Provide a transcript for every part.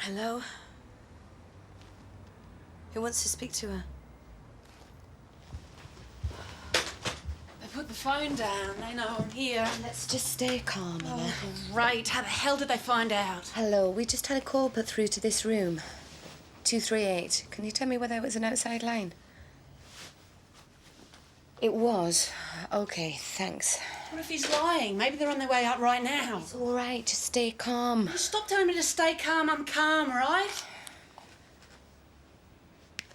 Hello? Who wants to speak to her? They put the phone down. They know I'm here. Let's just stay calm, Anna. Oh, great. How the hell did they find out? Hello, we just had a call put through to this room. 238. Can you tell me whether it was an outside line? It was. OK, thanks. What if he's lying? Maybe they're on their way up right now. It's all right, just stay calm. Stop telling me to stay calm. I'm calm, all right?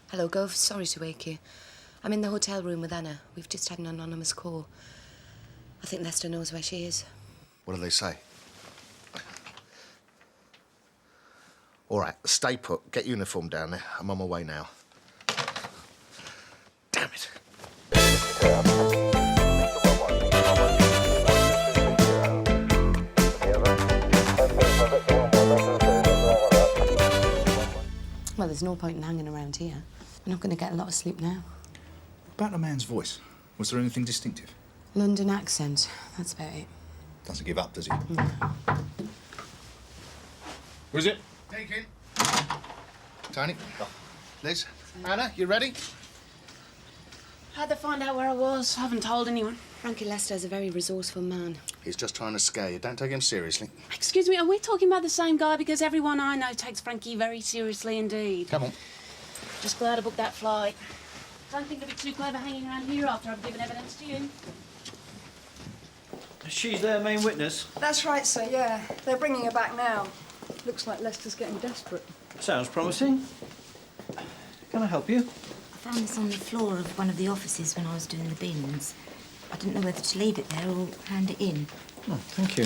Hello, Gov. Sorry to wake you. I'm in the hotel room with Anna. We've just had an anonymous call. I think Lester knows where she is. What do they say? All right, stay put. Get uniform down there. I'm on my way now. Damn it. Well, there's no point in hanging around here. I'm not going to get a lot of sleep now. About the man's voice, was there anything distinctive? London accent, that's about it. Doesn't give up, does he? No. Who is it? Deakin. Tony. Liz. Anna, you ready? How'd they find out where I was? I haven't told anyone. Frankie Lester's a very resourceful man. He's just trying to scare you. Don't take him seriously. Excuse me, are we talking about the same guy? Because everyone I know takes Frankie very seriously indeed. Come on. Just glad I booked that flight. Don't think it'd be too clever hanging around here after I've given evidence to you. She's their main witness? That's right, sir, yeah. They're bringing her back now. Looks like Lester's getting desperate. Sounds promising. Can I help you? I found this on the floor of one of the offices when I was doing the bins. I didn't know whether to leave it there or hand it in. Oh, thank you.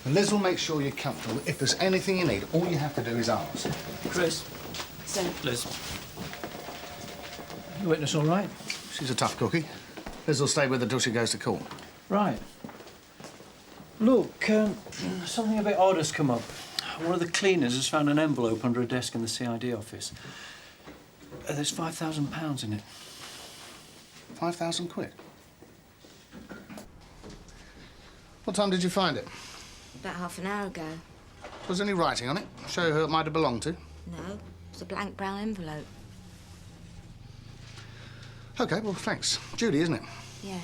And Liz will make sure you're comfortable. If there's anything you need, all you have to do is ask. Chris. So, Liz. The witness all right? She's a tough cookie. Liz will stay with her till she goes to court. Right. Look, something a bit odd has come up. One of the cleaners has found an envelope under a desk in the CID office. There's £5,000 in it. 5,000 quid? What time did you find it? About half an hour ago. Was there any writing on it? Show you who it might have belonged to? No, it's a blank brown envelope. OK, well, thanks. Judy, isn't it? Yeah.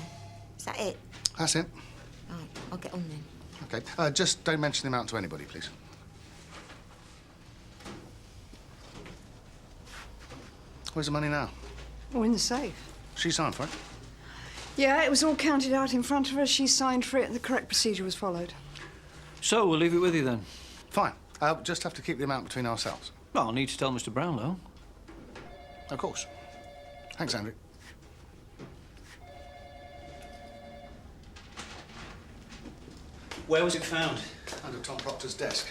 Is that it? That's it. Right, I'll get on then. OK. Just don't mention the amount to anybody, please. Where's the money now? Oh, in the safe. She signed for it. Yeah, it was all counted out in front of her. She signed for it and the correct procedure was followed. So, we'll leave it with you then. Fine. Just have to keep the amount between ourselves. Well, I'll need to tell Mr. Brownlow. Of course. Thanks, Andrew. Where was it found? Under Tom Proctor's desk.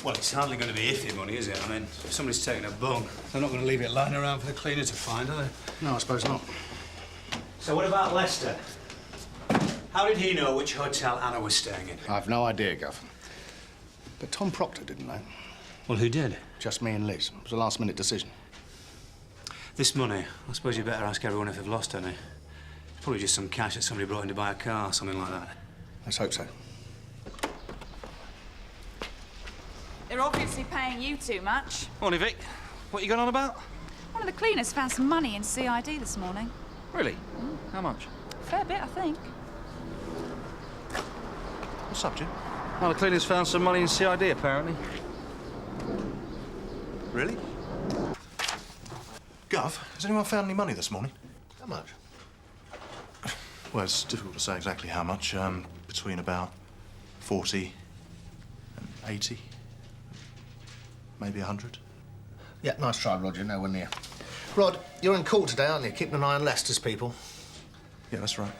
Well, it's hardly going to be iffy money, is it? I mean, if somebody's taken a bung, they're not going to leave it lying around for the cleaner to find, are they? No, I suppose not. So what about Lester? How did he know which hotel Anna was staying in? I've no idea, Gov. But Tom Proctor didn't know. Well, who did? Just me and Liz. It was a last-minute decision. This money, I suppose you better ask everyone if they've lost any. It's probably just some cash that somebody brought in to buy a car, something like that. Let's hope so. They're obviously paying you too much. Morning, Vic. What you going on about? One of the cleaners found some money in CID this morning. Really? How much? Fair bit, I think. What's up, Jim? Well, the cleaners found some money in CID, apparently. Really? Gov, has anyone found any money this morning? How much? Well, it's difficult to say exactly how much. Between about 40 and 80. Maybe 100. Yeah, nice try, Rod. You're nowhere near. Rod, you're in court today, aren't you? Keeping an eye on Lester's people. Yeah, that's right.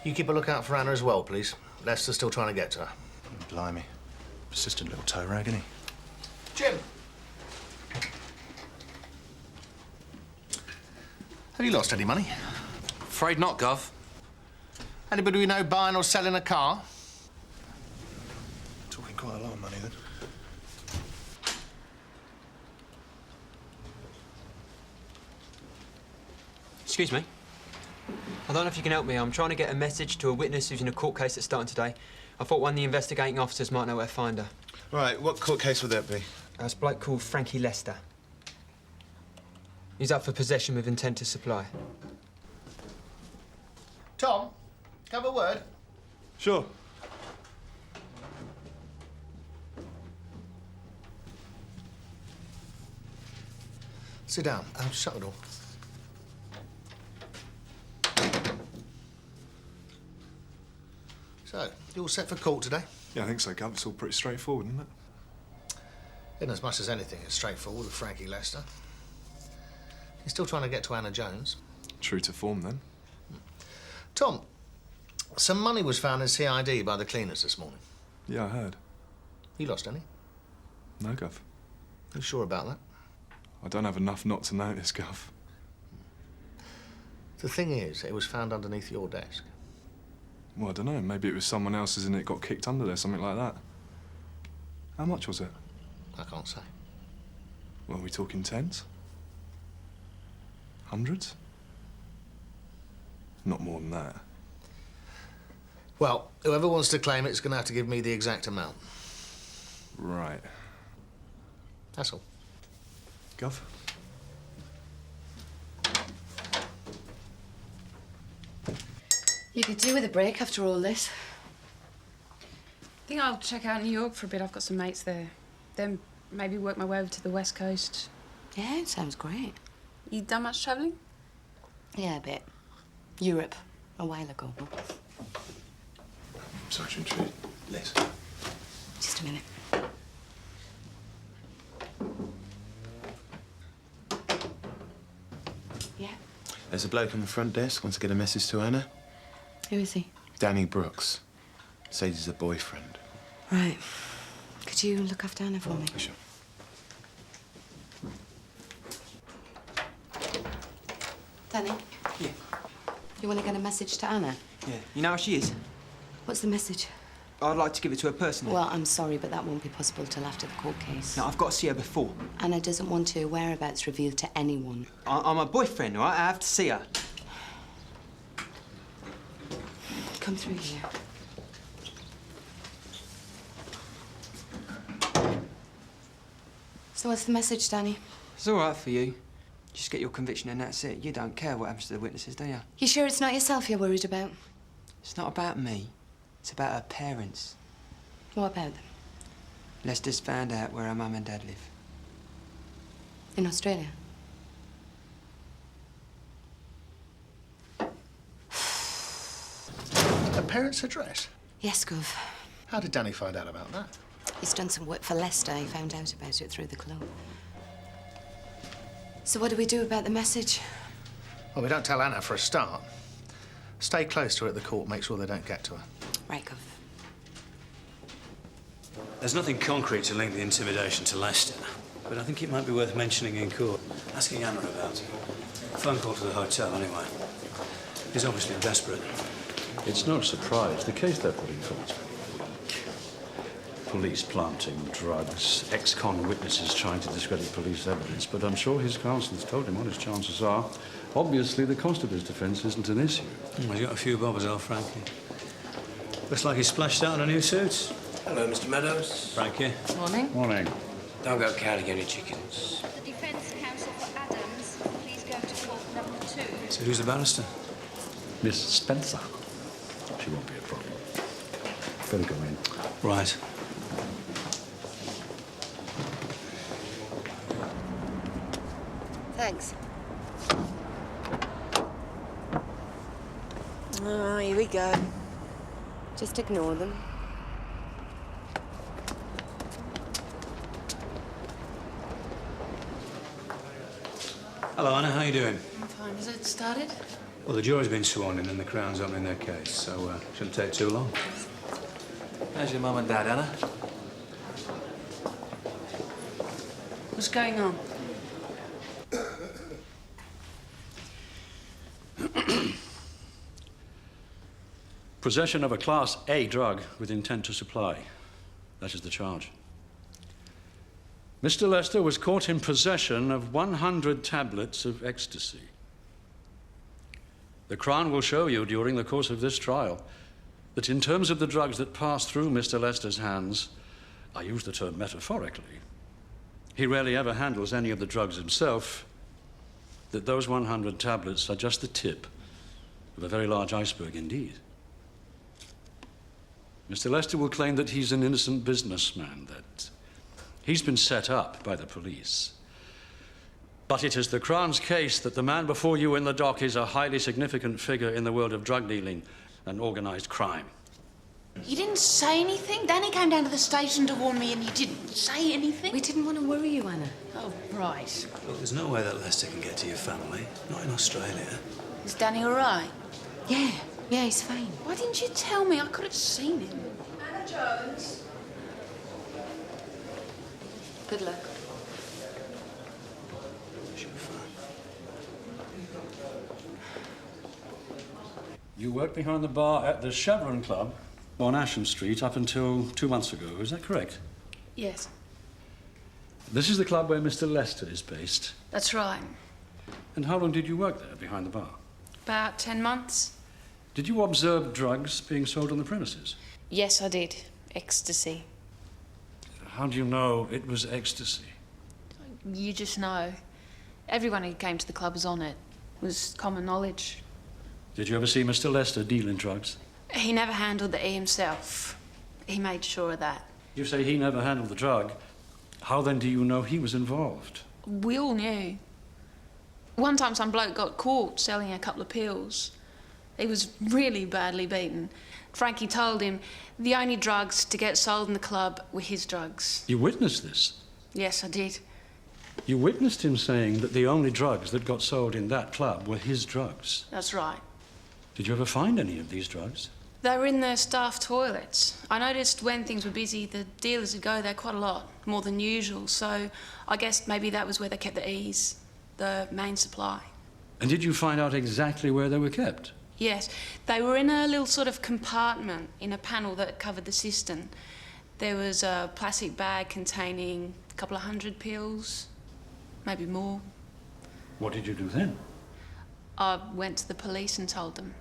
You keep a lookout for Anna as well, please. Lester's still trying to get to her. Blimey. Persistent little toe rag, isn't he? Jim! Have you lost any money? Afraid not, Gov. Anybody we know buying or selling a car? Talking quite a lot of money, then. Excuse me. I don't know if you can help me. I'm trying to get a message to a witness who's in a court case that's starting today. I thought one of the investigating officers might know where to find her. Right, what court case would that be? It's a bloke called Frankie Lester. He's up for possession with intent to supply. Tom, have a word. Sure. Sit down. Shut the door. So, you all set for court today? Yeah, I think so, Gov. It's all pretty straightforward, isn't it? In as much as anything, it's straightforward with Frankie Lester. He's still trying to get to Anna Jones. True to form, then. Tom, some money was found in CID by the cleaners this morning. Yeah, I heard. You lost any? No, Gov. You sure about that? I don't have enough not to notice, Gov. The thing is, it was found underneath your desk. Well, I don't know. Maybe it was someone else's and it got kicked under there, something like that. How much was it? I can't say. Well, are we talking tens? Hundreds? Not more than that. Well, whoever wants to claim it's going to have to give me the exact amount. Right. That's all. Gov? You could do with a break after all this. I think I'll check out New York for a bit. I've got some mates there. Then maybe work my way over to the West Coast. Yeah, it sounds great. You done much travelling? Yeah, a bit. Europe, a while ago. Sorry to intrude. Liz. Just a minute. Yeah? There's a bloke on the front desk wants to get a message to Anna. Who is he? Danny Brooks. Says he's a boyfriend. Right. Could you look after Anna for me? Sure. Danny? Yeah. You want to get a message to Anna? Yeah. You know how she is? What's the message? I'd like to give it to her personally. Well, I'm sorry, but that won't be possible till after the court case. No, I've got to see her before. Anna doesn't want her whereabouts revealed to anyone. I'm a boyfriend, all right? I have to see her. Come through here. So what's the message, Danny? It's all right for you. Just get your conviction and that's it. You don't care what happens to the witnesses, do you? You sure it's not yourself you're worried about? It's not about me. It's about her parents. What about them? Lester's found out where her mum and dad live. In Australia? Her parents' address? Yes, Gov. How did Danny find out about that? He's done some work for Lester. He found out about it through the club. So what do we do about the message? Well, we don't tell Anna for a start. Stay close to her at the court, make sure they don't get to her. Right, Gov. There's nothing concrete to link the intimidation to Lester, but I think it might be worth mentioning in court. Asking Anna about it. Phone call to the hotel, anyway. He's obviously desperate. It's no surprise. The case they're putting forward. Police planting drugs, ex-con witnesses trying to discredit police evidence, but I'm sure his counsel's told him what his chances are. Obviously, the constable's defence isn't an issue. He's got a few bobbers, old Frankie. Looks like he's splashed out on a new suit. Hello, Mr. Meadows. Frankie. Morning. Morning. Don't go counting any chickens. The defence counsel for Adams, please go to court number 2. So who's the barrister? Miss Spencer. She won't be a problem. Better go in. Right. Thanks. Oh, here we go. Just ignore them. Hello, Anna. How you doing? I'm fine. Has it started? Well, the jury's been sworn in and the Crown's opening their case, so shouldn't take too long. How's your mum and dad, Anna? What's going on? Possession of a Class A drug with intent to supply. That is the charge. Mr. Lester was caught in possession of 100 tablets of ecstasy. The Crown will show you during the course of this trial that in terms of the drugs that passed through Mr. Lester's hands, I use the term metaphorically, he rarely ever handles any of the drugs himself, that those 100 tablets are just the tip of a very large iceberg indeed. Mr. Lester will claim that he's an innocent businessman, that he's been set up by the police. But it is the Crown's case that the man before you in the dock is a highly significant figure in the world of drug dealing and organised crime. You didn't say anything? Danny came down to the station to warn me and you didn't say anything? We didn't want to worry you, Anna. Oh, right. Look, there's no way that Lester can get to your family. Not in Australia. Is Danny all right? Yeah, he's fine. Why didn't you tell me? I could have seen him. Anna Jones. Good luck. Should be fine. You worked behind the bar at the Chevron Club on Asham Street up until 2 months ago, is that correct? Yes, This is the club where Mr. Lester is based. that's right. And how long did you work there behind the bar? About 10 months. Did you observe drugs being sold on the premises? Yes, I did. Ecstasy. How do you know it was ecstasy? You just know. Everyone who came to the club was on it. It was common knowledge. Did you ever see Mr. Lester dealing drugs? He never handled the E himself. He made sure of that. You say he never handled the drug. How then do you know he was involved? We all knew. One time some bloke got caught selling a couple of pills. He was really badly beaten. Frankie told him the only drugs to get sold in the club were his drugs. You witnessed this? Yes, I did. You witnessed him saying that the only drugs that got sold in that club were his drugs. That's right. Did you ever find any of these drugs? They were in the staff toilets. I noticed when things were busy, the dealers would go there quite a lot, more than usual. So I guess maybe that was where they kept the E's, the main supply. And did you find out exactly where they were kept? Yes, they were in a little sort of compartment in a panel that covered the cistern. There was a plastic bag containing a couple of 100 pills, maybe more. What did you do then? I went to the police and told them.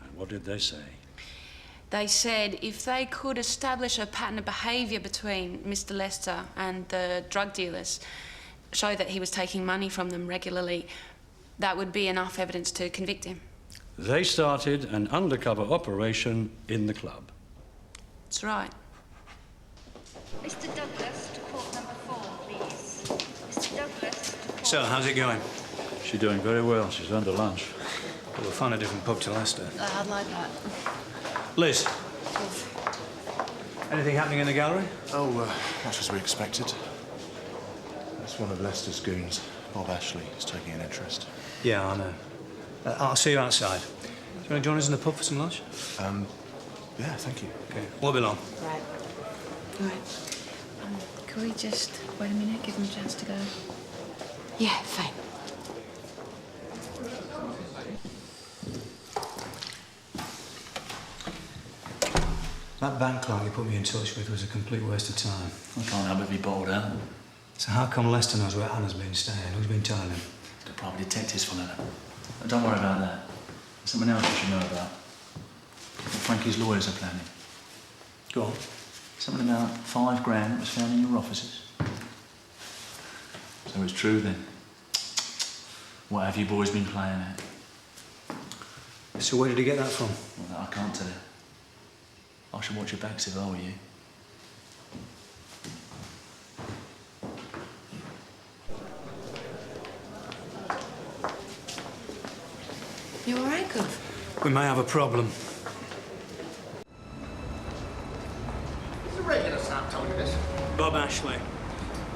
And what did they say? They said if they could establish a pattern of behaviour between Mr. Lester and the drug dealers, show that he was taking money from them regularly, that would be enough evidence to convict him. They started an undercover operation in the club. That's right. Mr. Douglas to court number 4, please. Mr. Douglas to court. So, how's it going? She's doing very well. She's under lunch. Well, we'll find a different pub to Leicester. I'd like that. Liz. Anything happening in the gallery? Oh, much as we expected. That's one of Lester's goons, Bob Ashley, is taking an interest. Yeah, I know. I'll see you outside. Do you want to join us in the pub for some lunch? Yeah, thank you. Okay. We'll be long. Right. All right. Can we just wait a minute, give him a chance to go? Yeah, fine. That bank client you put me in touch with was a complete waste of time. I can't help but be bowled out. So how come Lester knows where Anna's been staying? Who's been telling him? The private detectives followed her. But don't worry about that. There's something else you should know about. What Frankie's lawyers are planning. Go on. Something about $5 grand that was found in your offices. So it's true then. What have you boys been playing at? So where did he get that from? Well, that I can't tell you. I should watch your backs if I were you. You all right, Gov? We may have a problem. It's a regular sound told you this. Bob Ashley.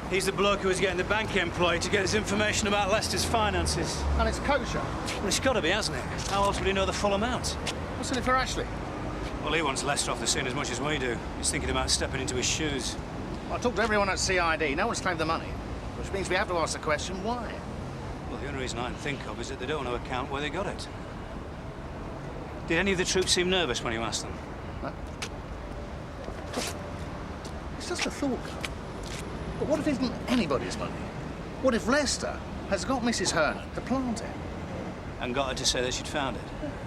He's the bloke who was getting the bank employee to get his information about Lester's finances. And it's kosher. Well, it's got to be, hasn't it? How else would he know the full amount? What's in it for Ashley? Well, he wants Lester off the scene as much as we do. He's thinking about stepping into his shoes. I talked to everyone at CID. No one's claimed the money. Which means we have to ask the question, why? Well, the only reason I can think of is that they don't want to account where they got it. Did any of the troops seem nervous when you asked them? No. It's just a thought. But what if it isn't anybody's money? What if Lester has got Mrs. Hearn to plant it? and got her to say that she'd found it.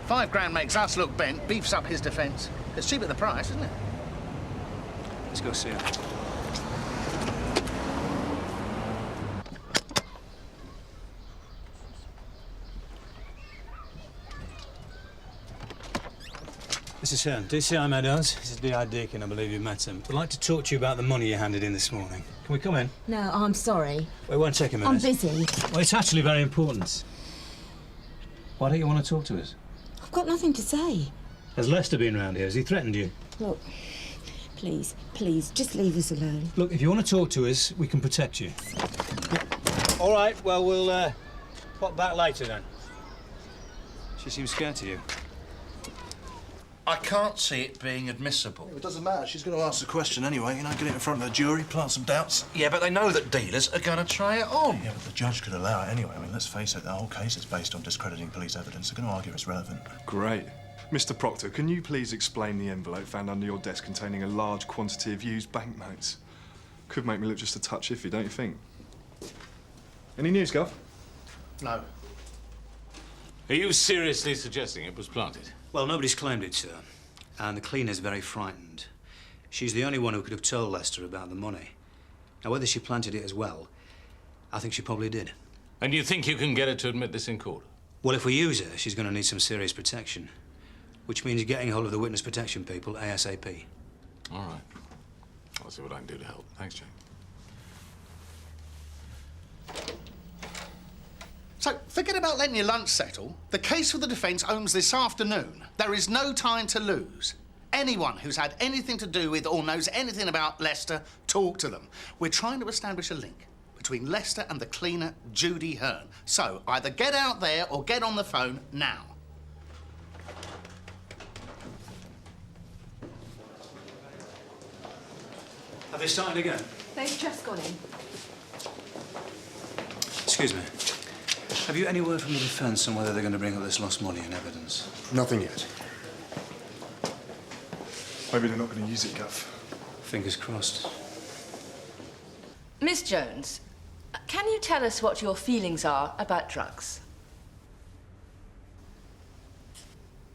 £5 makes us look bent, beefs up his defence. It's cheap at the price, isn't it? Let's go see her. This is Shaun, DCI Meadows. This is D.I. Deakin, I believe you've met him. I'd like to talk to you about the money you handed in this morning. Can we come in? No, I'm sorry. Wait 1 second, I'm minute. busy. Well, it's actually very important. Why don't you want to talk to us? I've got nothing to say. Has Lester been round here? Has he threatened you? Look, please, just leave us alone. Look, if you want to talk to us, we can protect you. All right, well, we'll pop back later then. She seems scared to you. I can't see it being admissible. It doesn't matter. She's going to ask the question anyway. You know, get it in front of the jury, plant some doubts. Yeah, but they know that dealers are going to try it on. Yeah, but the judge could allow it anyway. I mean, let's face it, the whole case is based on discrediting police evidence. They're going to argue it's relevant. Great. Mr. Proctor, can you please explain the envelope found under your desk containing a large quantity of used banknotes? Could make me look just a touch iffy, don't you think? Any news, Gov? No. Are you seriously suggesting it was planted? Well, nobody's claimed it, sir. And the cleaner's very frightened. She's the only one who could have told Lester about the money. Now, whether she planted it as well, I think she probably did. And you think you can get her to admit this in court? Well, if we use her, she's going to need some serious protection. Which means getting hold of the witness protection people ASAP. All right. I'll see what I can do to help. Thanks, Jane. So, forget about letting your lunch settle. The case for the defence owns this afternoon. There is no time to lose. Anyone who's had anything to do with or knows anything about Lester, talk to them. We're trying to establish a link between Lester and the cleaner, Judy Hearn. So, either get out there or get on the phone now. Have they started again? They've just gone in. Excuse me. Have you any word from the defence on whether they're going to bring up this lost money and evidence? Nothing yet. Maybe they're not going to use it, Gov. Fingers crossed. Miss Jones, can you tell us what your feelings are about drugs?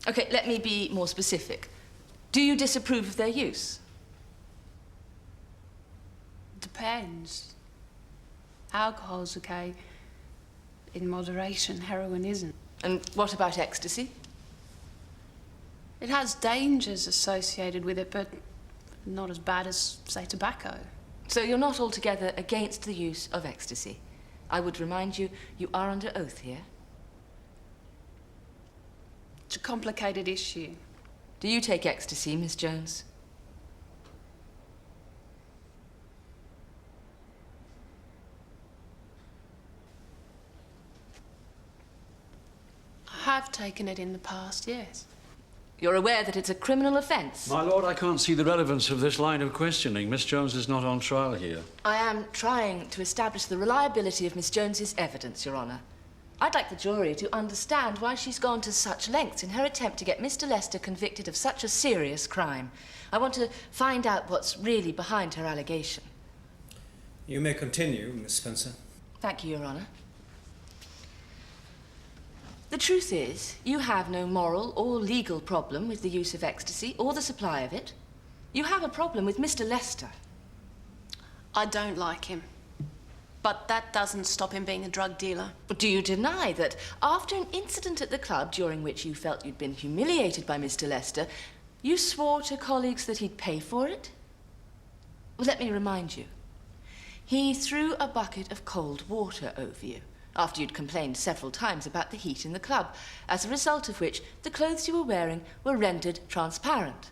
OK, let me be more specific. Do you disapprove of their use? Depends. Alcohol's okay. In moderation, heroin isn't. And what about ecstasy? It has dangers associated with it, but not as bad as, say, tobacco. So you're not altogether against the use of ecstasy. I would remind you, you are under oath here. It's a complicated issue. Do you take ecstasy, Miss Jones? I have taken it in the past, yes. You're aware that it's a criminal offence? My lord, I can't see the relevance of this line of questioning. Miss Jones is not on trial here. I am trying to establish the reliability of Miss Jones's evidence, Your Honour. I'd like the jury to understand why she's gone to such lengths in her attempt to get Mr. Lester convicted of such a serious crime. I want to find out what's really behind her allegation. You may continue, Miss Spencer. Thank you, Your Honour. The truth is, you have no moral or legal problem with the use of ecstasy or the supply of it. You have a problem with Mr. Lester. I don't like him. But that doesn't stop him being a drug dealer. Do you deny that after an incident at the club during which you felt you'd been humiliated by Mr. Lester, you swore to colleagues that he'd pay for it? Well, let me remind you. He threw a bucket of cold water over you after you'd complained several times about the heat in the club, as a result of which the clothes you were wearing were rendered transparent.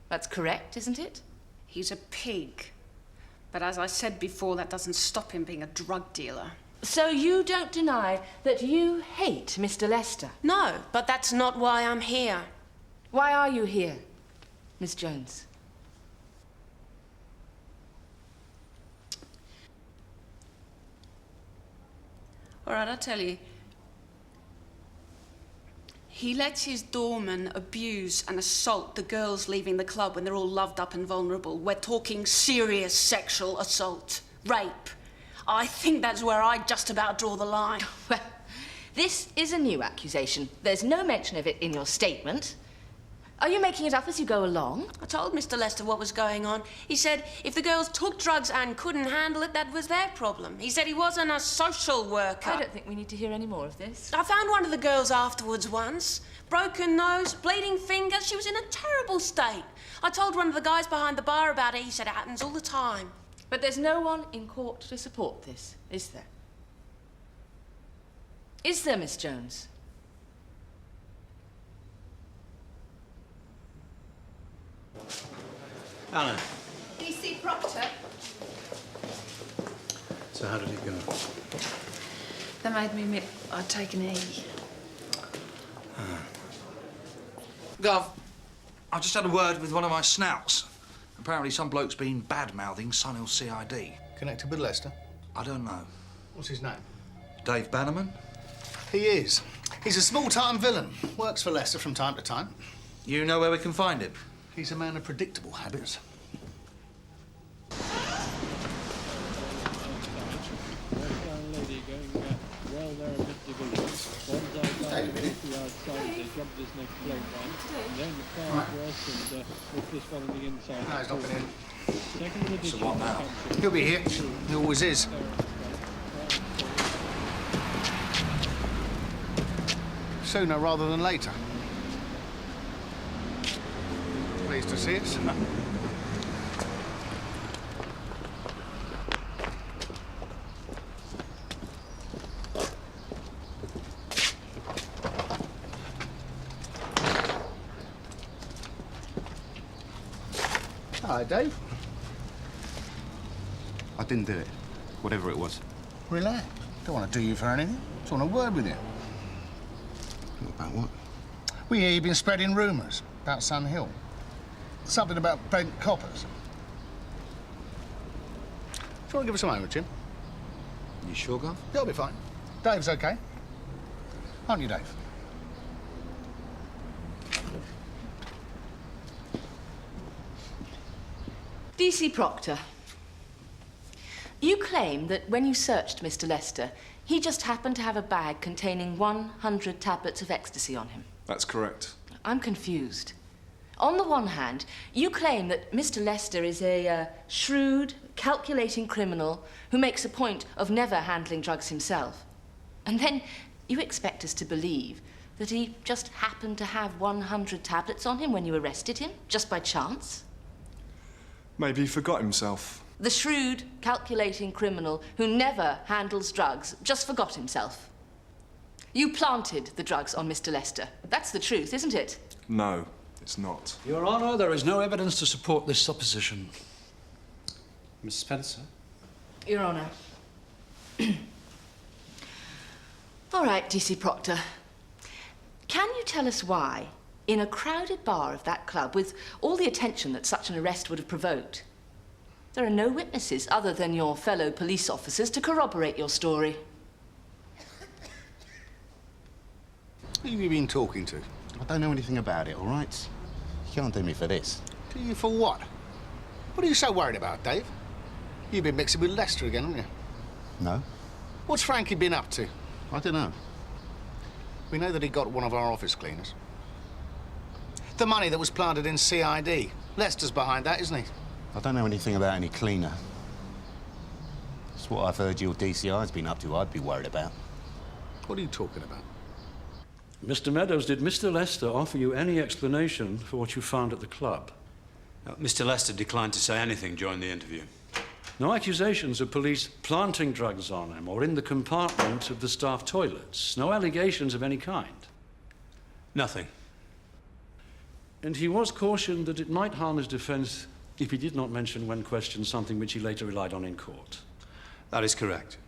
That's correct, isn't it? He's a pig. But as I said before, that doesn't stop him being a drug dealer. So you don't deny that you hate Mr. Lester? No, but that's not why I'm here. Why are you here, Miss Jones? All right, I'll tell you. He lets his doorman abuse and assault the girls leaving the club when they're all loved up and vulnerable. We're talking serious sexual assault, rape. I think that's where I just about draw the line. Well, This is a new accusation. There's no mention of it in your statement. Are you making it up as you go along? I told Mr. Lester what was going on. He said if the girls took drugs and couldn't handle it, that was their problem. He said he wasn't a social worker. I don't think we need to hear any more of this. I found one of the girls afterwards once. Broken nose, bleeding fingers. She was in a terrible state. I told one of the guys behind the bar about it. He said it happens all the time. But there's no one in court to support this, is there? Is there, Miss Jones? Alan, DC Proctor. so how did it go? They made me admit I'd taken E. Gov, I just had a word with one of my snouts. Apparently some bloke's been bad-mouthing Sunhill CID. Connected with Lester? I don't know. What's his name? Dave Bannerman? He is. He's a small-time villain. Works for Lester from time to time. You know where we can find him? He's a man of predictable habits. No, he's not been in. So what now? He'll be here. He always is. Sooner rather than later. Pleased to see us. Hi, Dave. I didn't do it, whatever it was. Relax. Don't want to do you for anything. Just want a word with you. About what? We hear you've been spreading rumours about Sun Hill. Something about bent coppers. Do you want to give us a moment, Jim? You sure, Gov? You'll be fine. Dave's okay. Aren't you, Dave? DC Proctor, you claim that when you searched Mr. Lester, he just happened to have a bag containing 100 tablets of ecstasy on him. That's correct. I'm confused. On the one hand, you claim that Mr. Lester is a shrewd, calculating criminal who makes a point of never handling drugs himself. And then you expect us to believe that he just happened to have 100 tablets on him when you arrested him, just by chance? Maybe he forgot himself. The shrewd, calculating criminal who never handles drugs just forgot himself. You planted the drugs on Mr. Lester. That's the truth, isn't it? No, it's not. Your Honour, there is no evidence to support this supposition. Miss Spencer? Your Honour. All right, DC Proctor. Can you tell us why, in a crowded bar of that club, with all the attention that such an arrest would have provoked, there are no witnesses other than your fellow police officers to corroborate your story? Who have you been talking to? I don't know anything about it, all right? You can't do me for this. Do you for what? What are you so worried about, Dave? You've been mixing with Lester again, haven't you? No. What's Frankie been up to? I don't know. We know that he got one of our office cleaners. The money that was planted in CID. Lester's behind that, isn't he? I don't know anything about any cleaner. It's what I've heard your DCI's been up to I'd be worried about. What are you talking about? Mr. Meadows, did Mr. Lester offer you any explanation for what you found at the club? Mr. Lester declined to say anything during the interview. No accusations of police planting drugs on him or in the compartment of the staff toilets? No allegations of any kind? Nothing. And he was cautioned that it might harm his defence if he did not mention when questioned something which he later relied on in court? That is correct.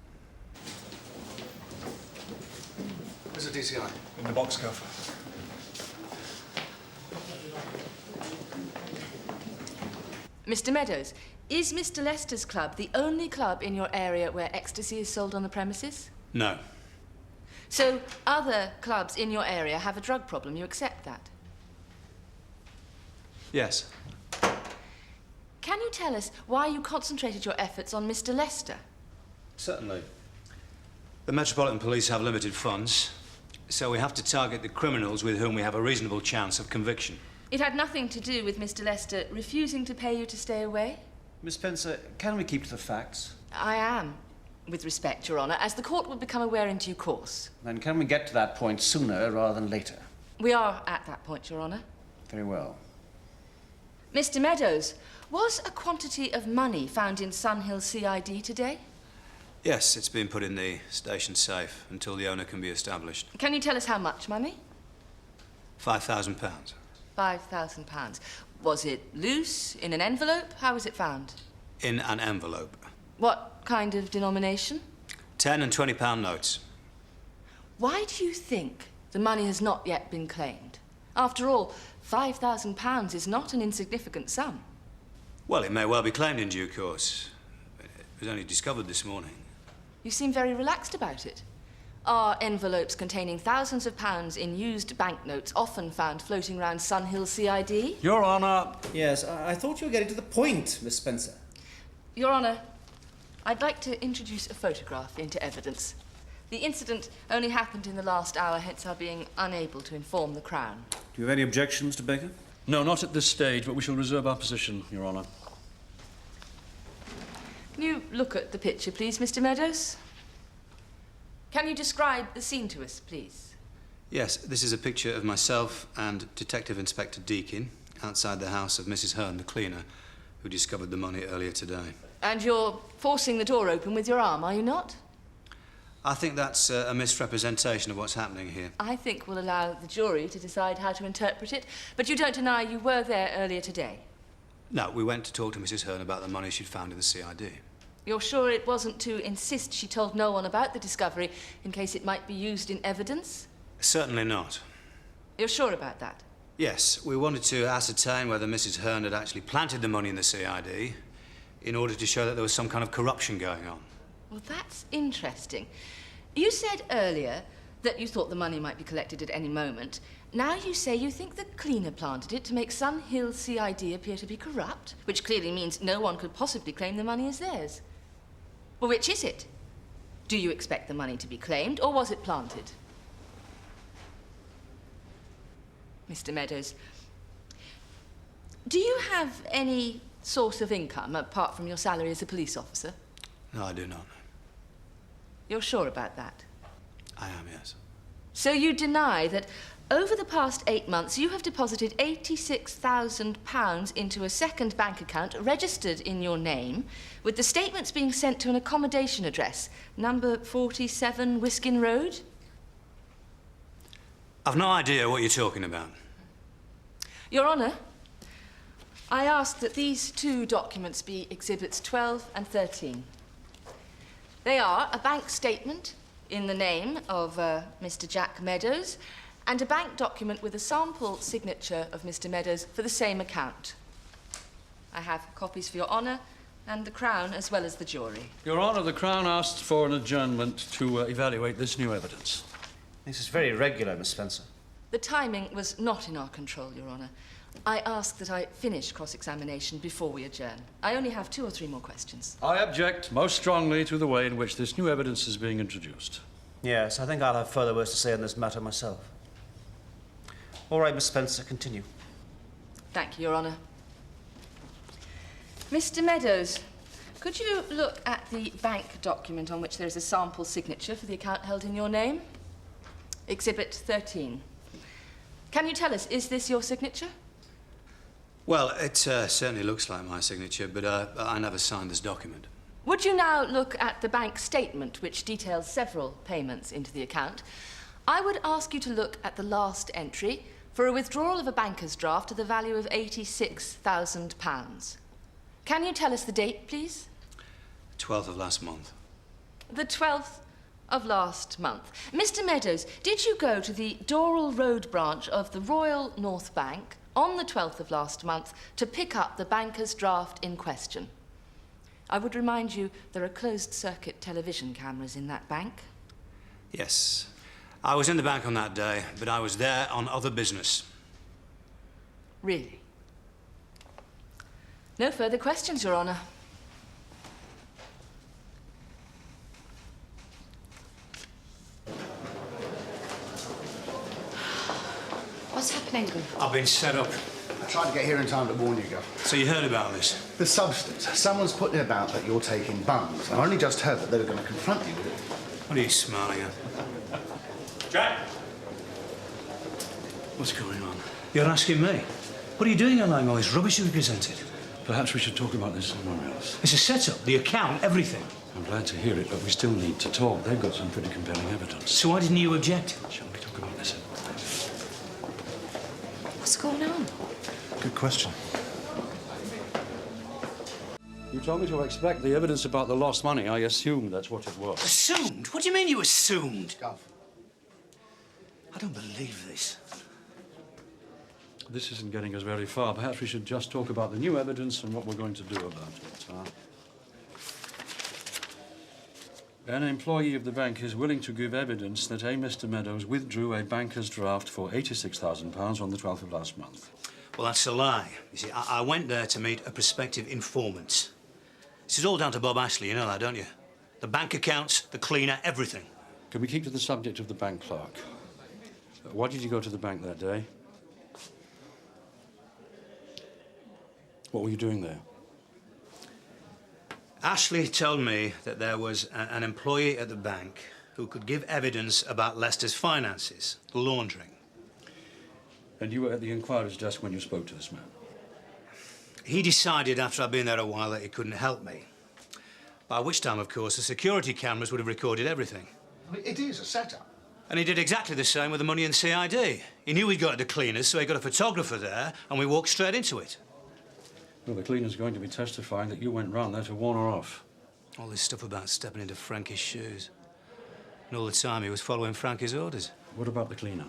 Where's the DCI? In the box, Gov. Mr. Meadows, is Mr. Lester's club the only club in your area where ecstasy is sold on the premises? No. So other clubs in your area have a drug problem, you accept that? Yes. Can you tell us why you concentrated your efforts on Mr. Lester? Certainly. The Metropolitan Police have limited funds. So we have to target the criminals with whom we have a reasonable chance of conviction. It had nothing to do with Mr. Lester refusing to pay you to stay away? Miss Spencer, can we keep to the facts? I am, with respect, Your Honour, as the court will become aware in due course. Then can we get to that point sooner rather than later? We are at that point, Your Honour. Very well. Mr. Meadows, was a quantity of money found in Sunhill CID today? Yes, it's been put in the station safe until the owner can be established. Can you tell us how much money? £5,000. £5,000. Was it loose, in an envelope? How was it found? In an envelope. What kind of denomination? £10 and £20 notes. Why do you think the money has not yet been claimed? After all, £5,000 is not an insignificant sum. Well, it may well be claimed in due course. It was only discovered this morning. You seem very relaxed about it. Are envelopes containing thousands of pounds in used banknotes often found floating around Sunhill CID? Your Honour. Yes, I thought you were getting to the point, Miss Spencer. Your Honour, I'd like to introduce a photograph into evidence. The incident only happened in the last hour, hence our being unable to inform the Crown. Do you have any objections, Mr. Baker? No, not at this stage, but we shall reserve our position, Your Honour. Can you look at the picture, please, Mr. Meadows? Can you describe the scene to us, please? Yes, this is a picture of myself and Detective Inspector Deakin outside the house of Mrs. Hearn, the cleaner, who discovered the money earlier today. And you're forcing the door open with your arm, are you not? I think that's a misrepresentation of what's happening here. I think we'll allow the jury to decide how to interpret it, but you don't deny you were there earlier today? No, we went to talk to Mrs. Hearn about the money she'd found in the CID. You're sure it wasn't to insist she told no one about the discovery in case it might be used in evidence? Certainly not. You're sure about that? Yes, we wanted to ascertain whether Mrs. Hearn had actually planted the money in the CID in order to show that there was some kind of corruption going on. Well, that's interesting. You said earlier that you thought the money might be collected at any moment. Now you say you think the cleaner planted it to make Sunhill CID appear to be corrupt, which clearly means no one could possibly claim the money as theirs. Well, which is it? Do you expect the money to be claimed, or was it planted? Mr. Meadows, do you have any source of income apart from your salary as a police officer? No, I do not. You're sure about that? I am, yes. So you deny that over the past 8 months you have deposited £86,000 into a second bank account registered in your name, with the statements being sent to an accommodation address, number 47 Wiskin Road? I've no idea what you're talking about. Your Honour, I ask that these two documents be Exhibits 12 and 13. They are a bank statement in the name of Mr. Jack Meadows and a bank document with a sample signature of Mr. Meadows for the same account. I have copies for Your Honour and the Crown as well as the jury. Your Honour, the Crown asked for an adjournment to evaluate this new evidence. This is very irregular, Miss Spencer. The timing was not in our control, Your Honour. I ask that I finish cross-examination before we adjourn. I only have 2 or 3 more questions. I object most strongly to the way in which this new evidence is being introduced. Yes, I think I'll have further words to say on this matter myself. All right, Miss Spencer, continue. Thank you, Your Honour. Mr. Meadows, could you look at the bank document on which there is a sample signature for the account held in your name? Exhibit 13. Can you tell us, is this your signature? Well, it certainly looks like my signature, but I never signed this document. Would you now look at the bank statement, which details several payments into the account? I would ask you to look at the last entry for a withdrawal of a banker's draft to the value of £86,000. Can you tell us the date, please? 12th of last month. The 12th of last month. Mr. Meadows, did you go to the Doral Road branch of the Royal North Bank on the 12th of last month to pick up the banker's draft in question? I would remind you there are closed-circuit television cameras in that bank. Yes. I was in the bank on that day, but I was there on other business. Really? No further questions, Your Honour. What's happening? I've been set up. I tried to get here in time to warn you, Gov. So you heard about this? The substance. Someone's putting it about that you're taking bungs. I only just heard that they were going to confront you with it. What are you smiling at? Jack! What's going on? You're asking me? What are you doing allowing all this rubbish to be presented? Perhaps we should talk about this somewhere else. It's a setup, the account, everything. I'm glad to hear it, but we still need to talk. They've got some pretty compelling evidence. So why didn't you object? Shall we talk about this? What's going on? Good question. You told me to expect the evidence about the lost money. I assumed that's what it was. Assumed? What do you mean you assumed? Gov. I don't believe this. This isn't getting us very far. Perhaps we should just talk about the new evidence and what we're going to do about it. An employee of the bank is willing to give evidence that a Mr. Meadows withdrew a banker's draft for £86,000 on the 12th of last month. Well, that's a lie. You see, I went there to meet a prospective informant. This is all down to Bob Ashley, you know that, don't you? The bank accounts, the cleaner, everything. Can we keep to the subject of the bank clerk? Why did you go to the bank that day? What were you doing there? Ashley told me that there was an employee at the bank who could give evidence about Lester's finances, the laundering. And you were at the inquiry's desk when you spoke to this man? He decided after I'd been there a while that he couldn't help me. By which time, of course, the security cameras would have recorded everything. It is a setup. And he did exactly the same with the money in CID. He knew he'd got the cleaners, so he got a photographer there, and we walked straight into it. Well, the cleaner's going to be testifying that you went round there to warn her off. All this stuff about stepping into Frankie's shoes. And all the time he was following Frankie's orders. What about the cleaner?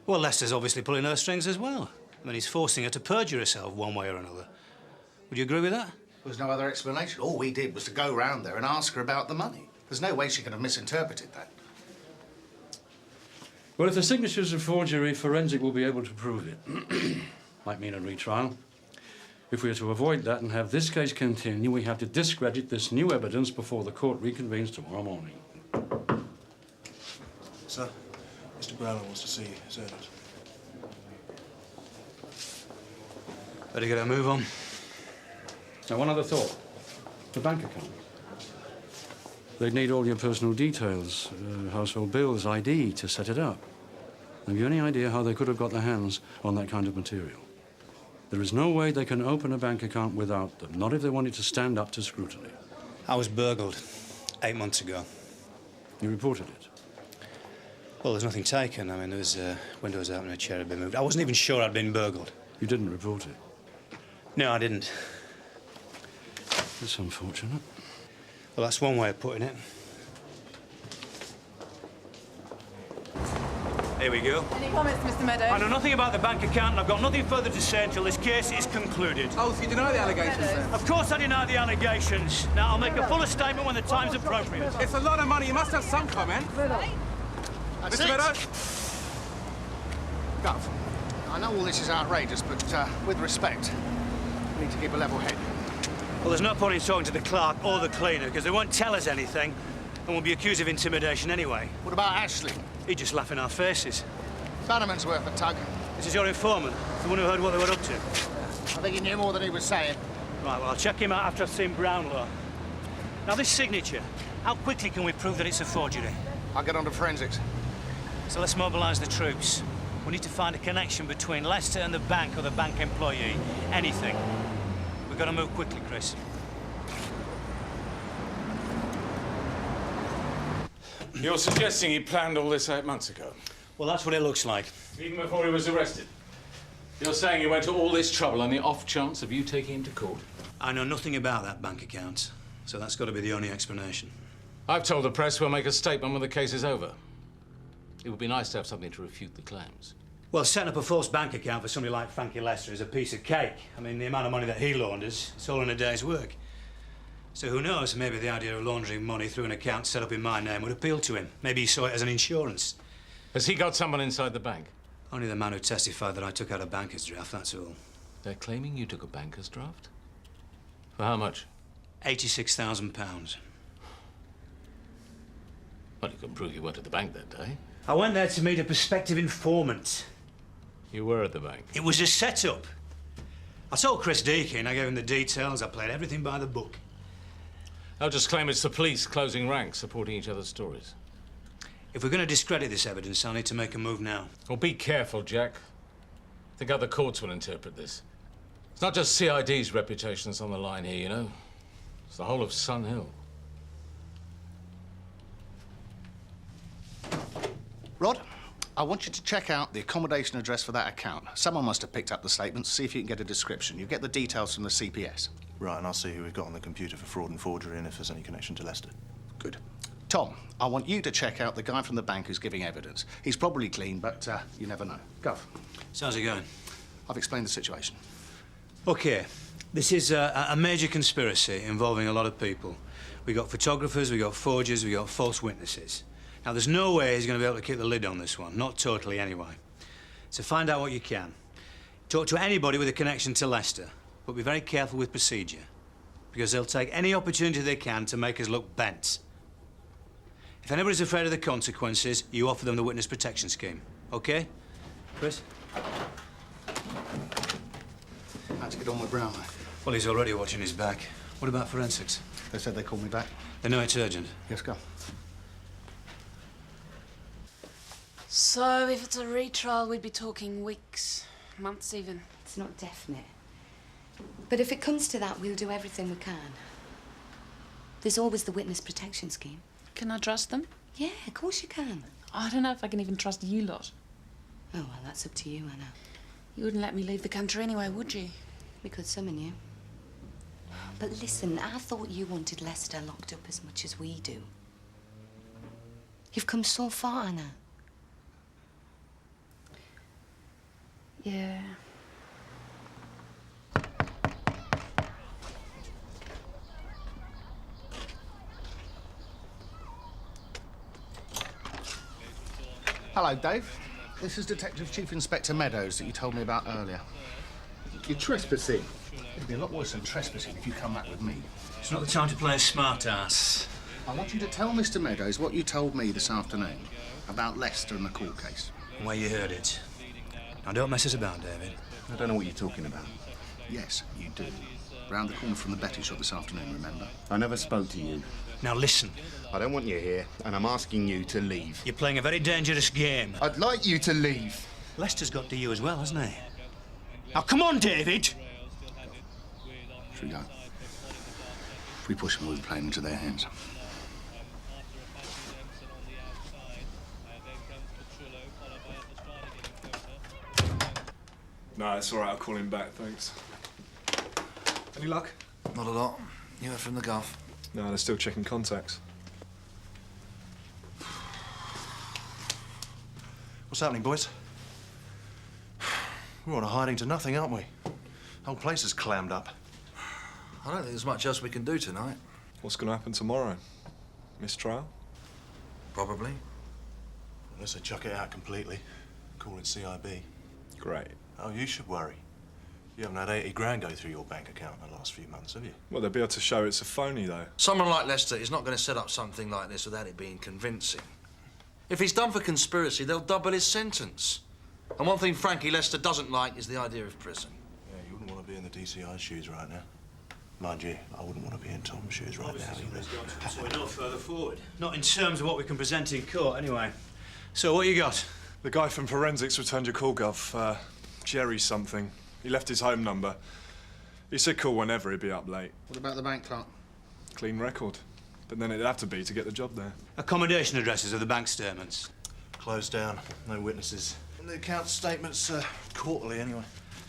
Well, Lester's obviously pulling her strings as well. I mean, he's forcing her to perjure herself one way or another. Would you agree with that? There was no other explanation. All we did was to go round there and ask her about the money. There's no way she could have misinterpreted that. Well, if the signature's a forgery, forensic will be able to prove it. Might mean a retrial. If we are to avoid that and have this case continue, we have to discredit this new evidence before the court reconvenes tomorrow morning. Sir, Mr. Brownlow wants to see his evidence. Better get a move on. Now, one other thought. The bank account. They'd need all your personal details, household bills, ID, to set it up. Have you any idea how they could have got their hands on that kind of material? There is no way they can open a bank account without them, not if they wanted to stand up to scrutiny. I was burgled 8 months ago. You reported it? Well, there's nothing taken. I mean, there was windows out and a chair had been moved. I wasn't even sure I'd been burgled. You didn't report it? No, I didn't. That's unfortunate. Well, that's one way of putting it. Here we go. Any comments, Mr. Meadows? I know nothing about the bank account, and I've got nothing further to say until this case is concluded. Oh, so you deny the allegations, then? Of course I deny the allegations. Now, I'll make a fuller statement when the time's appropriate. It's a lot of money. You must have some comment. That's Mr. it. Meadows? Gov, I know all this is outrageous, but with respect, we need to keep a level head. Well, there's no point in talking to the clerk or the cleaner, because they won't tell us anything, and we'll be accused of intimidation anyway. What about Ashley? He'd just laugh in our faces. Bannerman's worth a tug. This is your informant, the one who heard what they were up to. I think he knew more than he was saying. Right, well, I'll check him out after I've seen Brownlow. Now, this signature, how quickly can we prove that it's a forgery? I'll get on to forensics. So let's mobilise the troops. We need to find a connection between Lester and the bank or the bank employee. Anything. We've got to move quickly, Chris. You're suggesting he planned all this 8 months ago? Well, that's what it looks like. Even before he was arrested? You're saying he went to all this trouble on the off chance of you taking him to court? I know nothing about that bank account, so that's got to be the only explanation. I've told the press we'll make a statement when the case is over. It would be nice to have something to refute the claims. Well, setting up a false bank account for somebody like Frankie Lester is a piece of cake. I mean, the amount of money that he launders, it's all in a day's work. So who knows, maybe the idea of laundering money through an account set up in my name would appeal to him. Maybe he saw it as an insurance. Has he got someone inside the bank? Only the man who testified that I took out a banker's draft, that's all. They're claiming you took a banker's draft? For how much? £86,000. Well, you can prove you went to the bank that day. I went there to meet a prospective informant. You were at the bank. It was a setup. I told Chris Deakin, I gave him the details, I played everything by the book. I'll just claim it's the police closing ranks, supporting each other's stories. If we're going to discredit this evidence, I'll need to make a move now. Well, be careful, Jack. I think other courts will interpret this. It's not just CID's reputation that's on the line here, you know. It's the whole of Sun Hill. Rod, I want you to check out the accommodation address for that account. Someone must have picked up the statements. See if you can get a description. You get the details from the CPS. Right, and I'll see who we've got on the computer for fraud and forgery and if there's any connection to Lester. Good. Tom, I want you to check out the guy from the bank who's giving evidence. He's probably clean, but you never know. Gov. So how's it going? I've explained the situation. OK. This is a major conspiracy involving a lot of people. We got photographers, we got forgers, we got false witnesses. Now, there's no way he's going to be able to keep the lid on this one. Not totally, anyway. So find out what you can. Talk to anybody with a connection to Lester, but be very careful with procedure, because they'll take any opportunity they can to make us look bent. If anybody's afraid of the consequences, you offer them the witness protection scheme. OK? Chris? How'd you get on with Brownlow? Well, he's already watching his back. What about forensics? They said they'd call me back. They know it's urgent. Yes, go. So, if it's a retrial, we'd be talking weeks, months even. It's not definite. But if it comes to that, we'll do everything we can. There's always the witness protection scheme. Can I trust them? Yeah, of course you can. I don't know if I can even trust you lot. Oh, well, that's up to you, Anna. You wouldn't let me leave the country anyway, would you? We could summon you. But listen, I thought you wanted Lester locked up as much as we do. You've come so far, Anna. Yeah. Hello, Dave. This is Detective Chief Inspector Meadows that you told me about earlier. You're trespassing. It'd be a lot worse than trespassing if you come back with me. It's not the time to play a smart-ass. I want you to tell Mr. Meadows what you told me this afternoon about Lester and the court case. Where you heard it. Now, don't mess us about, David. I don't know what you're talking about. Yes, you do. Round the corner from the betting shop this afternoon, remember? I never spoke to you. Now, listen. I don't want you here, and I'm asking you to leave. You're playing a very dangerous game. I'd like you to leave. Lester's got to you as well, hasn't he? Now, come on, David! Should we go? If we push them, we'll be playing into their hands. No, it's all right. I'll call him back, thanks. Any luck? Not a lot. You heard from the Gov? No, they're still checking contacts. What's happening, boys? We're on a hiding to nothing, aren't we? The whole place is clammed up. I don't think there's much else we can do tonight. What's going to happen tomorrow? Mistrial? Probably. Unless they chuck it out completely. Call it CIB. Great. Oh, you should worry. You haven't had 80 grand go through your bank account in the last few months, have you? Well, they'll be able to show it's a phony, though. Someone like Lester is not going to set up something like this without it being convincing. If he's done for conspiracy, they'll double his sentence. And one thing Frankie Lester doesn't like is the idea of prison. Yeah, you wouldn't want to be in the DCI's shoes right now. Mind you, I wouldn't want to be in Tom's shoes right now either. So we're no further forward. Not in terms of what we can present in court, anyway. So, what you got? The guy from forensics returned your call, Gov. Jerry something. He left his home number. He said call whenever, he'd be up late. What about the bank clerk? Clean record. But then it'd have to be to get the job there. Accommodation addresses of the bank statements. Closed down. No witnesses. And the account statements quarterly, anyway.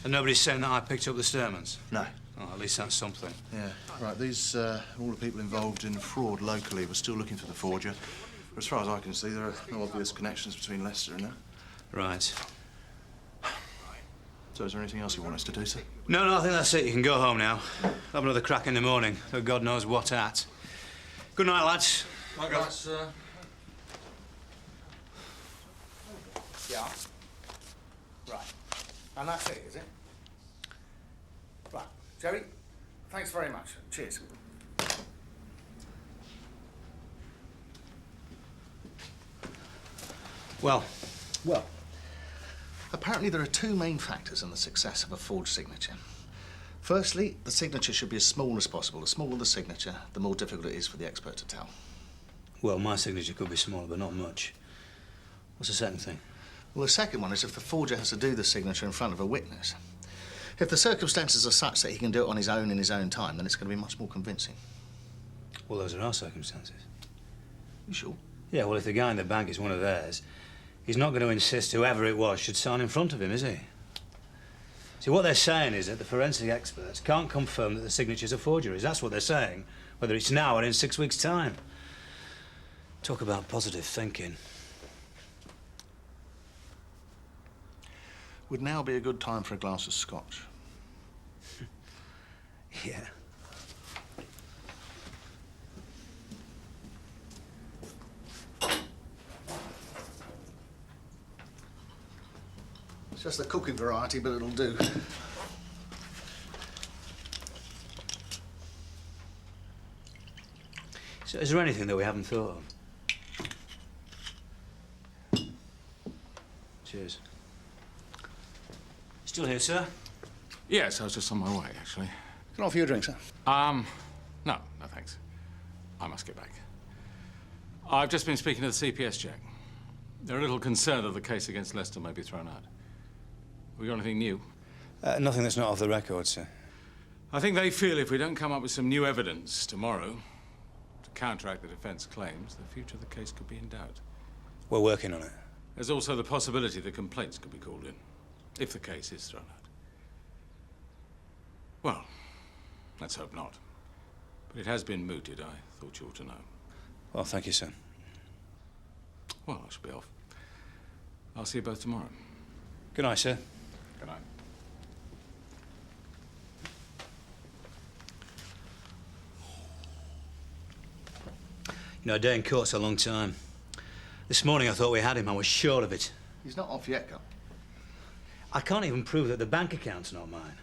And nobody's saying that I picked up the statements? No. Oh, at least that's something. Yeah. Right, these, all the people involved in fraud locally were still looking for the forger. But as far as I can see, there are no obvious connections between Lester and that. Right. So is there anything else you want us to do, sir? No, I think that's it. You can go home now. Have another crack in the morning, though God knows what at. Good night, lads. Night, sir. Yeah. Right. And that's it, is it? Right. Jerry, thanks very much. Cheers. Well. Apparently there are two main factors in the success of a forged signature. Firstly, the signature should be as small as possible. The smaller the signature, the more difficult it is for the expert to tell. Well, my signature could be smaller, but not much. What's the second thing? Well, the second one is if the forger has to do the signature in front of a witness. If the circumstances are such that he can do it on his own in his own time, then it's going to be much more convincing. Well, those are our circumstances. You sure? Yeah, well, if the guy in the bank is one of theirs, he's not going to insist whoever it was should sign in front of him, is he? See, what they're saying is that the forensic experts can't confirm that the signatures are forgeries. That's what they're saying, whether it's now or in 6 weeks' time. Talk about positive thinking. Would now be a good time for a glass of scotch? Yeah. It's just the cooking variety, but it'll do. So, is there anything that we haven't thought of? Cheers. Still here, sir? Yes, I was just on my way, actually. Can I offer you a drink, sir? No, thanks. I must get back. I've just been speaking to the CPS, Jack. They're a little concerned that the case against Lester may be thrown out. Have we got anything new? Nothing that's not off the record, sir. I think they feel if we don't come up with some new evidence tomorrow to counteract the defense claims, the future of the case could be in doubt. We're working on it. There's also the possibility that complaints could be called in, if the case is thrown out. Well, let's hope not. But it has been mooted, I thought you ought to know. Well, thank you, sir. Well, I shall be off. I'll see you both tomorrow. Good night, sir. Good night. You know, a day in court's a long time. This morning I thought we had him. I was sure of it. He's not off yet, Gov. I can't even prove that the bank account's not mine.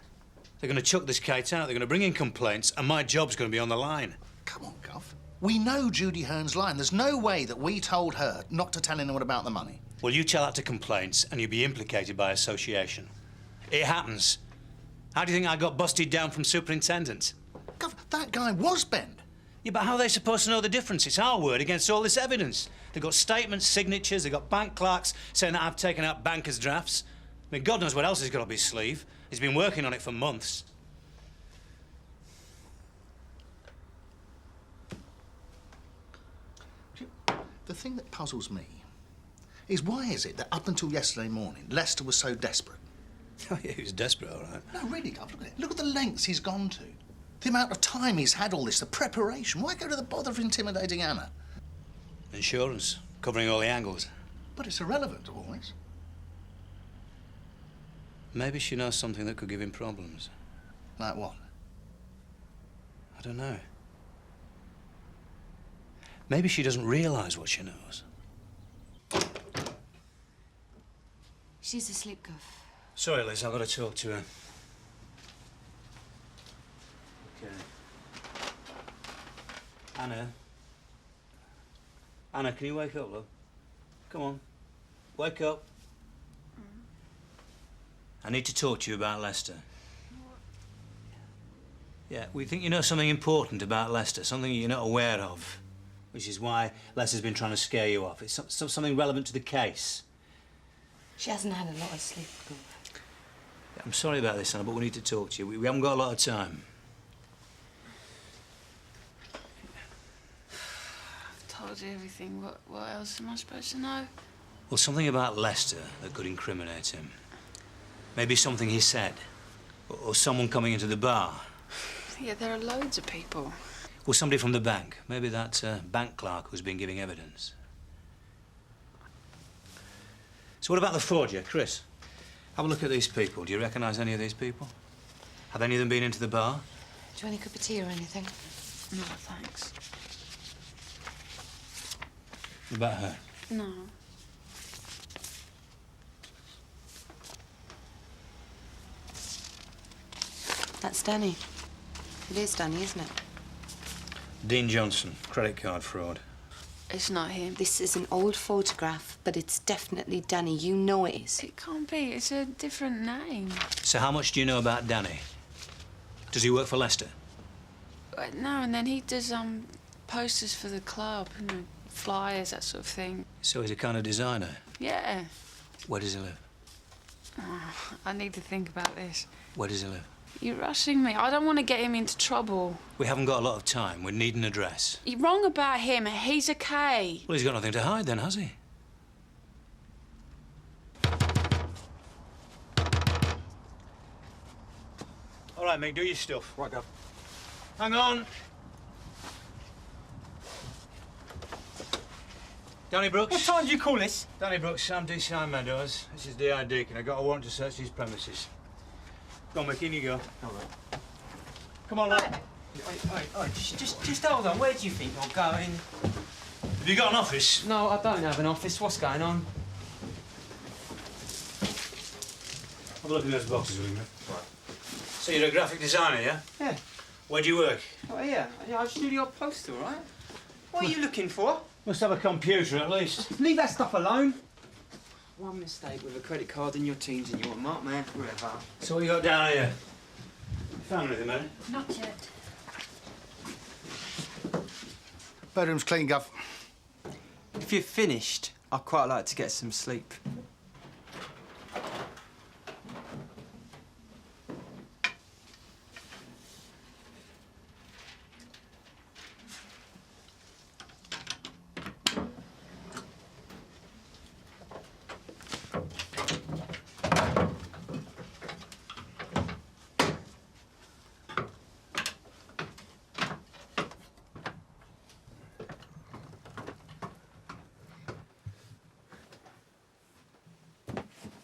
They're going to chuck this kite out, they're going to bring in complaints, and my job's going to be on the line. Come on, Gov. We know Judy Hearn's lying. There's no way that we told her not to tell anyone about the money. Well, you tell that to complaints, and you'll be implicated by association. It happens. How do you think I got busted down from superintendent? Gov, that guy was Ben. Yeah, but how are they supposed to know the difference? It's our word against all this evidence. They've got statements, signatures, they've got bank clerks saying that I've taken out bankers' drafts. I mean, God knows what else he's got up his sleeve. He's been working on it for months. The thing that puzzles me is why is it that up until yesterday morning, Lester was so desperate? Oh, yeah, he was desperate, all right. No, really, Gov, look at it. Look at the lengths he's gone to. The amount of time he's had all this, the preparation. Why go to the bother of intimidating Anna? Insurance, covering all the angles. But it's irrelevant to all this. Maybe she knows something that could give him problems. Like what? I don't know. Maybe she doesn't realise what she knows. She's asleep, Gov. Sorry, Liz, I've got to talk to her. Okay. Anna? Anna, can you wake up, love? Come on. Wake up. I need to talk to you about Lester. Yeah, we think you know something important about Lester, something you're not aware of, which is why Lester's been trying to scare you off. It's something relevant to the case. She hasn't had a lot of sleep, Gov. I'm sorry about this, Anna, but we need to talk to you. We haven't got a lot of time. I've told you everything. What else am I supposed to know? Well, something about Lester that could incriminate him. Maybe something he said. Or someone coming into the bar. Yeah, there are loads of people. Well, somebody from the bank. Maybe that bank clerk who's been giving evidence. So what about the forger, Chris? Have a look at these people. Do you recognise any of these people? Have any of them been into the bar? Do you want a cup of tea or anything? No, thanks. What about her? No. That's Danny. It is Danny, isn't it? Dean Johnson, credit card fraud. It's not him. This is an old photograph, but it's definitely Danny. You know it is. It can't be. It's a different name. So how much do you know about Danny? Does he work for Lester? No, and then he does posters for the club, you know, flyers, that sort of thing. So he's a kind of designer? Yeah. Where does he live? Oh, I need to think about this. Where does he live? You're rushing me. I don't want to get him into trouble. We haven't got a lot of time. We need an address. You're wrong about him. He's a K. Well, he's got nothing to hide then, has he? All right, mate, do your stuff. Right, Gov. Hang on. Danny Brooks. What time do you call this? Danny Brooks, Sam D. Meadows. This is D.I. Deakin. I got a warrant to search his premises. Go on, Mick, in you go. All right. Come on, lad. Oi, just hold on. Where do you think you're going? Have you got an office? No, I don't have an office. What's going on? Have a look in those boxes with me. Right. So you're a graphic designer, yeah? Yeah. Where do you work? Oh, yeah. I just do the odd poster, all right? What are you looking for? Must have a computer, at least. Leave that stuff alone. One mistake with a credit card in your teens and you're a marked man forever. So what you got down here? You found anything, mate? Not yet. Bedroom's clean, Gov. If you're finished, I'd quite like to get some sleep.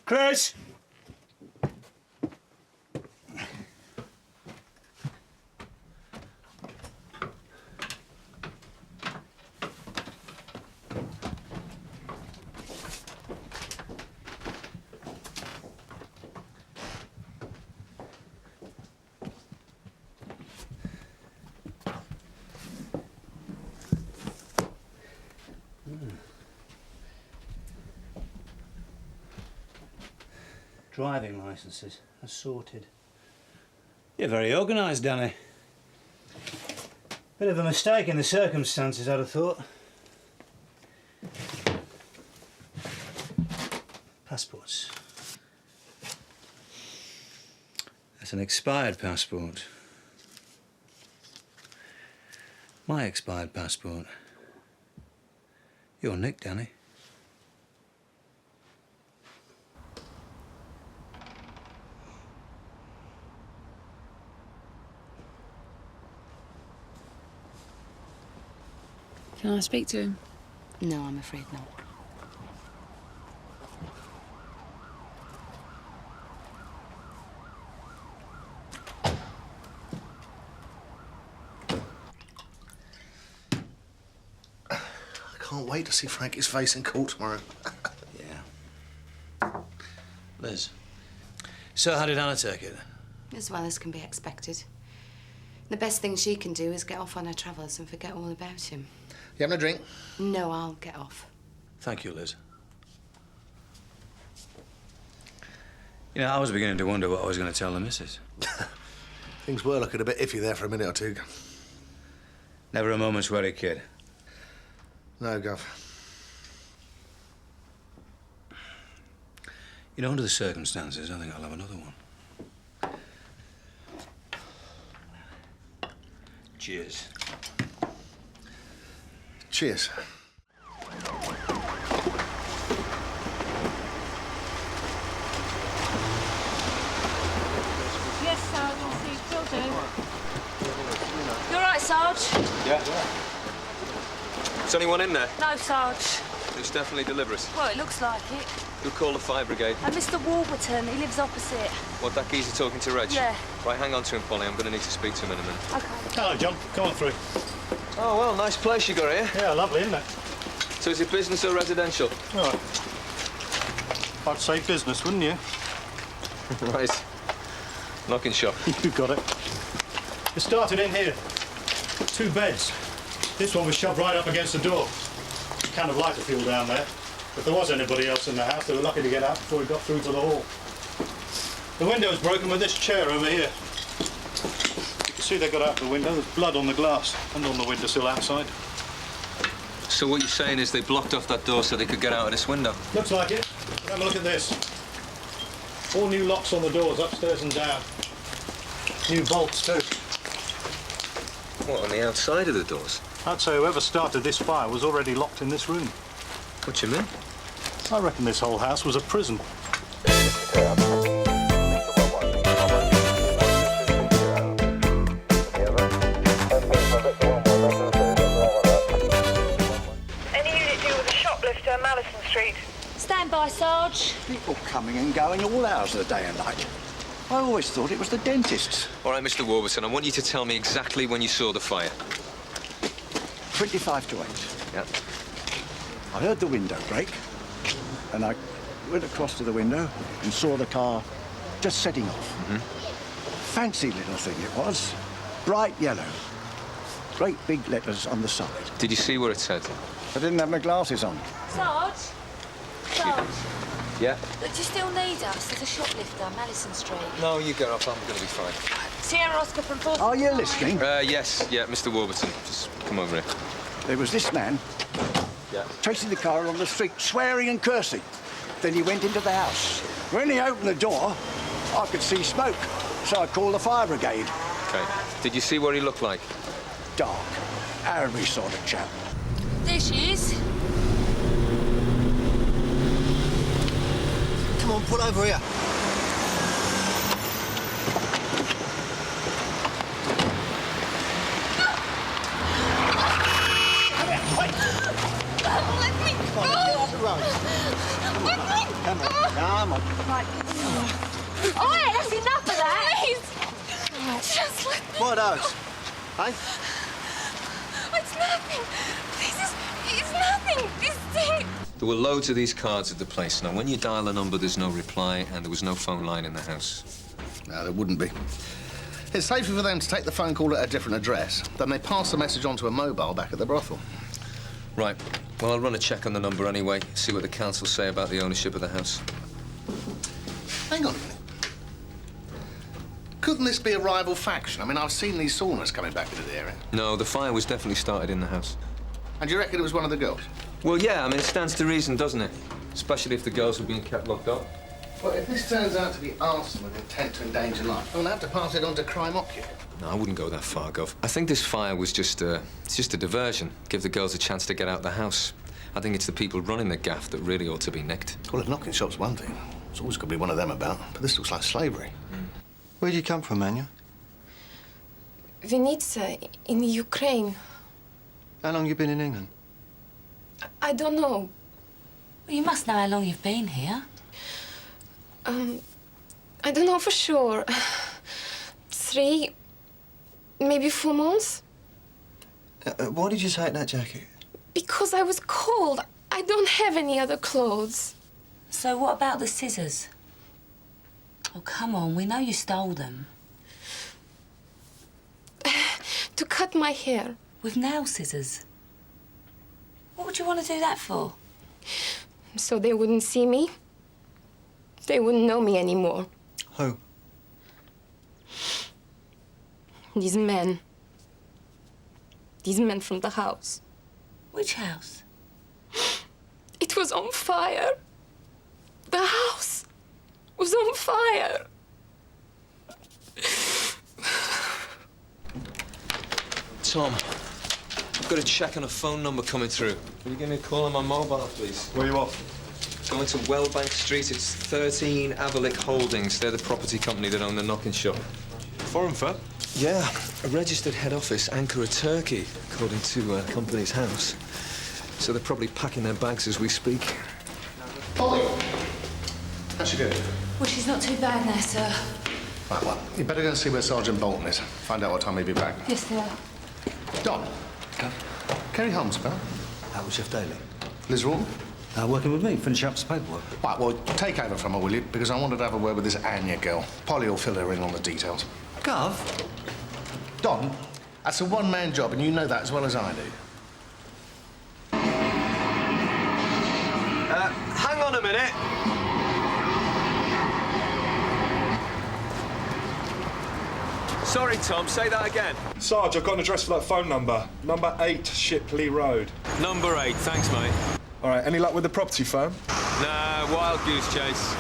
Chris! Driving licences are sorted. You're very organised, Danny. Bit of a mistake in the circumstances, I'd have thought. Passports. That's an expired passport. My expired passport. You're Nick, Danny. Can I speak to him? No, I'm afraid not. I can't wait to see Frankie's face in court tomorrow. Yeah. Liz. So how did Anna take it? As well as can be expected. The best thing she can do is get off on her travels and forget all about him. You having a drink? No, I'll get off. Thank you, Liz. You know, I was beginning to wonder what I was going to tell the missus. Things were looking a bit iffy there for a minute or two. Never a moment's worry, kid. No, Gov. You know, under the circumstances, I think I'll have another one. Cheers. Cheers. Yes, Sarge, I'll see. Will do. You all right, Sarge? Yeah. Is anyone in there? No, Sarge. It's definitely deliberate. Well, it looks like it. You'll call the fire brigade. And Mr. Warburton, he lives opposite. What, that geezer talking to Reg? Yeah. Right, hang on to him, Polly. I'm going to need to speak to him in a minute. OK. Hello, John. Come on through. Oh, well, nice place you got here. Yeah, lovely, isn't it? So is it business or residential? Right. I'd say business, wouldn't you? Right. Knocking shop. You got it. It started in here. 2 beds. This one was shoved right up against the door. can of lighter fuel down there. If there was anybody else in the house, they were lucky to get out before it got through to the hall. The window's broken with this chair over here. You can see they got out the window. There's blood on the glass and on the windowsill outside. So what you're saying is they blocked off that door so they could get out of this window? Looks like it. Have a look at this. All new locks on the doors, upstairs and down. New bolts, too. What, on the outside of the doors? I'd say whoever started this fire was already locked in this room. What you mean? I reckon this whole house was a prison. Ellison Street. Stand by, Sarge. People coming and going all hours of the day and night. I always thought it was the dentists. All right, Mr. Warburton, I want you to tell me exactly when you saw the fire. 25 to 8. Yep. I heard the window break, and I went across to the window and saw the car just setting off. Mm-hmm. Fancy little thing it was. Bright yellow. Great big letters on the side. Did you see what it said? I didn't have my glasses on. Sarge? Sarge? Yeah? Do you still need us? There's a shoplifter, Ellison Street. No, you get off. I'm going to be fine. Sierra Oscar from 4. Are you listening? Yes. Yeah, Mr. Warburton. Just come over here. There was this man chasing the car along the street, swearing and cursing. Then he went into the house. When he opened the door, I could see smoke, so I called the fire brigade. OK. Did you see what he looked like? Dark, Arabic sort of chap. There she is. Come on, pull over here. Let me go! Come on. Right. Oh, yeah, that's enough of that. Please. Just let me What else? Hey? It's nothing. It's nothing. This thing. There were loads of these cards at the place. Now, when you dial a number, there's no reply, and there was no phone line in the house. No, there wouldn't be. It's safer for them to take the phone call at a different address than they pass the message on to a mobile back at the brothel. Right. Well, I'll run a check on the number anyway, see what the council say about the ownership of the house. Hang on a minute. Couldn't this be a rival faction? I mean, I've seen these saunas coming back into the area. No, the fire was definitely started in the house. And you reckon it was one of the girls? Well, yeah, I mean, it stands to reason, doesn't it? Especially if the girls were being kept locked up. Well, if this turns out to be arson with intent to endanger life, we'll have to pass it on to crime occupied. No, I wouldn't go that far, Gov. I think this fire was just a diversion. Give the girls a chance to get out of the house. I think it's the people running the gaff that really ought to be nicked. Well, if knocking shop's one thing, there's always got to be one of them about. But this looks like slavery. Where'd you come from, Manya? Vinnytsia, in Ukraine. How long you been in England? I don't know. Well, you must know how long you've been here. I don't know for sure. 3, maybe 4 months. Why did you take that jacket? Because I was cold. I don't have any other clothes. So what about the scissors? Oh, come on, we know you stole them. To cut my hair. With nail scissors? What would you want to do that for? So they wouldn't see me. They wouldn't know me anymore. Who? These men. These men from the house. Which house? It was on fire. The house was on fire. Tom, I've got a check on a phone number coming through. Will you give me a call on my mobile, please? Where you off? Going to Wellbank Street. It's 13 Aberlick Holdings. They're the property company that own the knocking shop. Foreign firm? Yeah, a registered head office, Ankara, Turkey, according to Company's House. So they're probably packing their bags as we speak. Polly! How's she doing? Well, she's not too bad now, sir. Right, well, you better go and see where Sergeant Boulton is. Find out what time he'll be back. Yes, sir. Don. Kerry Holmes, pal. That was Chef Daly. Liz Rawton? Working with me, finish up some paperwork. Right, well, take over from her, will you? Because I wanted to have a word with this Anya girl. Polly will fill her in on the details. Gov? Don, that's a one-man job, and you know that as well as I do. minute. Sorry, Tom, say that again. Sarge, I've got an address for that phone number. Number 8 Shipley Road. Number 8, thanks, mate. All right, any luck with the property firm? Nah, wild goose chase.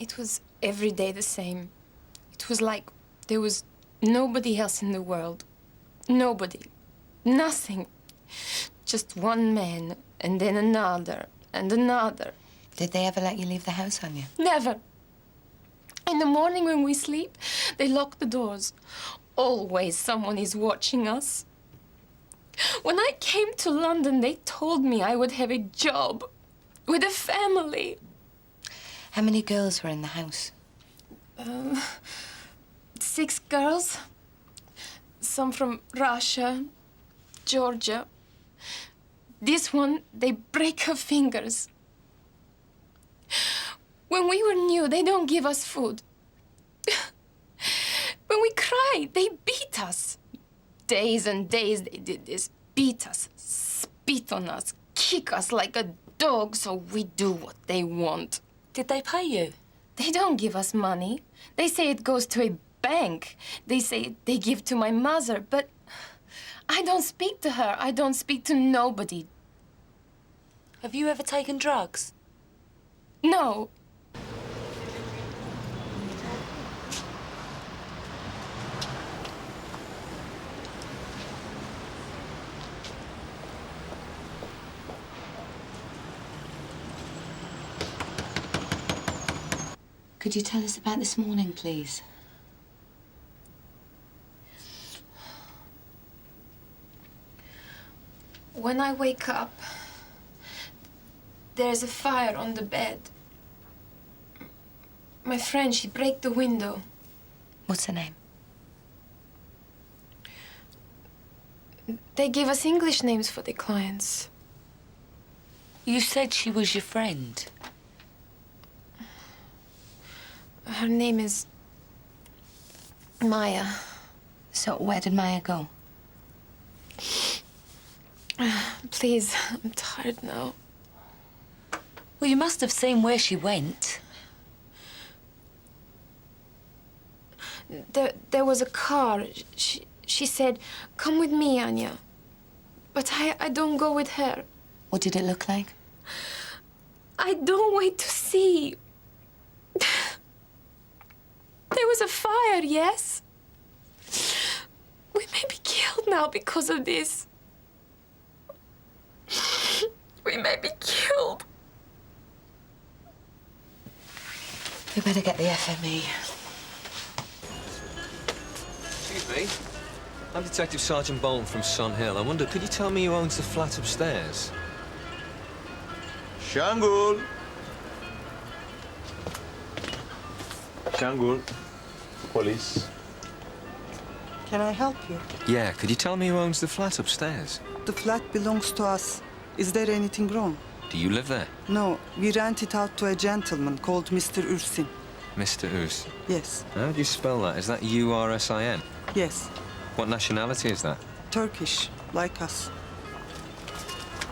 It was every day the same. It was like there was nobody else in the world. Nobody. Nothing. Just one man, and then another, and another. Did they ever let you leave the house, Anya? Never. In the morning when we sleep, they lock the doors. Always someone is watching us. When I came to London, they told me I would have a job with a family. How many girls were in the house? 6 girls. Some from Russia, Georgia. This one, they break her fingers. When we were new, they don't give us food. When we cry, they beat us. Days and days they did this. Beat us, spit on us, kick us like a dog so we do what they want. Did they pay you? They don't give us money. They say it goes to a bank. They say they give to my mother, but I don't speak to her. I don't speak to nobody. Have you ever taken drugs? No. Could you tell us about this morning, please? When I wake up, there's a fire on the bed. My friend, she break the window. What's her name? They give us English names for the clients. You said she was your friend. Her name is Maya. So where did Maya go? Please, I'm tired now. Well, you must have seen where she went. There was a car. She said, "Come with me, Anya." But I don't go with her. What did it look like? I don't wait to see. There was a fire, yes? We may be killed now because of this. We may be killed. We better get the FME. Excuse me. I'm Detective Sergeant Boulton from Sun Hill. I wonder, could you tell me who owns the flat upstairs? Shangul. Shangul. Police. Can I help you? Yeah, could you tell me who owns the flat upstairs? The flat belongs to us. Is there anything wrong? Do you live there? No, we rent it out to a gentleman called Mr. Ursin. Mr. Urs? Yes. How do you spell that? Is that U-R-S-I-N? Yes. What nationality is that? Turkish, like us.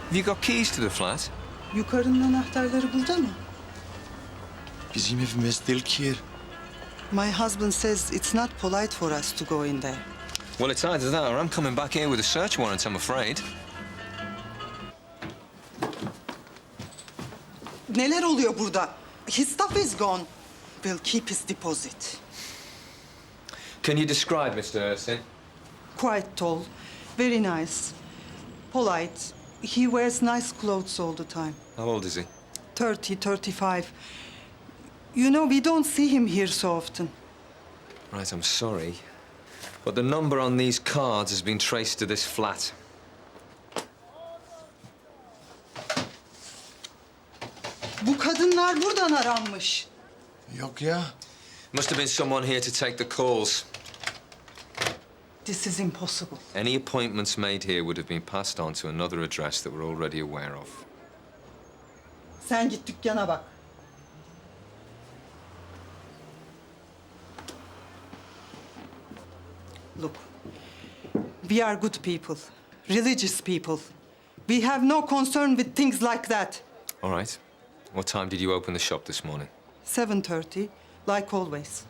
Have you got keys to the flat? Yukarının anahtarları burada mı? Bizim evimiz değil ki. My husband says it's not polite for us to go in there. Well, it's either that or I'm coming back here with a search warrant, I'm afraid. Neler oluyor burada? His stuff is gone. We'll keep his deposit. Can you describe Mr. Ursin? Quite tall, very nice, polite. He wears nice clothes all the time. How old is he? 30, 35. You know, we don't see him here so often. Right, I'm sorry. But the number on these cards has been traced to this flat. Bu kadınlar buradan aranmış. Yok ya. Must have been someone here to take the calls. This is impossible. Any appointments made here would have been passed on to another address that we're already aware of. Sen git dükkana bak. Look, we are good people, religious people. We have no concern with things like that. All right. What time did you open the shop this morning? 7:30, like always.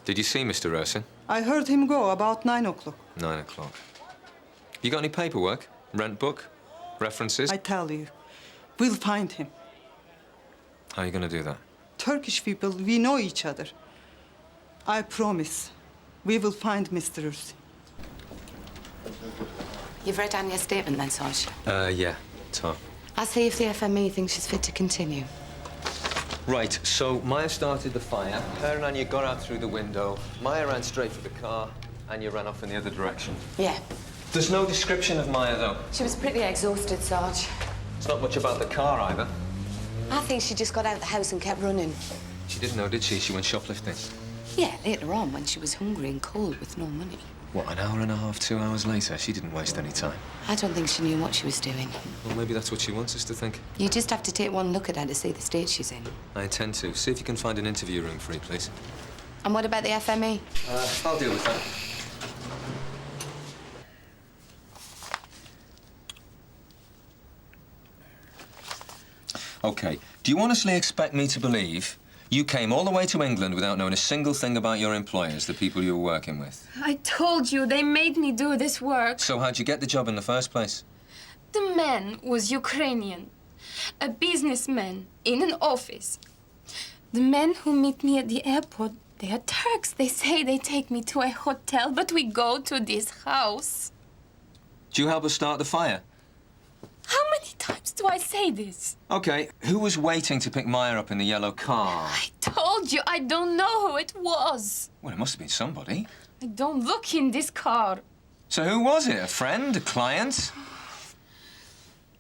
Did you see Mr. Ellison? I heard him go about 9 o'clock. 9 o'clock. You got any paperwork? Rent book? References? I tell you, we'll find him. How are you going to do that? Turkish people, we know each other. I promise, we will find Mr. Ellison. You've read Anya's statement then, Sarge? Yeah. Tom. I'll see if the FME thinks she's fit to continue. Right, so Maya started the fire. Her and Anya got out through the window. Maya ran straight for the car. Anya ran off in the other direction. Yeah. There's no description of Maya, though. She was pretty exhausted, Sarge. It's not much about the car, either. I think she just got out of the house and kept running. She didn't know, did she? She went shoplifting. Yeah, later on, when she was hungry and cold with no money. What, an hour and a half, 2 hours later? She didn't waste any time. I don't think she knew what she was doing. Well, maybe that's what she wants us to think. You just have to take one look at her to see the state she's in. I intend to. See if you can find an interview room free, please. And what about the FME? I'll deal with that. OK. Do you honestly expect me to believe you came all the way to England without knowing a single thing about your employers, the people you were working with? I told you, they made me do this work. So how'd you get the job in the first place? The man was Ukrainian, a businessman in an office. The men who meet me at the airport, they are Turks. They say they take me to a hotel, but we go to this house. Do you help us start the fire? How many times do I say this? OK, who was waiting to pick Maya up in the yellow car? I told you, I don't know who it was. Well, it must have been somebody. I don't look in this car. So who was it? A friend? A client?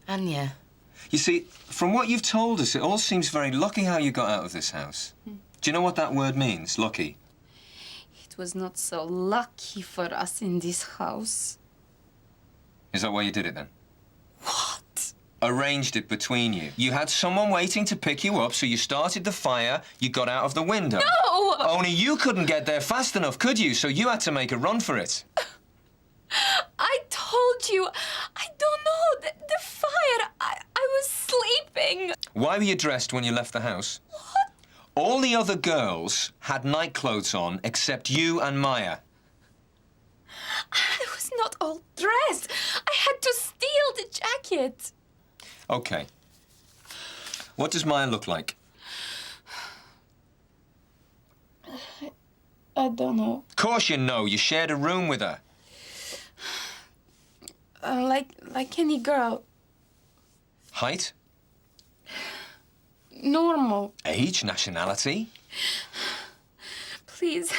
Anya. You see, from what you've told us, it all seems very lucky how you got out of this house. Do you know what that word means, lucky? It was not so lucky for us in this house. Is that why you did it, then? What? Arranged it between you. You had someone waiting to pick you up, so you started the fire, you got out of the window. No! Only you couldn't get there fast enough, could you? So you had to make a run for it. I told you, I don't know, the fire, I was sleeping. Why were you dressed when you left the house? What? All the other girls had night clothes on, except you and Maya. I was not all dressed. I had to steal the jacket. OK. What does Maya look like? I don't know. Of course you know. You shared a room with her. Like any girl. Height? Normal. Age? Nationality? Please.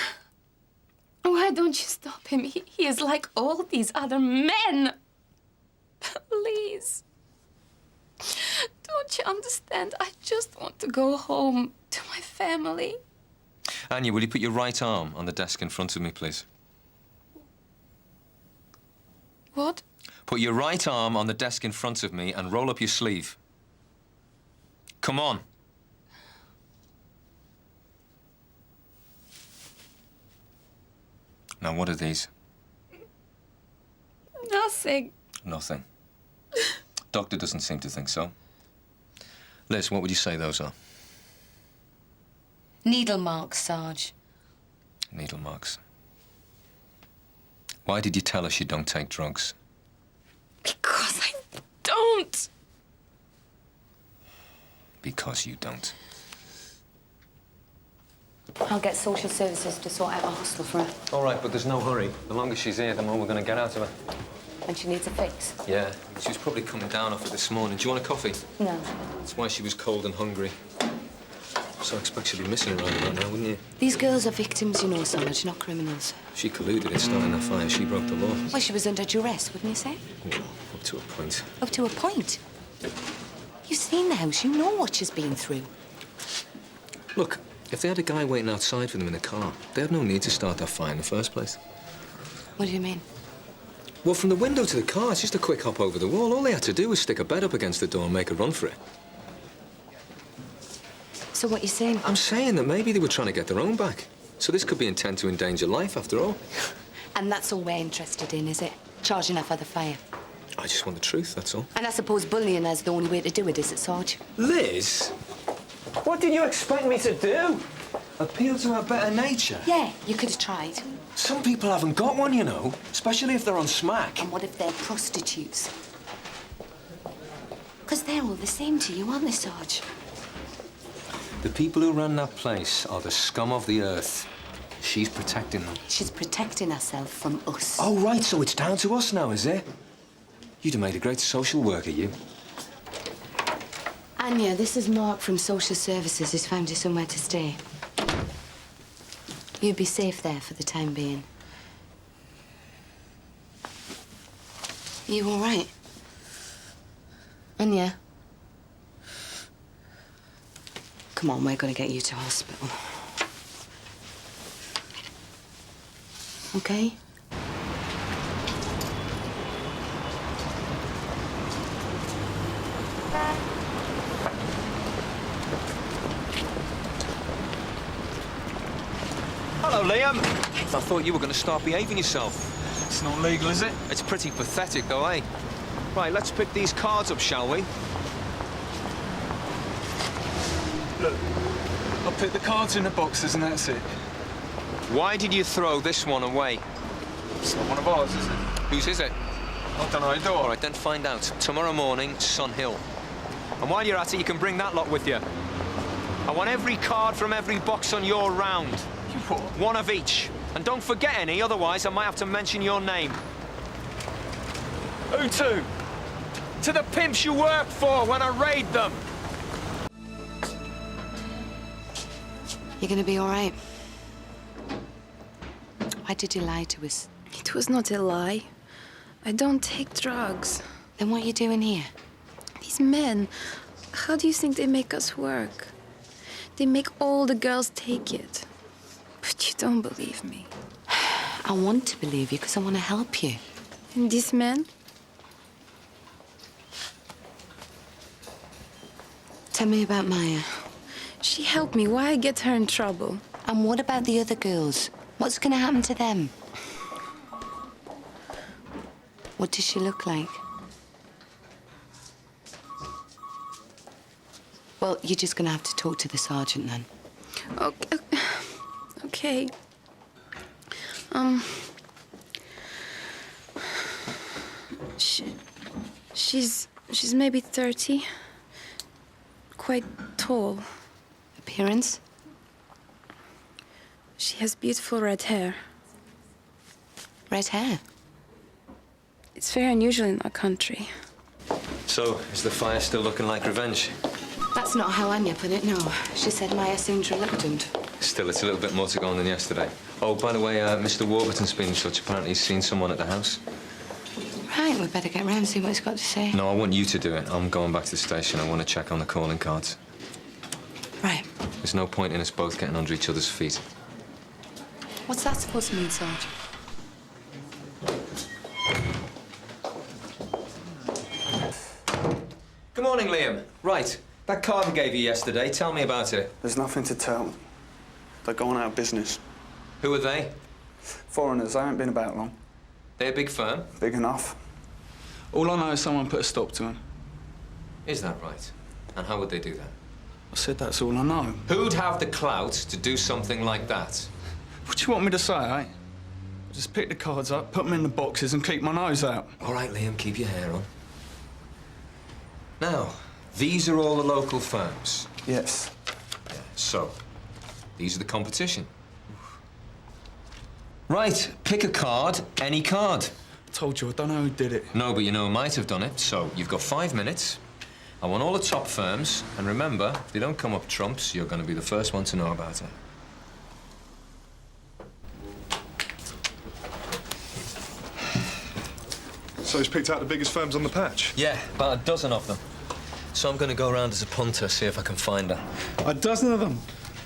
Why don't you stop him? He is like all these other men. Please. Don't you understand? I just want to go home to my family. Anya, will you put your right arm on the desk in front of me, please? What? Put your right arm on the desk in front of me and roll up your sleeve. Come on. Now, what are these? Nothing. Nothing. Doctor doesn't seem to think so. Liz, what would you say those are? Needle marks, Sarge. Needle marks. Why did you tell us you don't take drugs? Because I don't. Because you don't. I'll get social services to sort out a hostel for her. All right, but there's no hurry. The longer she's here, the more we're going to get out of her. And she needs a fix. Yeah, she was probably coming down off it this morning. Do you want a coffee? No. That's why she was cold and hungry. So I expect she'll be missing around about now, wouldn't you? These girls are victims, you know, Sarge, not criminals. She colluded in starting that fire. She broke the law. Well, she was under duress, wouldn't you say? Well, up to a point. Up to a point. You've seen the house. You know what she's been through. Look, if they had a guy waiting outside for them in a car, they had no need to start that fire in the first place. What do you mean? Well, from the window to the car, it's just a quick hop over the wall. All they had to do was stick a bed up against the door and make a run for it. So what you saying? I'm saying that maybe they were trying to get their own back. So this could be intent to endanger life, after all. And that's all we're interested in, is it? Charging her for the fire. I just want the truth, that's all. And I suppose bullying is the only way to do it, is it, Sarge? Liz? What did you expect me to do? Appeal to her better nature? Yeah, you could have tried. Some people haven't got one, you know. Especially if they're on smack. And what if they're prostitutes? Because they're all the same to you, aren't they, Sarge? The people who run that place are the scum of the earth. She's protecting them. She's protecting herself from us. Oh, right, so it's down to us now, is it? You'd have made a great social worker, you. Anya, this is Mark from Social Services who's found you somewhere to stay. You'd be safe there for the time being. You all right? Anya? Come on, we're going to get you to hospital. Okay? Hello, Liam. I thought you were going to start behaving yourself. It's not legal, is it? It's pretty pathetic, though, eh? Right, let's pick these cards up, shall we? Look, I'll put the cards in the boxes and that's it. Why did you throw this one away? It's not one of ours, is it? Whose is it? I don't know, do I? All right, then find out. Tomorrow morning, Sun Hill. And while you're at it, you can bring that lot with you. I want every card from every box on your round. What? One of each. And don't forget any, otherwise I might have to mention your name. Who to? To the pimps you work for when I raid them. You're going to be all right. Why did you lie to us? It was not a lie. I don't take drugs. Then what are you doing here? These men, how do you think they make us work? They make all the girls take it. But you don't believe me. I want to believe you because I want to help you. And these men? Tell me about Maya. She helped me. Why get her in trouble? And what about the other girls? What's going to happen to them? What does she look like? Well, you're just going to have to talk to the sergeant then. Okay. She's maybe 30. Quite tall. Appearance? She has beautiful red hair. Red hair? It's very unusual in our country. So, is the fire still looking like revenge? That's not how Anya put it, no. She said Maya seemed reluctant. Still, it's a little bit more to go on than yesterday. Oh, by the way, Mr. Warburton's been in touch. Apparently he's seen someone at the house. Right, we better get round and see what he's got to say. No, I want you to do it. I'm going back to the station. I want to check on the calling cards. Right. There's no point in us both getting under each other's feet. What's that supposed to mean, Sarge? Good morning, Liam. Right, that Carver gave you yesterday. Tell me about it. There's nothing to tell. They're going out of business. Who are they? Foreigners. They haven't been about long. They're a big firm? Big enough. All I know is someone put a stop to them. Is that right? And how would they do that? I said that's all I know. Who'd have the clout to do something like that? What do you want me to say, eh? Just pick the cards up, put them in the boxes and keep my nose out. All right, Liam, keep your hair on. Now, these are all the local firms? Yes. Yeah, so, these are the competition. Right, pick a card, any card. I told you, I don't know who did it. No, but you know who might have done it, so you've got 5 minutes. I want all the top firms, and remember, if they don't come up trumps, you're going to be the first one to know about it. So he's picked out the biggest firms on the patch? Yeah, about a dozen of them. so I'm going to go around as a punter, see if I can find her. A dozen of them?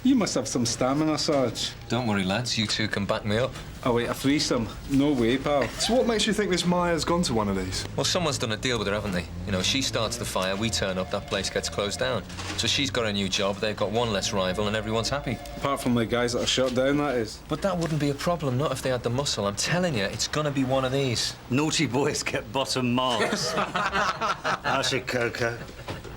You must have some stamina, Sarge. Don't worry, lads. You two can back me up. Oh, wait, a threesome? No way, pal. So what makes you think this Maya's gone to one of these? Well, someone's done a deal with her, haven't they? You know, she starts the fire, we turn up, that place gets closed down. So she's got a new job, they've got one less rival, and everyone's happy. Apart from the guys that are shut down, that is. But that wouldn't be a problem, not if they had the muscle. I'm telling you, it's gonna be one of these. Naughty boys get bottom marks. How's it, Coco?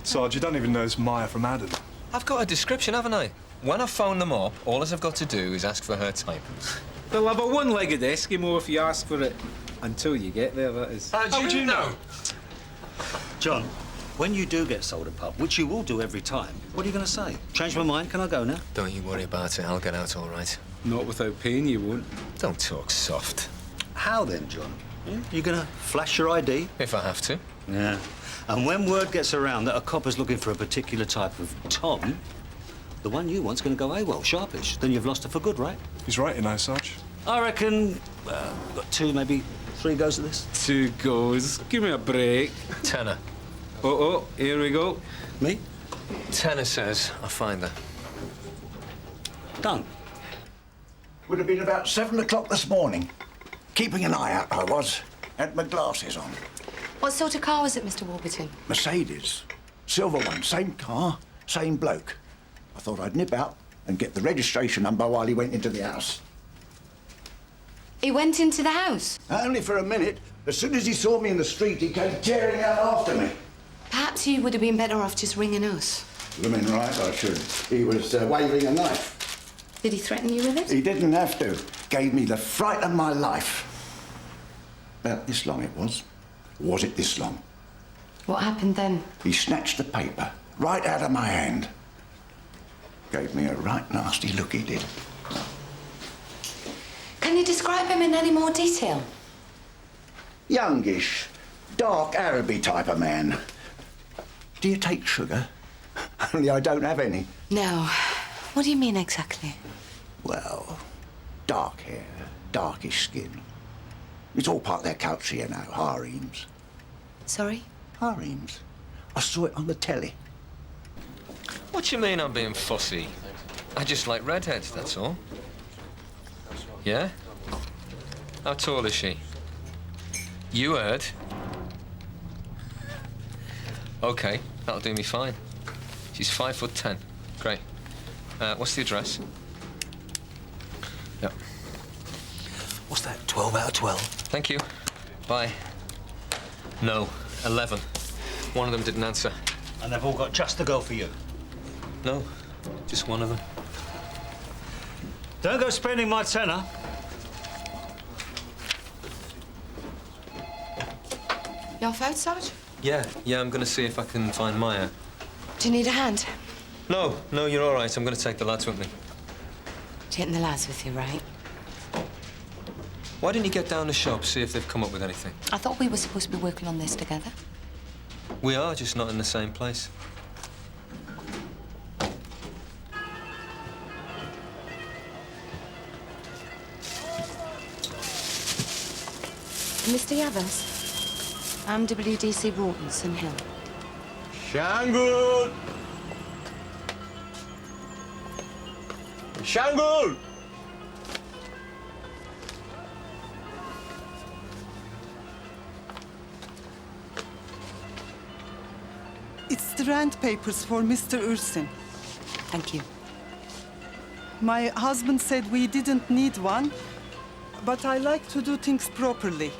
Sarge, you don't even know it's Maya from Adam. I've got a description, haven't I? When I phone them up, all I've got to do is ask for her type. They'll have a one-legged Eskimo if you ask for it. Until you get there, that is. How do you know? John, when you do get sold a pub, which you will do every time, what are you going to say? Change my mind, can I go now? Don't you worry about it, I'll get out all right. Not without pain, you won't. Don't talk soft. How then, John? You going to flash your ID? If I have to. Yeah. And when word gets around that a copper's looking for a particular type of Tom, the one you want's going to go AWOL, sharpish. Then you've lost her for good, right? He's right, you know, Sarge. I reckon we've got 2, maybe 3 goes at this. 2 goes. Give me a break. Tenner. Oh, here we go. Me? Tenner says I'll find her. Done. Would have been about 7 o'clock this morning. Keeping an eye out, I was. Had my glasses on. What sort of car was it, Mr. Warburton? Mercedes. Silver one, same car, same bloke. I thought I'd nip out and get the registration number while he went into the house. He went into the house? Only for a minute. As soon as he saw me in the street, he came tearing out after me. Perhaps you would have been better off just ringing us. Blooming right, I should. He was waving a knife. Did he threaten you with it? He didn't have to. Gave me the fright of my life. About this long it was. Was it this long? What happened then? He snatched the paper right out of my hand. Gave me a right nasty look, he did. Can you describe him in any more detail? Youngish, dark Araby type of man. Do you take sugar? Only I don't have any. No. What do you mean exactly? Well, dark hair, darkish skin. It's all part of their culture, you know, harems. Sorry? Harems. I saw it on the telly. What you mean I'm being fussy? I just like redheads, that's all. Yeah? How tall is she? You heard. OK, that'll do me fine. She's 5'10". Great. What's the address? Yep. What's that, 12 out of 12? Thank you. Bye. No, 11. One of them didn't answer. And they've all got just the girl for you? No, just one of them. Don't go spending my tenner. You off out, Sarge? Yeah, I'm going to see if I can find Maya. Do you need a hand? No, you're all right. I'm going to take the lads with me. Taking the lads with you, right? Why didn't you get down the shop, see if they've come up with anything? I thought we were supposed to be working on this together. We are, just not in the same place. Mr. Yavas? I'm WDC Rawton, Sun Hill. Shangul! Shangul! It's the rent papers for Mr. Ursin. Thank you. My husband said we didn't need one, but I like to do things properly.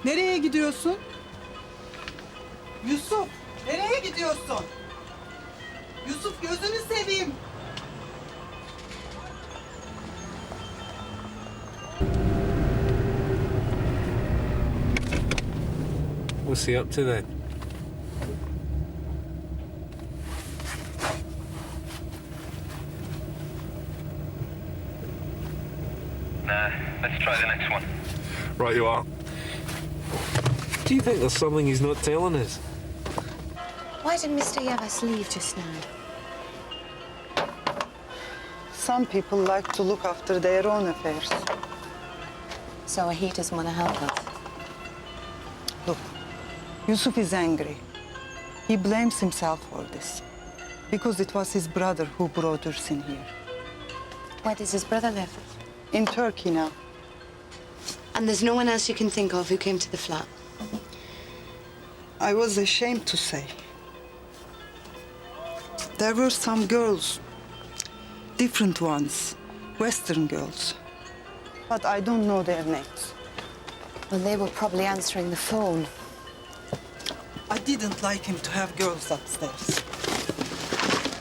Nereye gidiyorsun? Yusuf, nereye gidiyorsun? Yusuf, gözünü seveyim. What's he up to then? Nah, let's try the next one. Right you are. Do you think there's something he's not telling us? Why did Mr. Yavas leave just now? Some people like to look after their own affairs. So he doesn't want to help us? Look, Yusuf is angry. He blames himself for this. Because it was his brother who brought Ursin here. Where does his brother live? In Turkey now. And there's no one else you can think of who came to the flat? I was ashamed to say. There were some girls. Different ones. Western girls. But I don't know their names. Well, they were probably answering the phone. I didn't like him to have girls upstairs.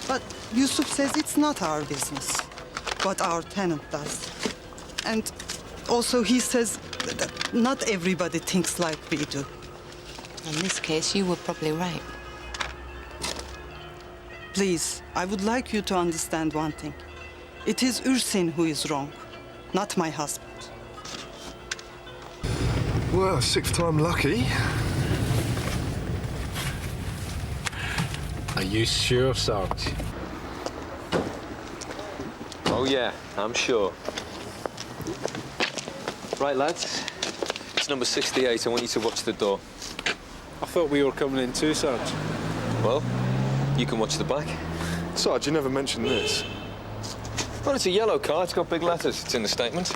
But Yusuf says it's not our business, what our tenant does. And also he says that not everybody thinks like we do. In this case, you were probably right. Please, I would like you to understand one thing. It is Ursin who is wrong, not my husband. Well, sixth time lucky. Are you sure, Sarge? Oh, yeah, I'm sure. Right, lads. It's number 68. I want you to watch the door. I thought we were coming in too, Sarge. Well, you can watch the back. Sarge, you never mentioned this. Well, it's a yellow car. It's got big letters. It's in the statement.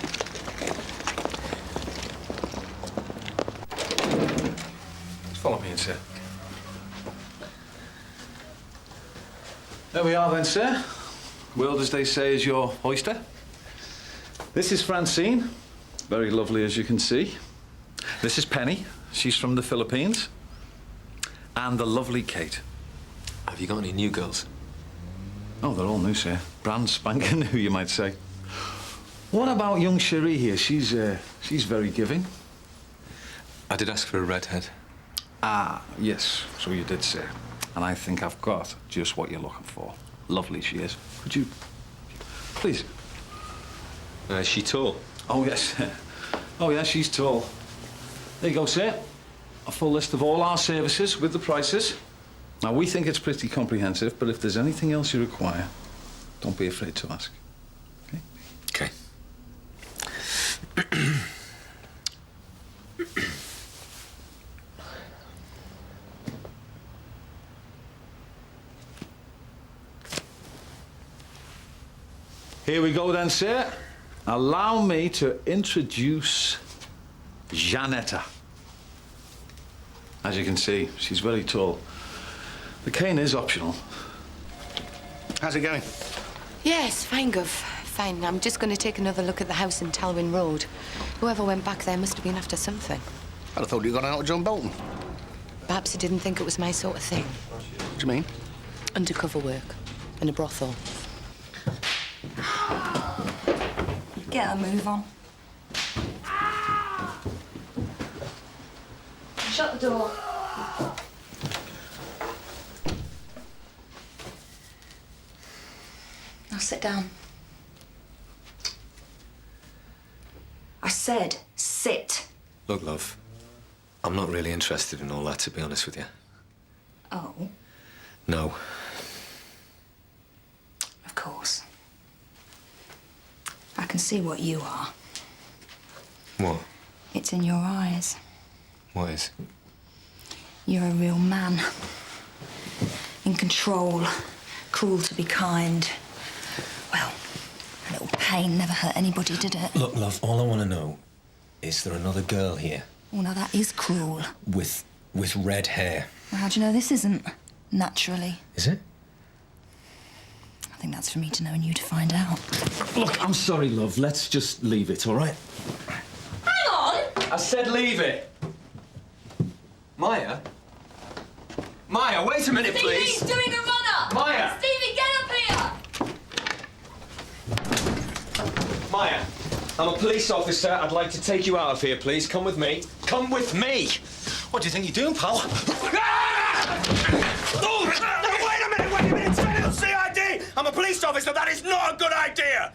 Follow me in, sir. There we are then, sir. World, as they say, is your oyster. This is Francine. Very lovely, as you can see. This is Penny. She's from the Philippines. And the lovely Kate. Have you got any new girls? Oh, they're all new, sir. Brand spanking new, you might say. What about young Cherie here? She's very giving. I did ask for a redhead. Ah, yes, so you did, sir. And I think I've got just what you're looking for. Lovely she is. Could you... please? Is she tall? Oh, yes. Oh, yeah, she's tall. There you go, sir. A full list of all our services with the prices. Now, we think it's pretty comprehensive, but if there's anything else you require, don't be afraid to ask. Okay? Okay. Here we go then, sir. Allow me to introduce Janetta. As you can see, she's very tall. The cane is optional. How's it going? Yes, fine, Gov. Fine. I'm just going to take another look at the house in Talwyn Road. Whoever went back there must have been after something. I'd have thought you got out with John Boulton. Perhaps he didn't think it was my sort of thing. What do you mean? Undercover work. In a brothel. Get a move on. Shut the door. Now sit down. I said sit. Look, love, I'm not really interested in all that, to be honest with you. Oh, No. of course. I can see what you are. What? It's in your eyes. What is? You're a real man. In control. Cruel to be kind. Well, a little pain never hurt anybody, did it? Look, love, all I want to know is there another girl here Oh, now that is cruel. with red hair? Well, how do you know this isn't? Naturally. Is it? I think that's for me to know and you to find out. Look, I'm sorry, love. Let's just leave it, all right? Hang on! I said leave it. Maya? Maya, wait a minute, please. Stevie's doing a runner! Maya! Stevie, get up here! Maya, I'm a police officer. I'd like to take you out of here, please. Come with me. Come with me! What do you think you're doing, pal? Oh, no, wait a minute! Stand on CID! I'm a police officer. That is not a good idea!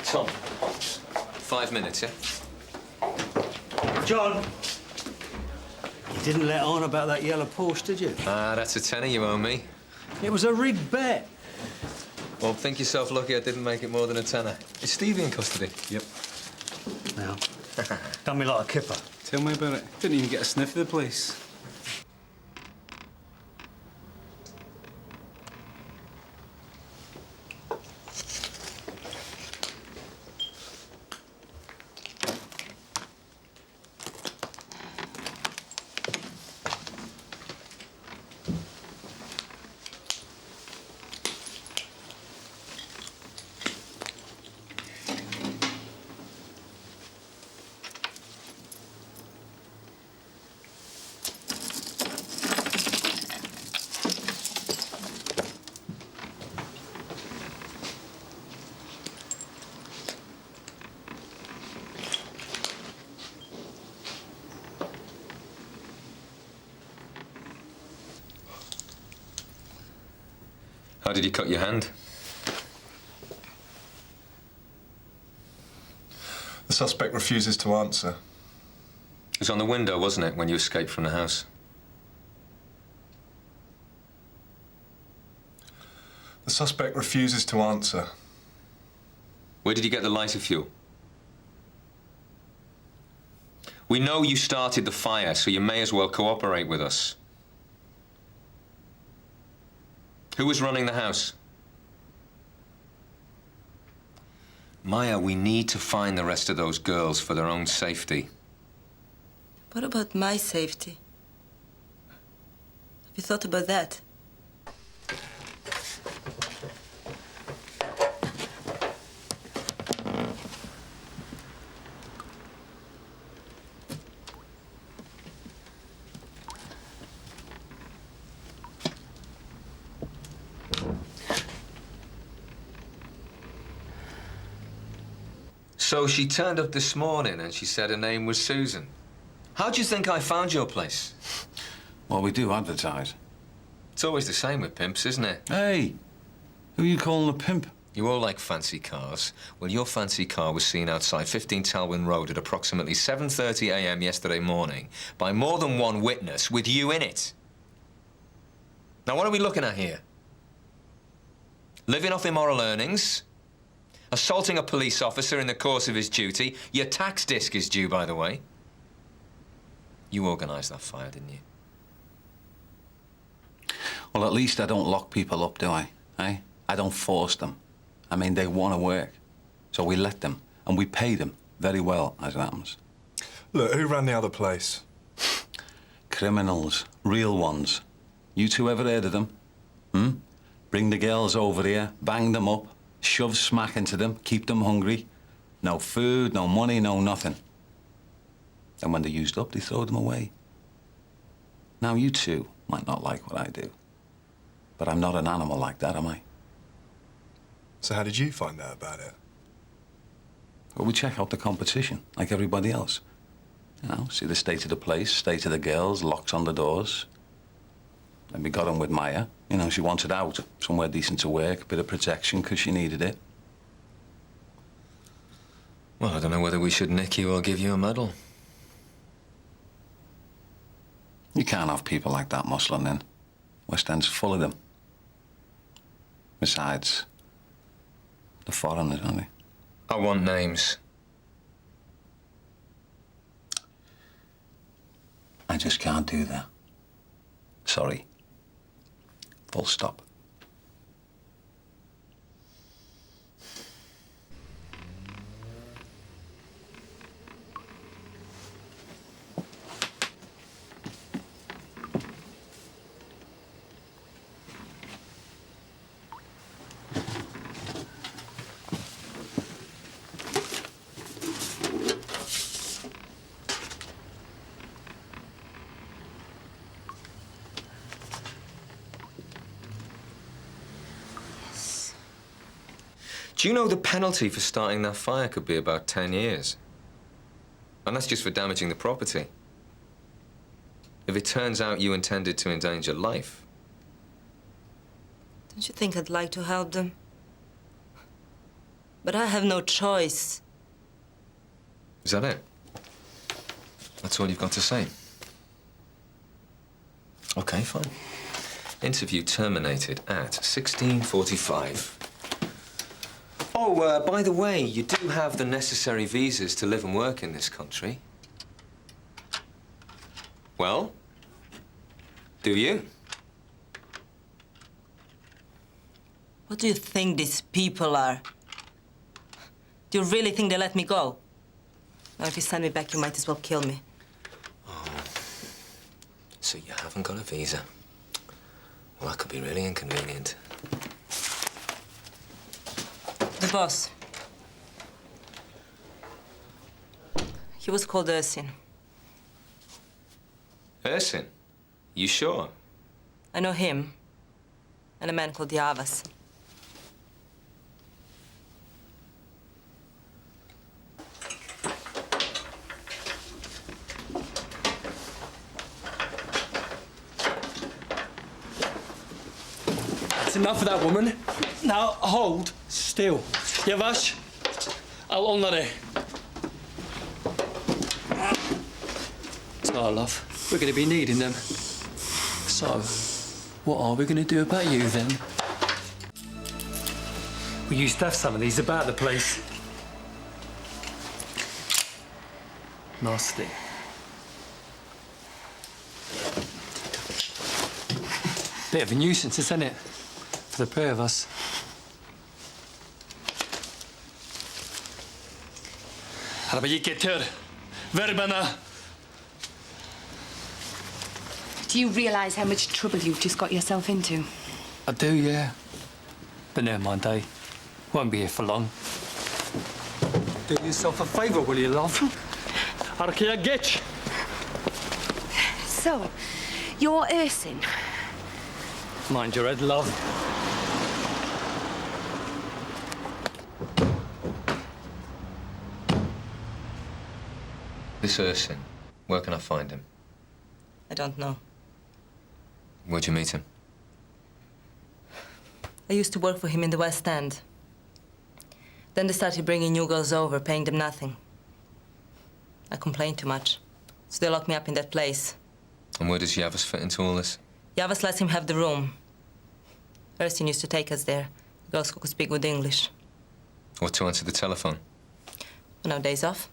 Tom, 5 minutes, yeah? John! You didn't let on about that yellow Porsche, did you? Ah, that's a tenner you owe me. It was a rigged bet. Well, think yourself lucky I didn't make it more than a tenner. Is Stevie in custody? Yep. Now, done me like a kipper. Tell me about it. Didn't even get a sniff of the place. How did you cut your hand? The suspect refuses to answer. It was on the window, wasn't it, when you escaped from the house? The suspect refuses to answer. Where did you get the lighter fuel? We know you started the fire, so you may as well cooperate with us. Who was running the house? Maya, we need to find the rest of those girls for their own safety. What about my safety? Have you thought about that? So she turned up this morning and she said her name was Susan. How do you think I found your place? Well, we do advertise. It's always the same with pimps, isn't it? Hey, who are you calling a pimp? You all like fancy cars. Well, your fancy car was seen outside 15 Talwyn Road at approximately 7:30 a.m. yesterday morning by more than one witness with you in it. Now, what are we looking at here? Living off immoral earnings? Assaulting a police officer in the course of his duty? Your tax disc is due, by the way. You organised that fire, didn't you? Well, at least I don't lock people up, do I? Eh? I don't force them. I mean, they want to work. So we let them, and we pay them very well, as it happens. Look, who ran the other place? Criminals. Real ones. You two ever heard of them? Hmm? Bring the girls over here, bang them up, shove smack into them, keep them hungry. No food, no money, no nothing. And when they're used up, they throw them away. Now, you two might not like what I do, but I'm not an animal like that, am I? So how did you find out about it? Well, we check out the competition, like everybody else. You know, see the state of the place, state of the girls, locks on the doors. And we got on with Maya. You know, she wanted out, somewhere decent to work, a bit of protection, because she needed it. Well, I don't know whether we should nick you or give you a medal. You can't have people like that muscling in. West End's full of them. Besides, the foreigners, aren't they? I want names. I just can't do that. Sorry. Full stop. Do you know the penalty for starting that fire could be about 10 years? And that's just for damaging the property. If it turns out you intended to endanger life. Don't you think I'd like to help them? But I have no choice. Is that it? That's all you've got to say? OK, fine. Interview terminated at 16:45. Oh, by the way, you do have the necessary visas to live and work in this country. Well, do you? What do you think these people are? Do you really think they let me go? Now, if you send me back, you might as well kill me. So you haven't got a visa? Well, that could be really inconvenient. The boss. He was called Ellison. Ellison? You sure? I know him and a man called Davison. Enough of that, woman. Now, hold still. Yavash, I'll it. So, love, we're going to be needing them. So, what are we going to do about you, then? We used to have some of these about the place. Nasty. Bit of a nuisance, isn't it? For the pair of us. Arabayı getir. Ver bana. Do you realise how much trouble you've just got yourself into? I do, yeah. But never mind, eh? Won't be here for long. Do yourself a favour, will you, love? Arkaya geç. So, you're Ellison. Mind your head, love. This Ellison, where can I find him? I don't know. Where'd you meet him? I used to work for him in the West End. Then they started bringing new girls over, paying them nothing. I complained too much, so they locked me up in that place. And where does Yavas fit into all this? Yavas lets him have the room. Ellison used to take us there. The girls who could speak good English. Or to answer the telephone? No days off.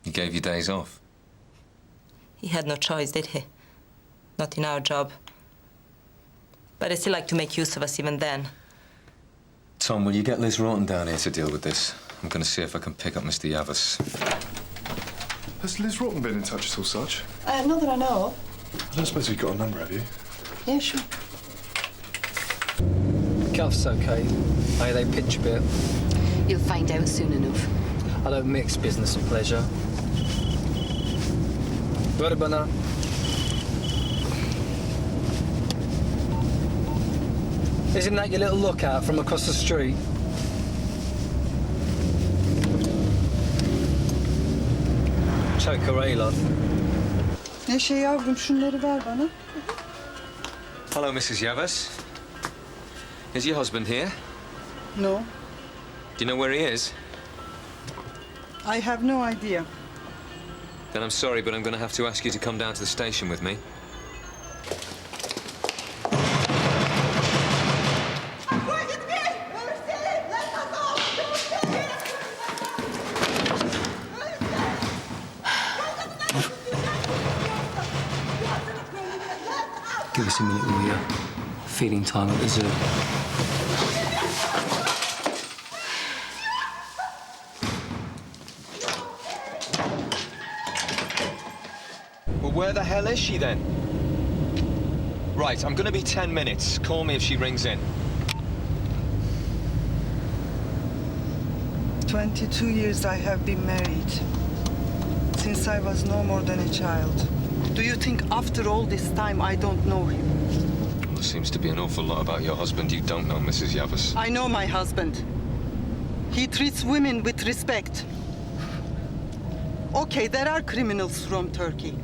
He gave you days off? He had no choice, did he? Not in our job. But I still like to make use of us even then. Tom, will you get Liz Rawton down here to deal with this? I'm going to see if I can pick up Mr. Yavas. Has Liz Rawton been in touch at all, such? Not that I know of. I don't suppose you've got a number, have you? Yeah, sure. Guff's okay. Hey, they pitch a bit. You'll find out soon enough. I don't mix business and pleasure. Ver bana. Isn't that your little lookout from across the street? Choker, love. Neşe yavrum, şunları ver bana. Hello, Mrs. Yavas. Is your husband here? No, Do you know where he is? I have no idea. Then I'm sorry, but I'm going to have to ask you to come down to the station with me. Give us a minute, will you? Feeding time at the zoo. Well, where the hell is she then? Right, I'm going to be 10 minutes. Call me if she rings in. 22 years I have been married. Since I was no more than a child. Do you think after all this time I don't know him? Well, there seems to be an awful lot about your husband you don't know, Mrs. Yavas. I know my husband. He treats women with respect. Okay, there are criminals from Turkey.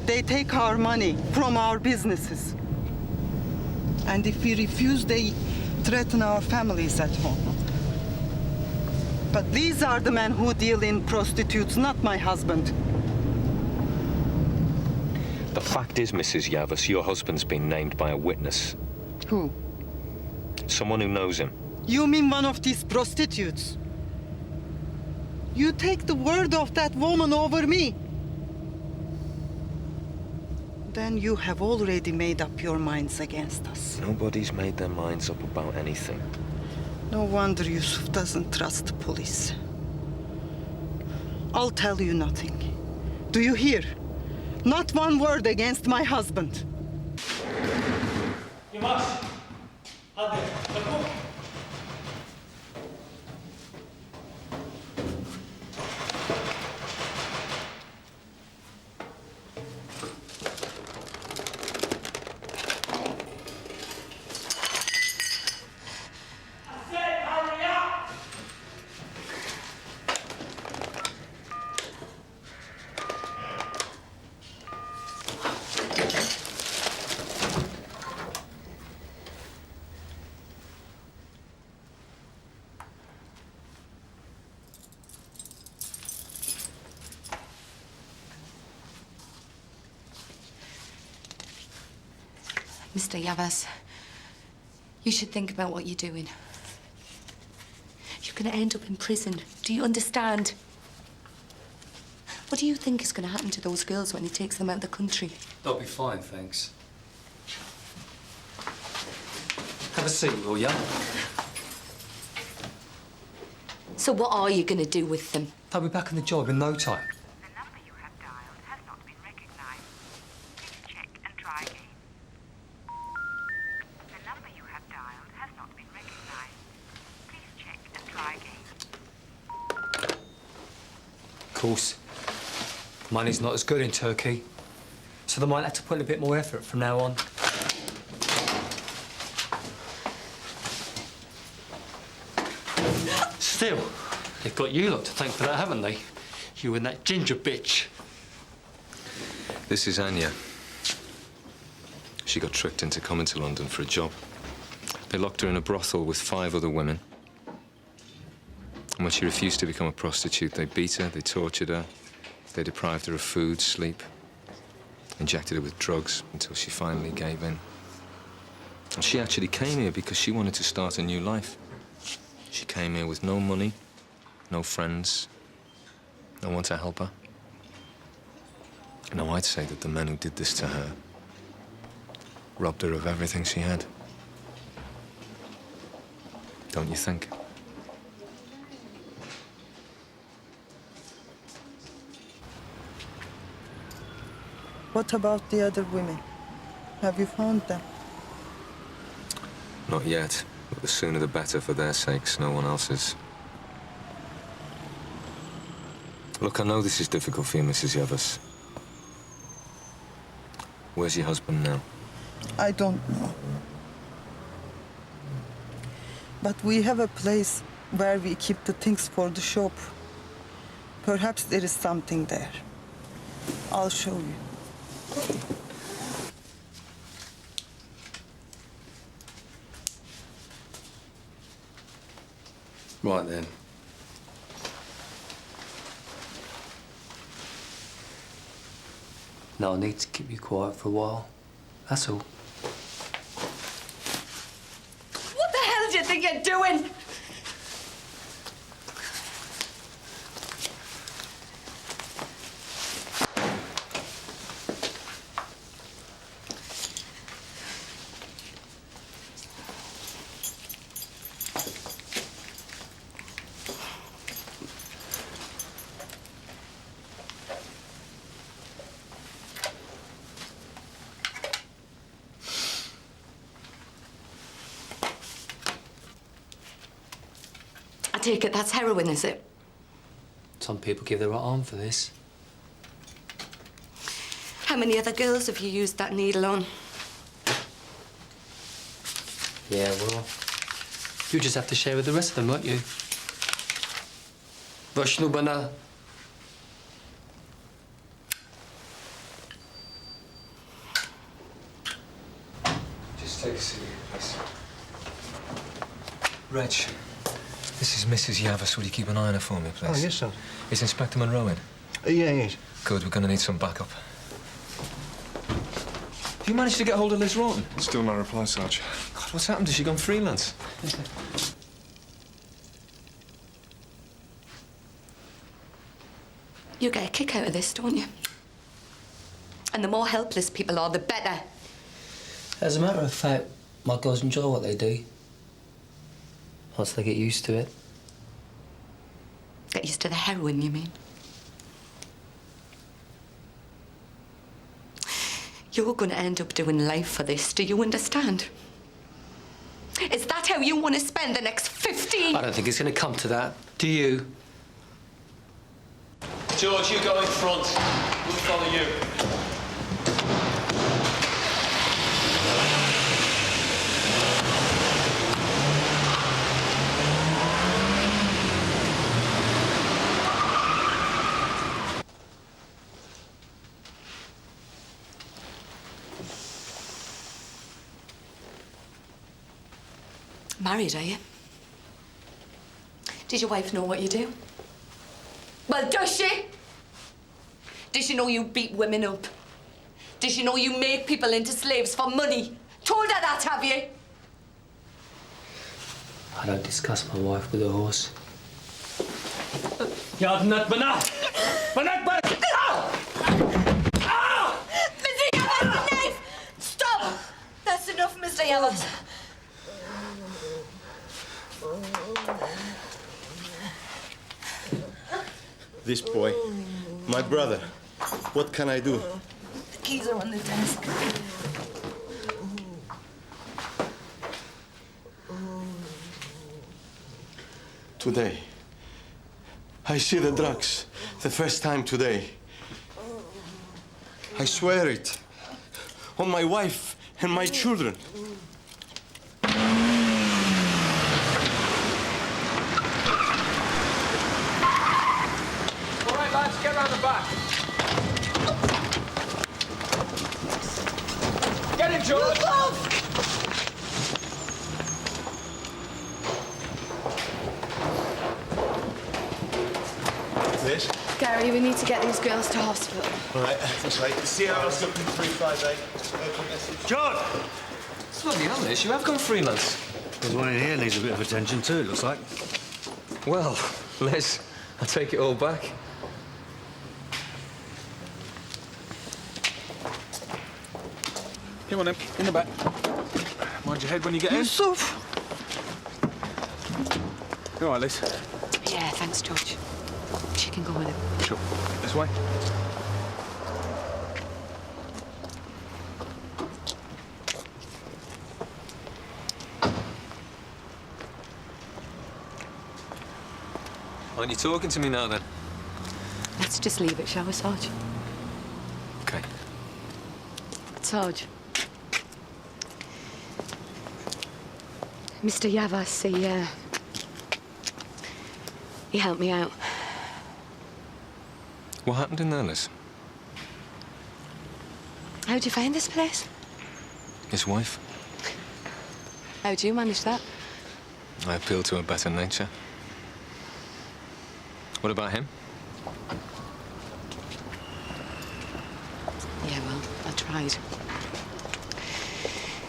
They take our money from our businesses. And if we refuse, they threaten our families at home. But these are the men who deal in prostitutes, not my husband. The fact is, Mrs. Yavis, your husband's been named by a witness. Who? Someone who knows him. You mean one of these prostitutes? You take the word of that woman over me? Then you have already made up your minds against us. Nobody's made their minds up about anything. No wonder Yusuf doesn't trust the police. I'll tell you nothing. Do you hear? Not one word against my husband. Yavaş. Hadi, çabuk. Mr. Yavis, you should think about what you're doing. You're going to end up in prison. Do you understand? What do you think is going to happen to those girls when he takes them out of the country? They'll be fine, thanks. Have a seat, will ya? So what are you going to do with them? They'll be back on the job in no time. Of course, money's not as good in Turkey, so they might have to put in a bit more effort from now on. Still, they've got you lot to thank for that, haven't they? You and that ginger bitch. This is Anya. She got tricked into coming to London for a job. They locked her in a brothel with 5 other women. And when she refused to become a prostitute, they beat her, they tortured her, they deprived her of food, sleep, injected her with drugs until she finally gave in. And she actually came here because she wanted to start a new life. She came here with no money, no friends, no one to help her. Now, I'd say that the men who did this to her robbed her of everything she had. Don't you think? What about the other women? Have you found them? Not yet, but the sooner the better for their sakes, no one else's. Look, I know this is difficult for you, Mrs. Yavis. Where's your husband now? I don't know. But we have a place where we keep the things for the shop. Perhaps there is something there. I'll show you. Right then. No, I need to keep you quiet for a while. That's all. What the hell do you think you're doing? I take it that's heroin, is it? Some people give their right arm for this. How many other girls have you used that needle on? Yeah, well, you just have to share with the rest of them, won't you? Vashnu bana. Just take a seat, please. Reg, this is Mrs. Yavis. Will you keep an eye on her for me, please? Oh, yes, sir. Is Inspector Monroe in? Yeah, yes. Good, we're going to need some backup. Have you managed to get hold of Liz Rawton? Still no reply, Sarge. God, what's happened? Has she gone freelance? You get a kick out of this, don't you? And the more helpless people are, the better. As a matter of fact, my girls enjoy what they do. Once they get used to it. Get used to the heroin, you mean? You're going to end up doing life for this, do you understand? Is that how you want to spend the next 15? I don't think it's going to come to that. Do you? George, you go in front. We'll follow you. Married, are you? Does your wife know what you do? Well, does she? Does she know you beat women up? Does she know you make people into slaves for money? Told her that, have you? I don't discuss my wife with a horse. Yardnat Banat! Banat Banat! Mr. Ellis, the knife! Stop! That's enough, Mr. Ellis. This boy, my brother. What can I do? The keys are on the desk. Today, I see the drugs. The first time today. I swear it. On my wife and my children. All right, lads, get round the back. Get him, George! Yes? Gary, we need to get these girls to hospital. All right, this way. Sierra's looking 358. John! Bloody hell, Liz, you have gone freelance. There's one in here needs a bit of attention too, it looks like. Well, Liz, I take it all back. Come on then, in the back. Mind your head when you get in. Yusuf! You all right, Liz? Yeah, thanks, George. She can go with him. Sure. This way. Aren't you talking to me now, then? Let's just leave it, shall we, Sarge? OK. Sarge. Mr. Yavas, he helped me out. What happened in there, Liz? How'd you find this place? His wife? How'd you manage that? I appealed to her better nature. What about him? Yeah, well, I tried.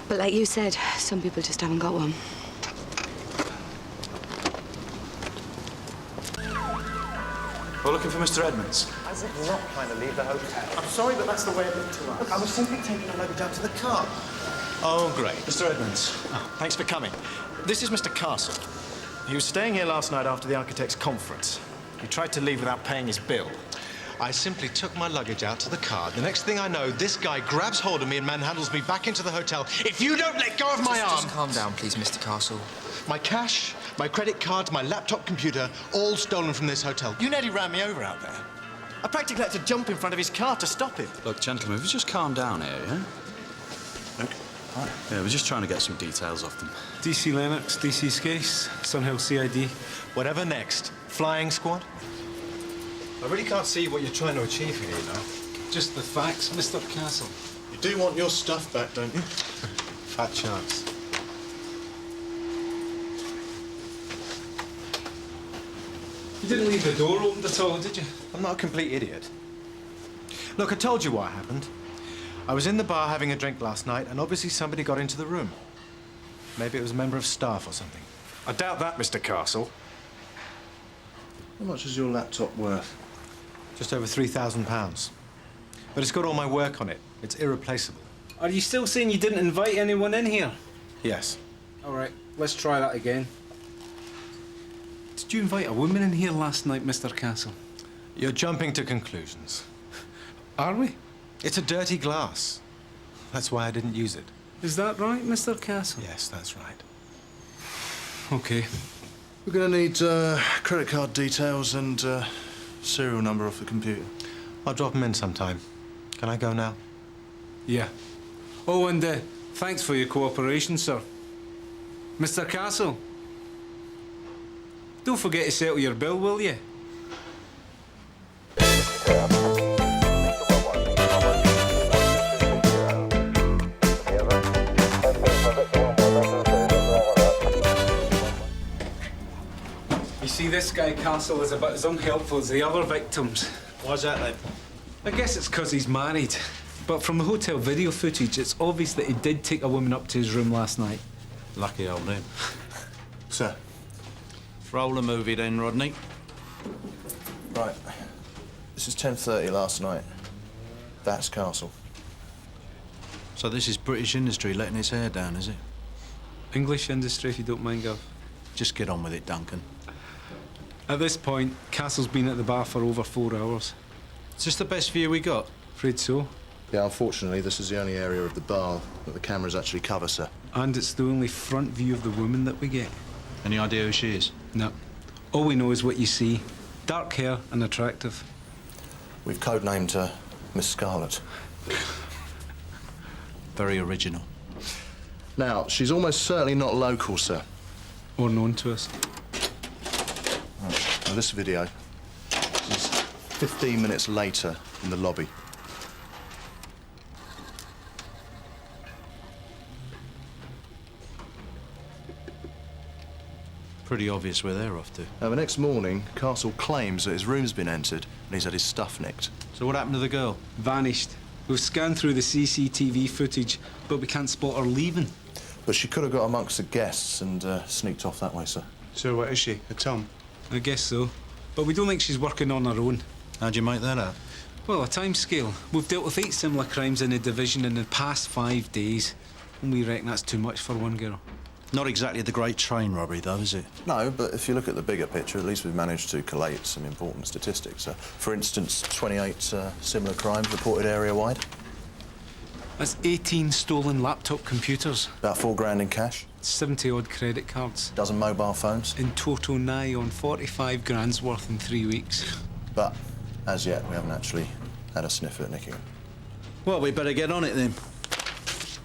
But like you said, some people just haven't got one. We're looking for Mr. Edmonds. As if not trying to leave the hotel. I'm sorry, but that's the way it looked to us. I was simply taking a luggage out to the car. Oh, great. Mr. Edmonds, thanks for coming. This is Mr. Castle. He was staying here last night after the architects' conference. He tried to leave without paying his bill. I simply took my luggage out to the car. The next thing I know, this guy grabs hold of me and manhandles me back into the hotel. If you don't let go of my arm... Just calm down, please, Mr. Castle. My cash, my credit cards, my laptop computer, all stolen from this hotel. You nearly ran me over out there. I practically had to jump in front of his car to stop him. Look, gentlemen, if you just calm down here, yeah? Look, all right. Yeah, we're just trying to get some details off them. DC Lennox, DC Skase, Sunhill CID. Whatever next. Flying squad? I really can't see what you're trying to achieve here, you know. Just the facts, Mr. Castle. You do want your stuff back, don't you? Fat chance. You didn't leave the door open at all, did you? I'm not a complete idiot. Look, I told you what happened. I was in the bar having a drink last night, and obviously somebody got into the room. Maybe it was a member of staff or something. I doubt that, Mr. Castle. How much is your laptop worth? Just over £3,000. But it's got all my work on it. It's irreplaceable. Are you still saying you didn't invite anyone in here? Yes. All right, let's try that again. Did you invite a woman in here last night, Mr. Castle? You're jumping to conclusions. Are we? It's a dirty glass. That's why I didn't use it. Is that right, Mr. Castle? Yes, that's right. Okay. We're going to need credit card details and serial number off the computer. I'll drop them in sometime. Can I go now? Yeah. Oh, and thanks for your cooperation, sir. Mr. Castle, don't forget to settle your bill, will you? You see, this guy, Castle, is about as unhelpful as the other victims. Why's that, then? I guess it's 'cause he's married. But from the hotel video footage, it's obvious that he did take a woman up to his room last night. Lucky old him. Sir. Roll a movie then, Rodney. Right. This is 10:30 last night. That's Castle. So this is British industry letting its hair down, is it? English industry, if you don't mind, Gov. Just get on with it, Duncan. At this point, Castle's been at the bar for over 4 hours. Is this the best view we got? Afraid so. Yeah, unfortunately, this is the only area of the bar that the cameras actually cover, sir. And it's the only front view of the woman that we get. Any idea who she is? No. All we know is what you see. Dark hair and attractive. We've codenamed her Miss Scarlet. Very original. Now, she's almost certainly not local, sir. Or known to us. Right. Now, this video is 15 minutes later in the lobby. Pretty obvious where they're off to. Now, the next morning, Castle claims that his room's been entered and he's had his stuff nicked. So what happened to the girl? Vanished. We've scanned through the CCTV footage, but we can't spot her leaving. But she could have got amongst the guests and sneaked off that way, sir. So what is she? A Tom? I guess so. But we don't think she's working on her own. How'd you make that out? Well, a timescale. We've dealt with 8 similar crimes in the division in the past 5 days. And we reckon that's too much for one girl. Not exactly the great train robbery, though, is it? No, but if you look at the bigger picture, at least we've managed to collate some important statistics. For instance, 28 similar crimes reported area-wide. That's 18 stolen laptop computers. About $4 in cash. 70-odd credit cards. Dozen mobile phones. In total, nigh on 45 grand's worth in 3 weeks. But, as yet, we haven't actually had a sniff at nicking them. Well, we better get on it, then.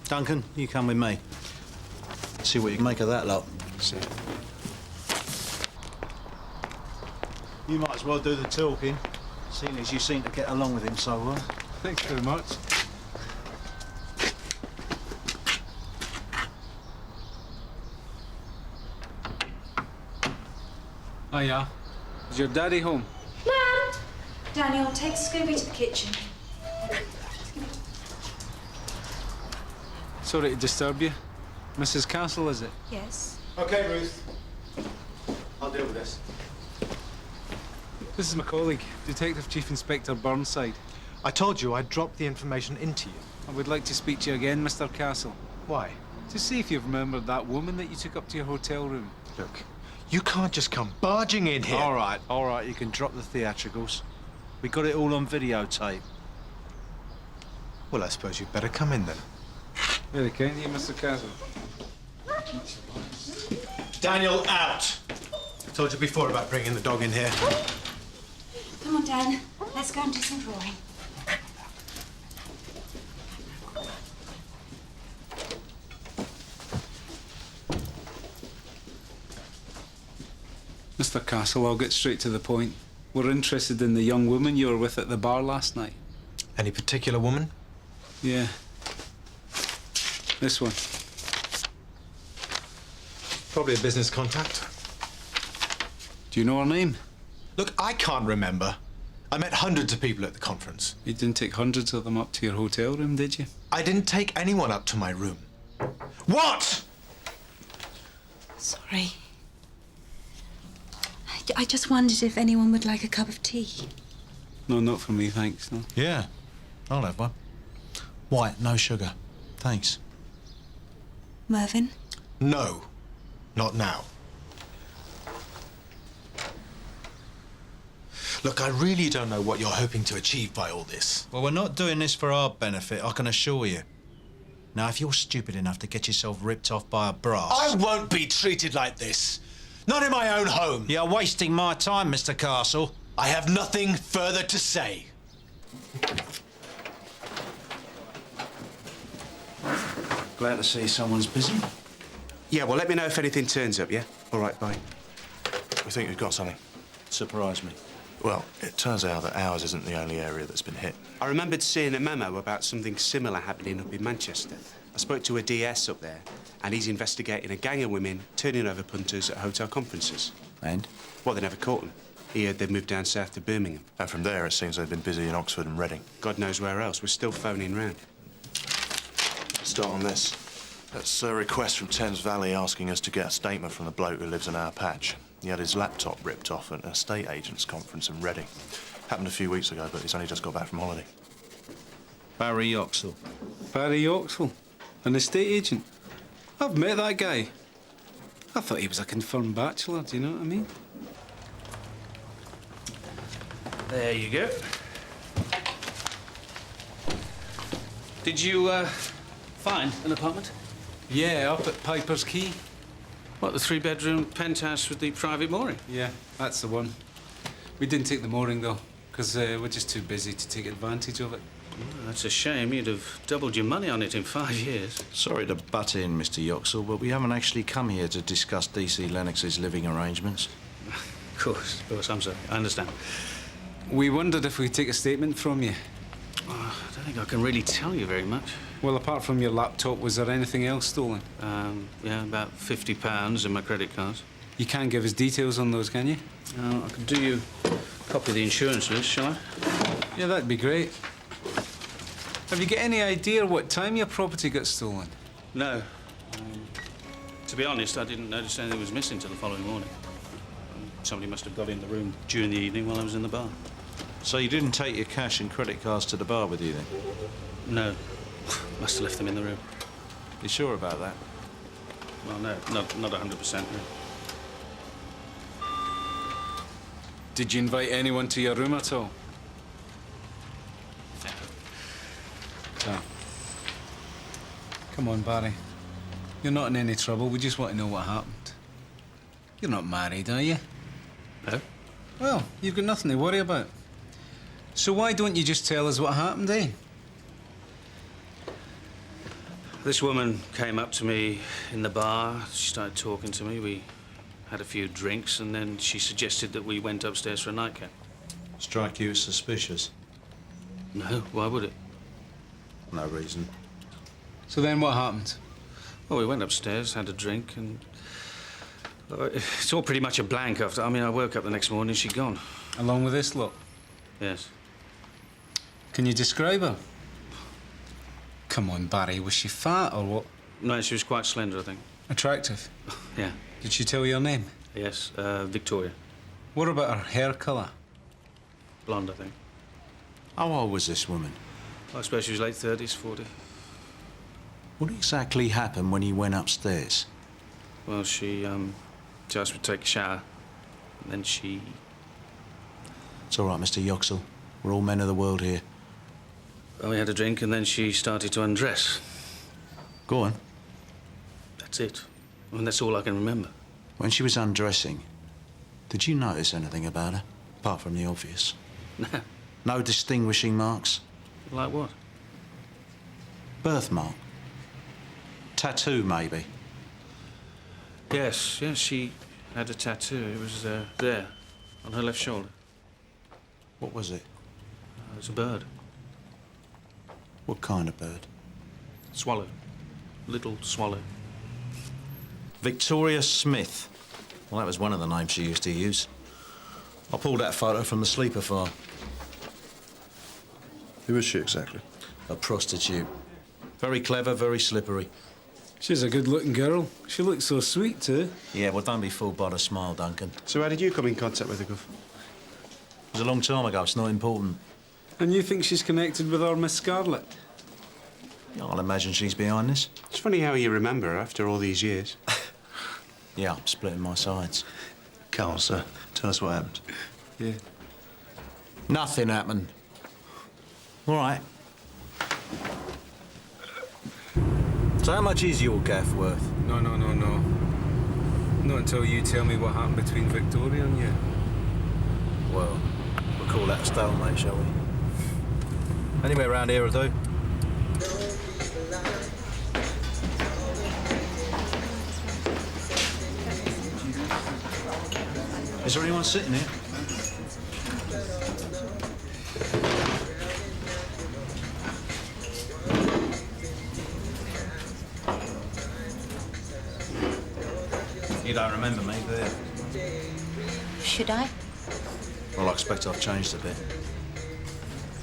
Duncan, you come with me. See what you can make of that lot. See. You might as well do the talking, seeing as you seem to get along with him so well. Thanks very much. Oh, yeah? Is your daddy home? Mum! Daniel, take Scooby to the kitchen. Sorry to disturb you. Mrs. Castle, is it? Yes. OK, Ruth. I'll deal with this. This is my colleague, Detective Chief Inspector Burnside. I told you I'd drop the information into you. I would like to speak to you again, Mr. Castle. Why? To see if you've remembered that woman that you took up to your hotel room. Look, you can't just come barging in here. All right, you can drop the theatricals. We got it all on videotape. Well, I suppose you'd better come in then. Very kind of you, Mr. Castle. Daniel, out! I told you before about bringing the dog in here. Come on, Dan. Let's go and do some drawing. Mr. Castle, I'll get straight to the point. We're interested in the young woman you were with at the bar last night. Any particular woman? Yeah. This one. Probably a business contact. Do you know her name? Look, I can't remember. I met hundreds of people at the conference. You didn't take hundreds of them up to your hotel room, did you? I didn't take anyone up to my room. What? Sorry. I just wondered if anyone would like a cup of tea. No, not for me, thanks. No. Yeah, I'll have one. White, no sugar. Thanks. Mervyn? No, not now. Look, I really don't know what you're hoping to achieve by all this. Well, we're not doing this for our benefit, I can assure you. Now, if you're stupid enough to get yourself ripped off by a brass... I won't be treated like this. Not in my own home. You're wasting my time, Mr. Castle. I have nothing further to say. Glad to see someone's busy. Yeah, well, let me know if anything turns up, yeah? All right, bye. We think we've got something. Surprise me. Well, it turns out that ours isn't the only area that's been hit. I remembered seeing a memo about something similar happening up in Manchester. I spoke to a DS up there, and he's investigating a gang of women turning over punters at hotel conferences. And? Well, they never caught them. He heard they'd moved down south to Birmingham. And from there, it seems they've been busy in Oxford and Reading. God knows where else. We're still phoning round. Start on this. That's a request from Thames Valley asking us to get a statement from the bloke who lives in our patch. He had his laptop ripped off at an estate agents conference in Reading. Happened a few weeks ago, but he's only just got back from holiday. Barry Yoxall. Barry Yoxall? An estate agent? I've met that guy. I thought he was a confirmed bachelor, do you know what I mean? There you go. Did you, find an apartment? Yeah, up at Piper's Quay. What, the three-bedroom penthouse with the private mooring? Yeah, that's the one. We didn't take the mooring, though, because we're just too busy to take advantage of it. Well, that's a shame. You'd have doubled your money on it in 5 years. Sorry to butt in, Mr. Yoxall, but we haven't actually come here to discuss D.C. Lennox's living arrangements. Of course, I'm sorry. I understand. We wondered if we'd take a statement from you. Oh, I don't think I can really tell you very much. Well, apart from your laptop, was there anything else stolen? Yeah, about £50 in my credit cards. You can't give us details on those, can you? I could do you a copy of the insurance list, shall I? Yeah, that'd be great. Have you got any idea what time your property got stolen? No. To be honest, I didn't notice anything was missing till the following morning. Somebody must have got in the room during the evening while I was in the bar. So you didn't take your cash and credit cards to the bar with you, then? No. Must have left them in the room. You sure about that? Well, no, not 100%. No. Did you invite anyone to your room at all? So, come on, Barry. You're not in any trouble. We just want to know what happened. You're not married, are you? No. Well, you've got nothing to worry about. So why don't you just tell us what happened, eh? This woman came up to me in the bar. She started talking to me. We had a few drinks, and then she suggested that we went upstairs for a nightcap. Strike you as suspicious? No, why would it? No reason. So then what happened? Well, we went upstairs, had a drink, and it's all pretty much a blank after. I mean, I woke up the next morning, she'd gone. Along with this lot? Yes. Can you describe her? Come on, Barry, was she fat or what? No, she was quite slender, I think. Attractive? Yeah. Did she tell you her name? Yes, Victoria. What about her hair colour? Blonde, I think. How old was this woman? I suppose she was late 30s, 40. What exactly happened when you went upstairs? Well, she asked me to take a shower, and then she... It's all right, Mr. Yoxall. We're all men of the world here. Well, we had a drink, and then she started to undress. Go on. That's it. I mean, that's all I can remember. When she was undressing, did you notice anything about her, apart from the obvious? No. No distinguishing marks? Like what? Birthmark? Tattoo, maybe? Yes, she had a tattoo. It was there, on her left shoulder. What was it? It was a bird. What kind of bird? Swallow. Little swallow. Victoria Smith. Well, that was one of the names she used to use. I pulled that photo from the sleeper file. Who is she exactly? A prostitute. Very clever, very slippery. She's a good-looking girl. She looks so sweet, too. Yeah, well, don't be fooled by the smile, Duncan. So how did you come in contact with her, Gov? It was a long time ago. It's not important. And you think she's connected with our Miss Scarlett? I'll imagine she's behind this. It's funny how you remember her after all these years. Yeah, I'm splitting my sides. Carl, sir, tell us what happened. Yeah. Nothing happened. All right. So how much is your gaff worth? No. Not until you tell me what happened between Victoria and you. Well, we'll call that a stalemate, shall we? Anywhere around here will do. Is there anyone sitting here? You don't remember me, do you? Should I? Well, I expect I've changed a bit.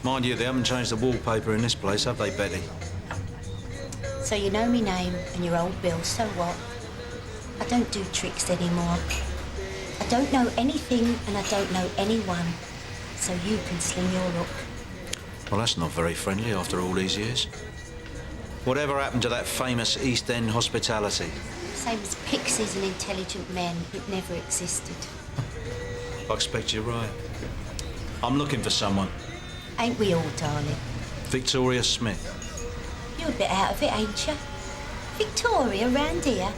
Mind you, they haven't changed the wallpaper in this place, have they, Betty? So you know me name and your old bill, so what? I don't do tricks anymore. I don't know anything and I don't know anyone, so you can sling your hook. Well, that's not very friendly after all these years. Whatever happened to that famous East End hospitality? Same as pixies and intelligent men, it never existed. I expect you're right. I'm looking for someone. Ain't we all, darling? Victoria Smith. You're a bit out of it, ain't you? Victoria, round here?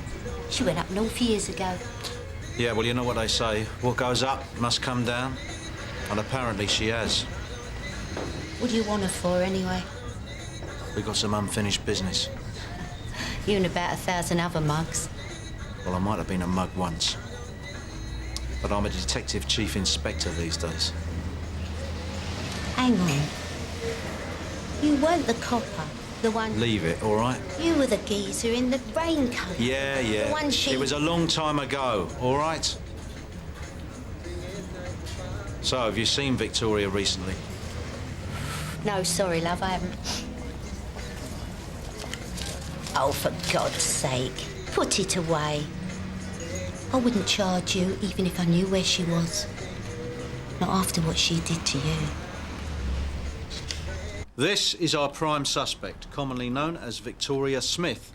She went up north years ago. Yeah, well, you know what they say. What goes up must come down. And apparently she has. What do you want her for, anyway? We got some unfinished business. You and about 1,000 other mugs. Well, I might have been a mug once. But I'm a detective chief inspector these days. Hang on. You weren't the copper, the one... Leave it, all right? You were the geezer in the raincoat. Yeah. The one she... It was a long time ago, all right? So, have you seen Victoria recently? No, sorry, love, I haven't. Oh, for God's sake, put it away. I wouldn't charge you even if I knew where she was. Not after what she did to you. This is our prime suspect, commonly known as Victoria Smith.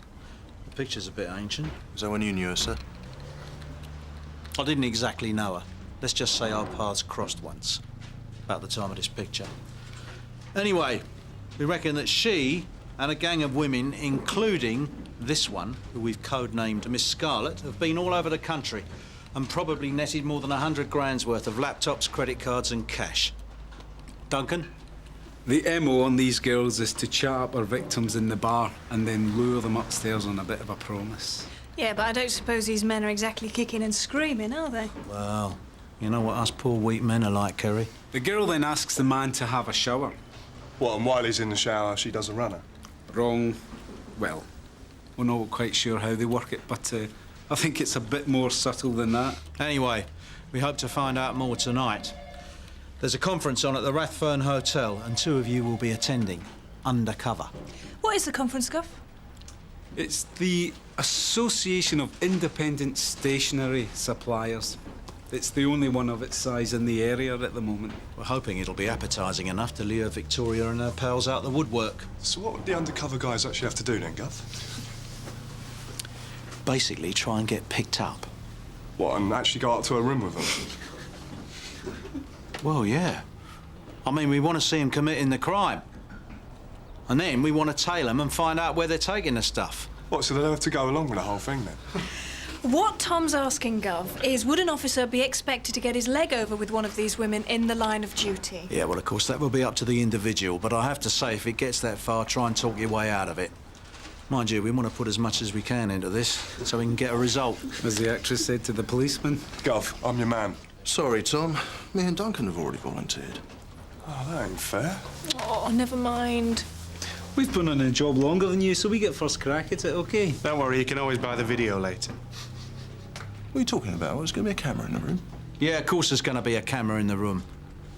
The picture's a bit ancient. Is that when you knew her, sir? I didn't exactly know her. Let's just say our paths crossed once, about the time of this picture. Anyway, we reckon that she and a gang of women, including this one, who we've codenamed Miss Scarlett, have been all over the country and probably netted more than 100 grand's worth of laptops, credit cards and cash. Duncan? The MO on these girls is to chat up our victims in the bar and then lure them upstairs on a bit of a promise. Yeah, but I don't suppose these men are exactly kicking and screaming, are they? Well, you know what us poor weak men are like, Kerry? The girl then asks the man to have a shower. What, and while he's in the shower, she does a runner? Wrong. Well, we're not quite sure how they work it, but I think it's a bit more subtle than that. Anyway, we hope to find out more tonight. There's a conference on at the Rathfern Hotel, and 2 of you will be attending, undercover. What is the conference, Gov? It's the Association of Independent Stationery Suppliers. It's the only one of its size in the area at the moment. We're hoping it'll be appetising enough to lure Victoria and her pals out the woodwork. So what would the undercover guys actually have to do then, Gov? Basically, try and get picked up. What, and actually go up to a room with them? Well, yeah. I mean, we want to see them committing the crime. And then we want to tail them and find out where they're taking the stuff. What, so they'll have to go along with the whole thing, then? What Tom's asking, Gov, is would an officer be expected to get his leg over with one of these women in the line of duty? Yeah, well, of course, that will be up to the individual, but I have to say, if it gets that far, try and talk your way out of it. Mind you, we want to put as much as we can into this, so we can get a result. As the actress said to the policeman. Gov, I'm your man. Sorry, Tom. Me and Duncan have already volunteered. Oh, that ain't fair. Oh, never mind. We've been on a job longer than you, so we get first crack at it, OK? Don't worry, you can always buy the video later. What are you talking about? There's going to be a camera in the room. Yeah, of course there's going to be a camera in the room.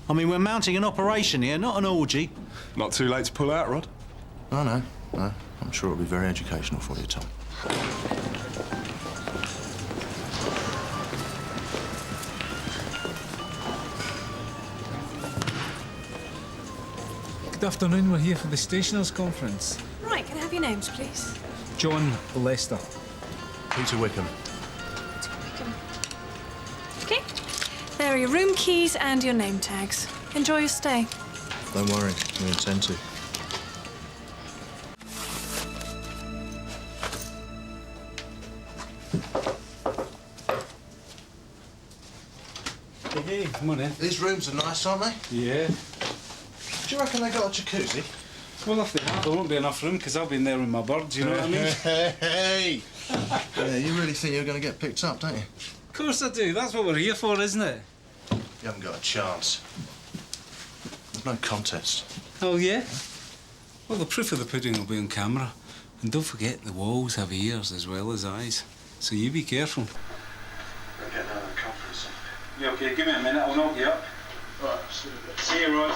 I mean, we're mounting an operation here, not an orgy. Not too late to pull out, Rod? Oh, no. No. I'm sure it'll be very educational for you, Tom. Good afternoon. We're here for the Stationers' Conference. Right, can I have your names, please? John Lester. Peter Wickham. Okay. There are your room keys and your name tags. Enjoy your stay. Don't worry, we intend to. Hey, come on in. These rooms are nice, aren't they? Yeah. Do you reckon they got a jacuzzi? Well, if they have, there won't be enough room because I'll be in there with my birds, you know what I mean? Hey! Yeah, you really think you're going to get picked up, don't you? Of course I do. That's what we're here for, isn't it? You haven't got a chance. There's no contest. Oh, yeah? Well, the proof of the pudding will be on camera. And don't forget, the walls have ears as well as eyes. So you be careful. We're getting out of the conference. You OK? Give me a minute, I'll knock you up. Right, see you, Rod.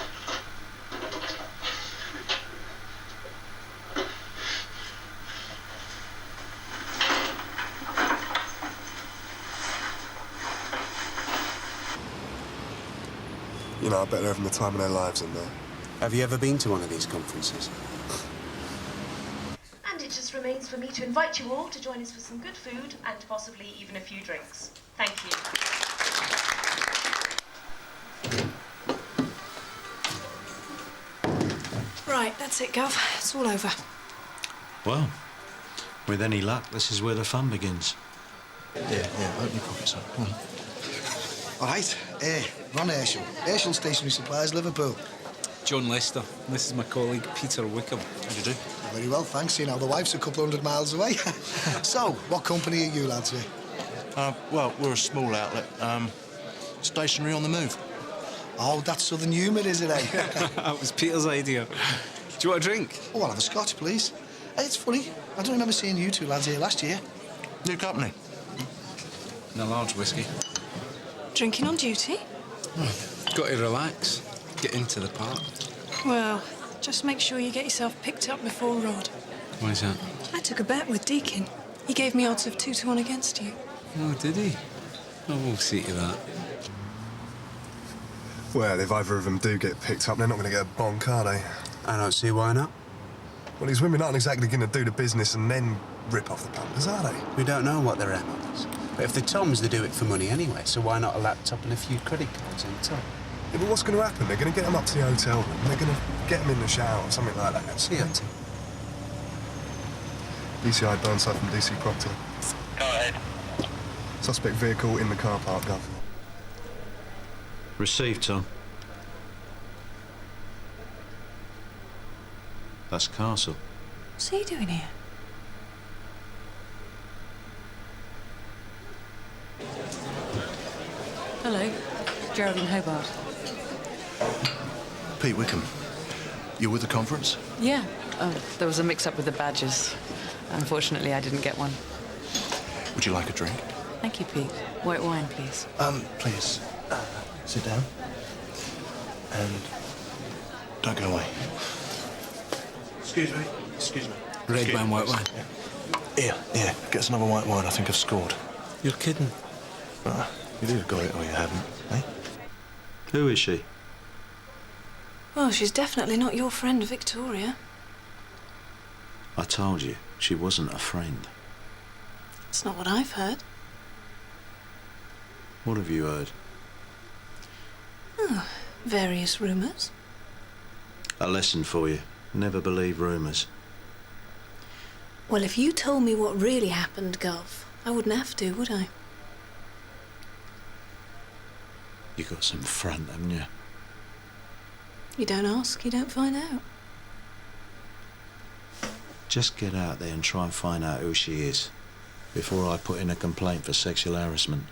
You know, I bet they're having the time of their lives in there. Have you ever been to one of these conferences? And it just remains for me to invite you all to join us for some good food and possibly even a few drinks. Thank you. Right, that's it, Gov. It's all over. Well, with any luck, this is where the fun begins. Yeah, open your pockets up. Come on. All right, Ron Herschel, Herschel Stationery Supplies, Liverpool. John Lester. This is my colleague, Peter Wickham. How do you do? Very well, thanks. You know, the wife's a couple 100 miles away. So, what company are you lads with? Well, we're a small outlet. Stationery on the move. Oh, that's Southern humour, is it, eh? That was Peter's idea. Do you want a drink? Oh, I'll have a scotch, please. Hey, it's funny. I don't remember seeing you two lads here last year. New company. And a large whiskey. Drinking on duty? Got to relax. Get into the part. Well, just make sure you get yourself picked up before Rod. Why is that? I took a bet with Deakin. He gave me odds of 2 to 1 against you. Oh, did he? Oh, we'll see to that. Well, if either of them do get picked up, they're not going to get a bonk, are they? I don't see why not. Well, these women aren't exactly going to do the business and then rip off the punters, are they? We don't know what their MO is. But if they're Toms, they do it for money anyway, so why not a laptop and a few credit cards on top? Yeah, but what's going to happen? They're going to get them up to the hotel room, they're going to get them in the shower or something like that. COT. ECI Burnside from DC Proctor. Go ahead. Suspect vehicle in the car park, Gov. Received, Tom. That's Castle. What's he doing here? Hello. Geraldine Hobart. Pete Wickham. You with the conference? Yeah. There was a mix-up with the badges. Unfortunately, I didn't get one. Would you like a drink? Thank you, Pete. White wine, please. Please. Sit down. And don't go away. Excuse me. Excuse me. Red wine, white wine. Here, get us another white wine. I think I've scored. You're kidding. You either got it or you haven't, eh? Who is she? Well, she's definitely not your friend, Victoria. I told you, she wasn't a friend. It's not what I've heard. What have you heard? Oh, various rumours. A lesson for you. Never believe rumours. Well, if you told me what really happened, Gov, I wouldn't have to, would I? You got some front, haven't you? You don't ask, you don't find out. Just get out there and try and find out who she is before I put in a complaint for sexual harassment.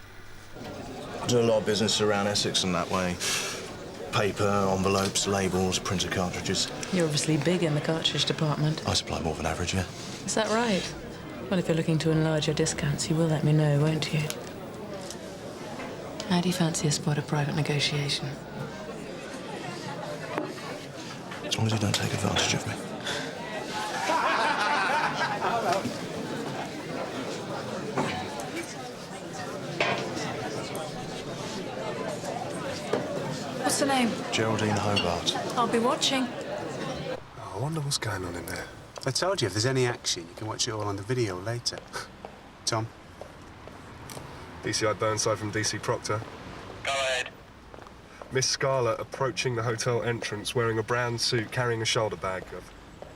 I do a lot of business around Essex and that way. Paper, envelopes, labels, printer cartridges. You're obviously big in the cartridge department. I supply more than average, yeah. Is that right? Well, if you're looking to enlarge your discounts, you will let me know, won't you? How do you fancy a spot of private negotiation? long as you don't take advantage of me. What's her name? Geraldine Hobart. I'll be watching. Oh, I wonder what's going on in there. I told you, if there's any action, you can watch it all on the video later. Tom? DCI Burnside from DC Proctor. Go ahead. Miss Scarlett approaching the hotel entrance wearing a brown suit, carrying a shoulder bag.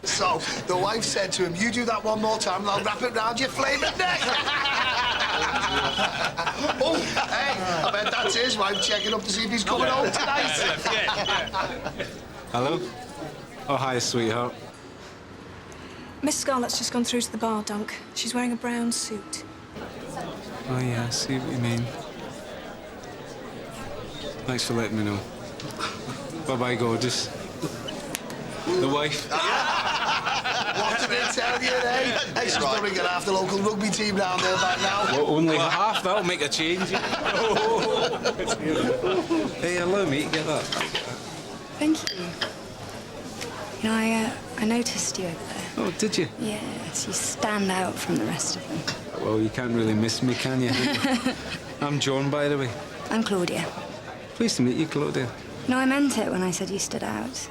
So, the wife said to him, you do that one more time and I'll wrap it round your flaming neck. Oh, hey, I bet that's his wife checking up to see if he's coming home tonight. Hello? Oh, hi, sweetheart. Miss Scarlett's just gone through to the bar, Dunk. She's wearing a brown suit. Oh, yeah, I see what you mean. Thanks for letting me know. Bye-bye, gorgeous. The wife. What did they tell you, eh? Hey, she's probably got half the local rugby team down there by now. Well, only half, that'll make a change. Hey, allow me to get that. Thank you. You know, I noticed you over there. Oh, did you? Yes, you stand out from the rest of them. Well, you can't really miss me, can you? I'm John, by the way. I'm Claudia. Pleased to meet you, Claudia. No, I meant it when I said you stood out.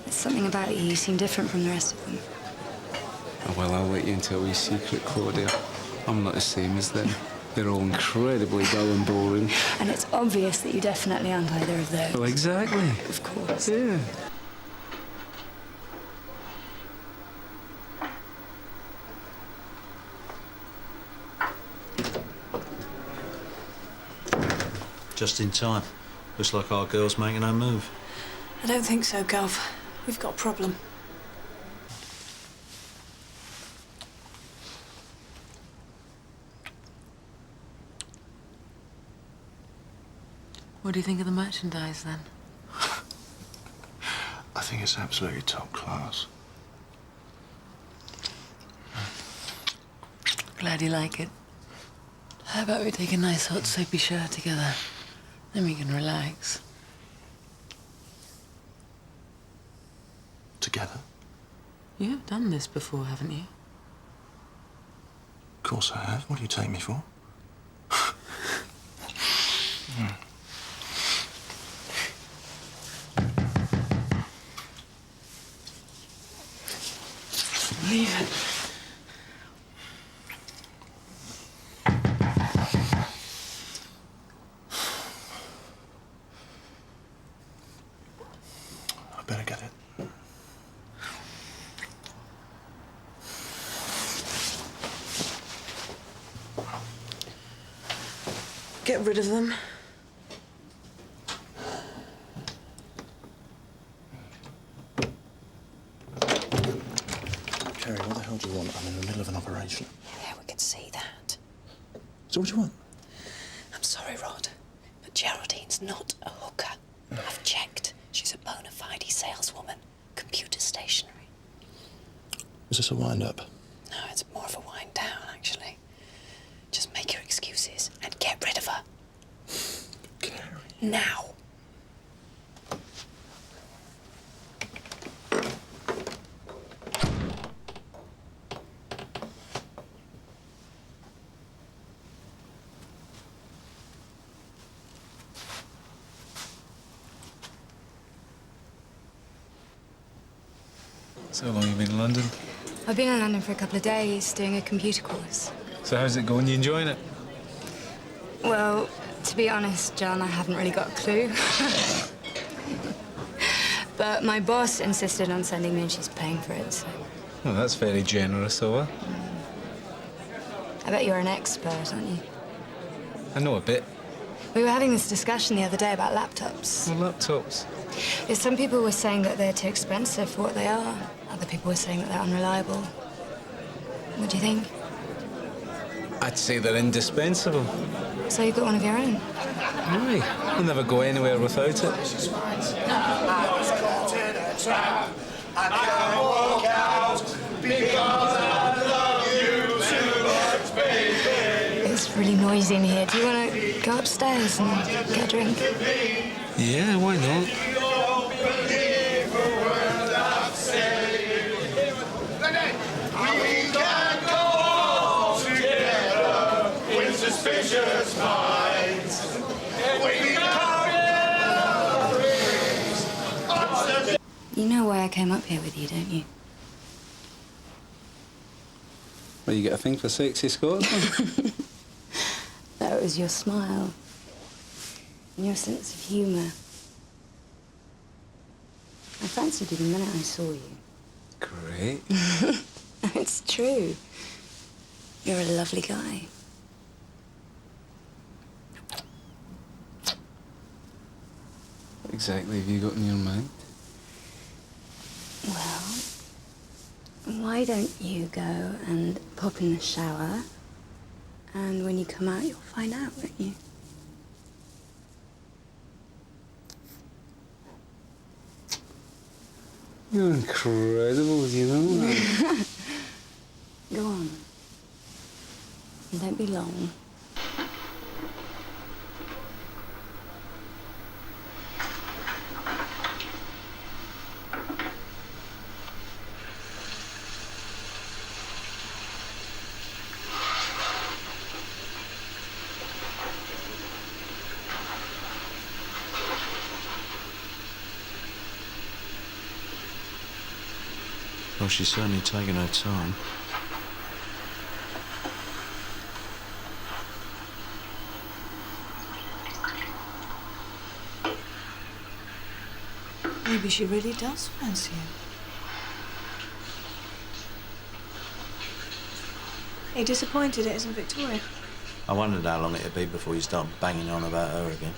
There's something about you. You seem different from the rest of them. Oh, well, I'll let you into a wee secret, Claudia. I'm not the same as them. They're all incredibly dull and boring. And it's obvious that you definitely aren't either of those. Well, exactly. Of course. Yeah. Just in time. Looks like our girl's making her move. I don't think so, Gov. We've got a problem. What do you think of the merchandise, then? I think it's absolutely top class. Glad you like it. How about we take a nice hot soapy shower together? Then we can relax. Together? You've done this before, haven't you? Of course I have. What do you take me for? Leave it. I better get it. Get rid of them. Kerry, what the hell do you want? I'm in the middle of an operation. Yeah, we could see that. So what do you want? I'm sorry, Rod, but Geraldine's not a hooker. I've checked. She's a bona fide saleswoman. Computer stationery. Is this a wind-up? No, it's more of a wind down, actually. Just make your excuses and get rid of her. Now. So long you been in London? I've been in London for a couple of days doing a computer course. So how's it going? You enjoying it? Well, to be honest, John, I haven't really got a clue. But my boss insisted on sending me and she's paying for it, so... Well, that's very generous of her. I bet you're an expert, aren't you? I know a bit. We were having this discussion the other day about laptops. Well, laptops? Yeah, some people were saying that they're too expensive for what they are. Other people were saying that they're unreliable. What do you think? I'd say they're indispensable. So you've got one of your own? Aye. I'll never go anywhere without it. I was caught in a trap. I can't walk out because I love you too much, baby. It's really noisy in here. Do you want to go upstairs and get a drink? Yeah, why not? You know why I came up here with you, don't you? Well, you get a thing for sexy Scotsmen? That was your smile. And your sense of humour. I fancied you the minute I saw you. Great. It's true. You're a lovely guy. What exactly have you got in your mind? Well, why don't you go and pop in the shower, and when you come out, you'll find out, won't you? You're incredible, you know that. Go on. And don't be long. Well, she's certainly taken her time. Maybe she really does fancy him. Are you disappointed it isn't Victoria? I wondered how long it'd be before you start banging on about her again.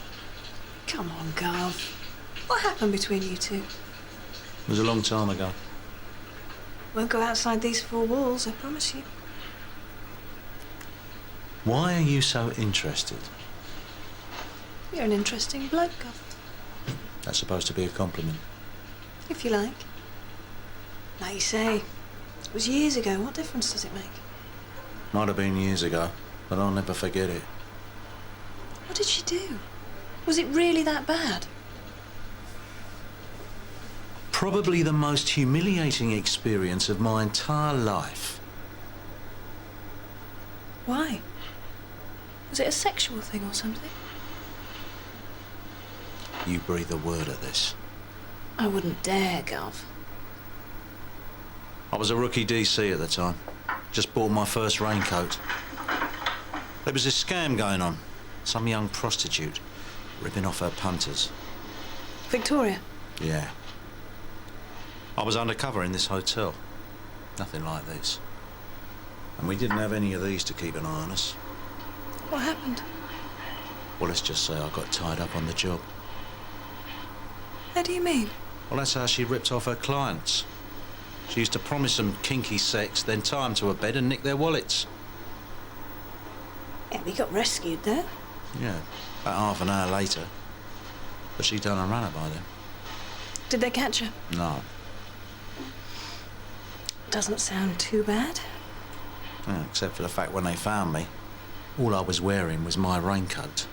Come on, Gov. What happened between you two? It was a long time ago. Won't go outside these four walls, I promise you. Why are you so interested? You're an interesting bloke, Gov. That's supposed to be a compliment. If you like. Like you say, it was years ago. What difference does it make? Might have been years ago, but I'll never forget it. What did she do? Was it really that bad? Probably the most humiliating experience of my entire life. Why? Was it a sexual thing or something? You breathe a word at this. I wouldn't dare, Gov. I was a rookie DC at the time. Just bought my first raincoat. There was this scam going on. Some young prostitute ripping off her punters. Victoria? Yeah. I was undercover in this hotel. Nothing like this. And we didn't have any of these to keep an eye on us. What happened? Well, let's just say I got tied up on the job. How do you mean? Well, that's how she ripped off her clients. She used to promise them kinky sex, then tie them to a bed and nick their wallets. Yeah, we got rescued there. Yeah, about half an hour later. But she'd done a runner by then. Did they catch her? No. Doesn't sound too bad. Yeah, except for the fact when they found me, all I was wearing was my raincoat.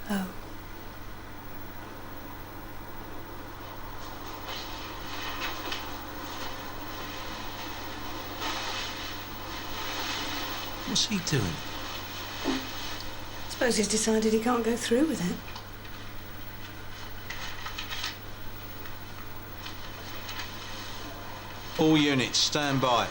Oh. What's he doing? Suppose he's decided he can't go through with it. All units, stand by.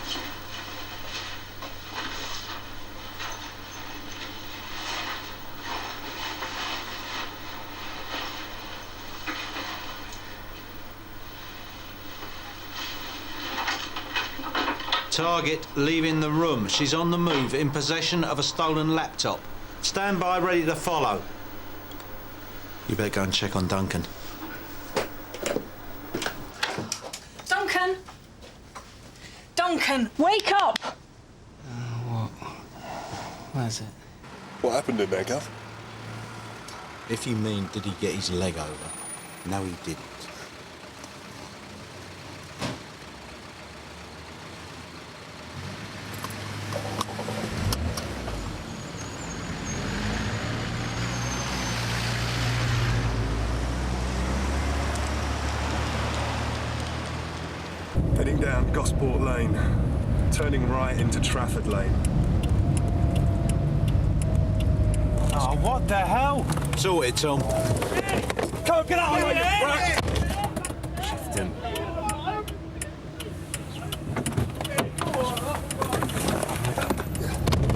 Target leaving the room. She's on the move, in possession of a stolen laptop. Stand by, ready to follow. You better go and check on Duncan. Duncan! Duncan, wake up! What? What is it? What happened in there, Gov? If you mean, did he get his leg over? No, he didn't. Heading down Gosport Lane, turning right into Trafford Lane. Oh, what the hell? Sorted, Tom. Come go! Get out of here! Shift him.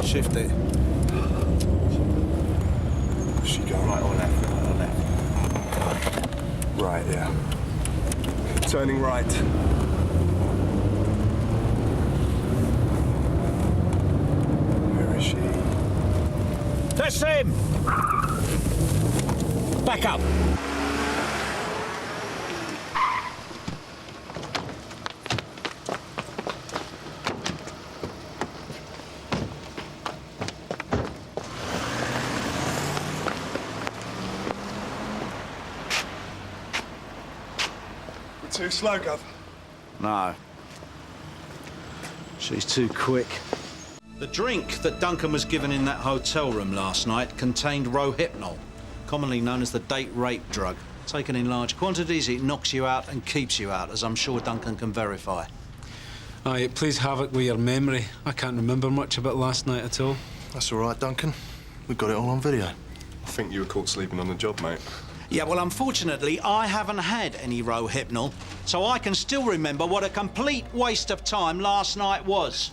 Shift it. Where's she going? Right or left? Right or left? Right, yeah. Turning right. Where is she? That's him! Back up. Too slow, Gov. No. She's too quick. The drink that Duncan was given in that hotel room last night contained rohypnol, commonly known as the date rape drug. Taken in large quantities, it knocks you out and keeps you out, as I'm sure Duncan can verify. Aye, it plays havoc with your memory. I can't remember much about last night at all. That's all right, Duncan. We've got it all on video. I think you were caught sleeping on the job, mate. Yeah, well, unfortunately, I haven't had any rohypnol, so I can still remember what a complete waste of time last night was.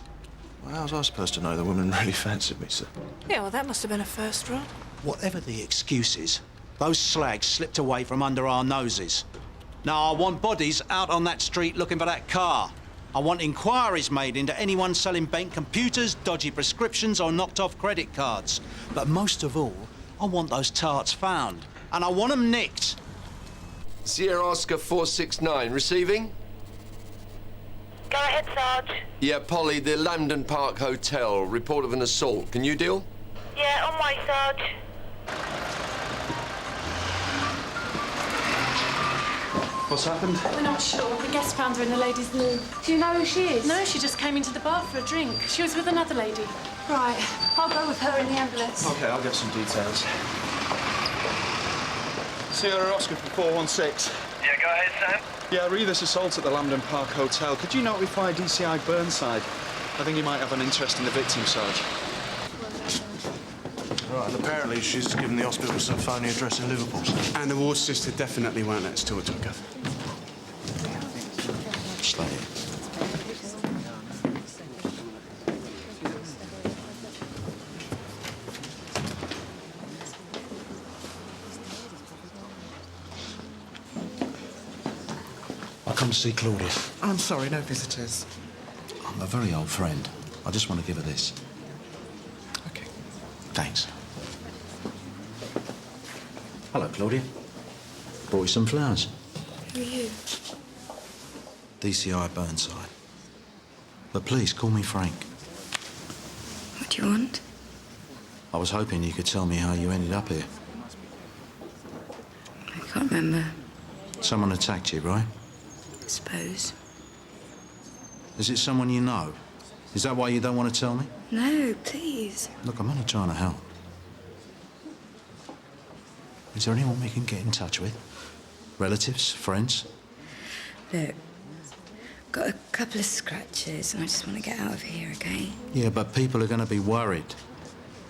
Well, how was I supposed to know the woman really fancied me, sir? Yeah, well, that must have been a first, Ron. Whatever the excuses, those slags slipped away from under our noses. Now, I want bodies out on that street looking for that car. I want inquiries made into anyone selling bank computers, dodgy prescriptions or knocked-off credit cards. But most of all, I want those tarts found. And I want them nicked. Sierra Oscar 469, receiving? Go ahead, Sarge. Yeah, Polly, the Lambden Park Hotel. Report of an assault. Can you deal? Yeah, on my Sarge. What's happened? We're not sure. The guest found her in the ladies' loo. Do you know who she is? No, she just came into the bar for a drink. She was with another lady. Right. I'll go with her in the ambulance. OK, I'll get some details. Sierra Oscar for 416. Yeah, go ahead, Sam. Yeah, read this assault at the Lambden Park Hotel. Could you notify DCI Burnside? I think he might have an interest in the victim, Sarge. Right, and apparently she's given the hospital some phony address in Liverpool. And the ward sister definitely won't let us talk to her, Gov. Stay here. I come to see Claudia. I'm sorry, no visitors. I'm a very old friend. I just want to give her this. OK. Thanks. Hello, Claudia. Brought you some flowers. Who are you? DCI Burnside. But please, call me Frank. What do you want? I was hoping you could tell me how you ended up here. I can't remember. Someone attacked you, right? I suppose. Is it someone you know? Is that why you don't want to tell me? No, please. Look, I'm only trying to help. Is there anyone we can get in touch with? Relatives? Friends? Look, got a couple of scratches and I just want to get out of here, OK? Yeah, but people are going to be worried.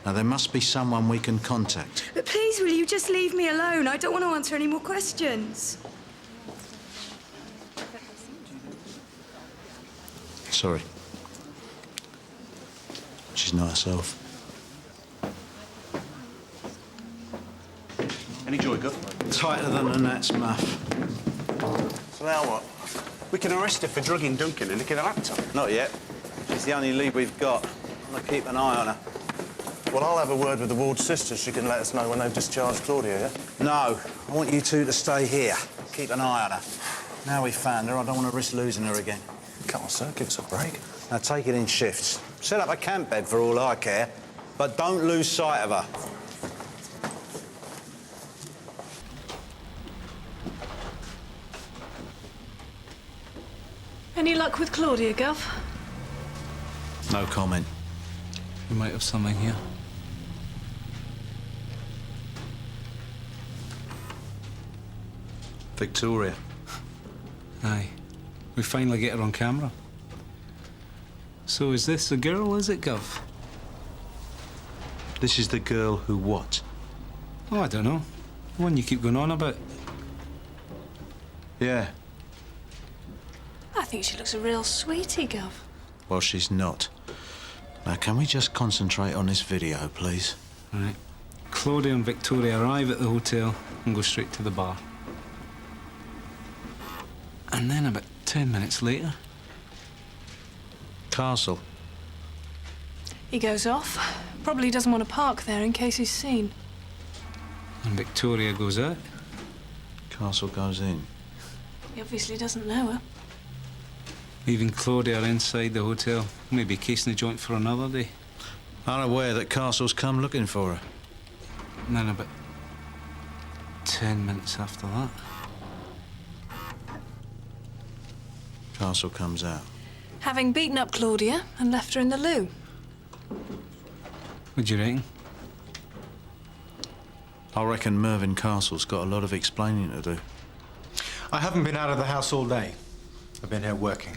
Now, there must be someone we can contact. But please, will you just leave me alone? I don't want to answer any more questions. Sorry. She's not herself. Any joy, Gov? Tighter than a gnat's muff. So now what? We can arrest her for drugging Duncan and nicking a laptop. Not yet. She's the only lead we've got. I'm going to keep an eye on her. Well, I'll have a word with the ward sisters. She can let us know when they've discharged Claudia, yeah? No. I want you two to stay here. Keep an eye on her. Now we've found her, I don't want to risk losing her again. Come on, sir. Give us a break. Now, take it in shifts. Set up a camp bed for all I care, but don't lose sight of her. Any luck with Claudia, Gov? No comment. We might have something here. Victoria. Aye. We finally get her on camera. So is this the girl, is it, Gov? This is the girl who what? Oh, I don't know. The one you keep going on about. Yeah. I think she looks a real sweetie, Gov. Well, she's not. Now, can we just concentrate on this video, please? All right. Claudia and Victoria arrive at the hotel and go straight to the bar. And then about 10 minutes later... Castle. He goes off. Probably doesn't want to park there in case he's seen. And Victoria goes out. Castle goes in. He obviously doesn't know her. Leaving Claudia inside the hotel. Maybe casing the joint for another day. Unaware that Castle's come looking for her. And then about 10 minutes after that... Castle comes out. Having beaten up Claudia and left her in the loo. What do you reckon? I reckon Mervyn Castle's got a lot of explaining to do. I haven't been out of the house all day. I've been here working.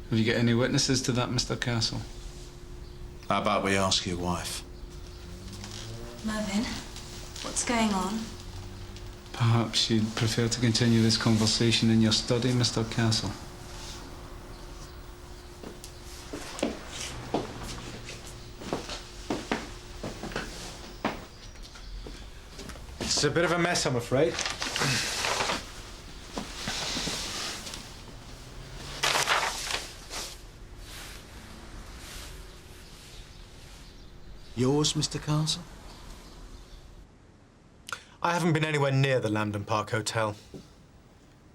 Have you got any witnesses to that, Mr. Castle? How about we ask your wife? Mervyn, what's going on? Perhaps you'd prefer to continue this conversation in your study, Mr. Castle. It's a bit of a mess, I'm afraid. Yours, Mr. Castle? I haven't been anywhere near the Lambden Park Hotel.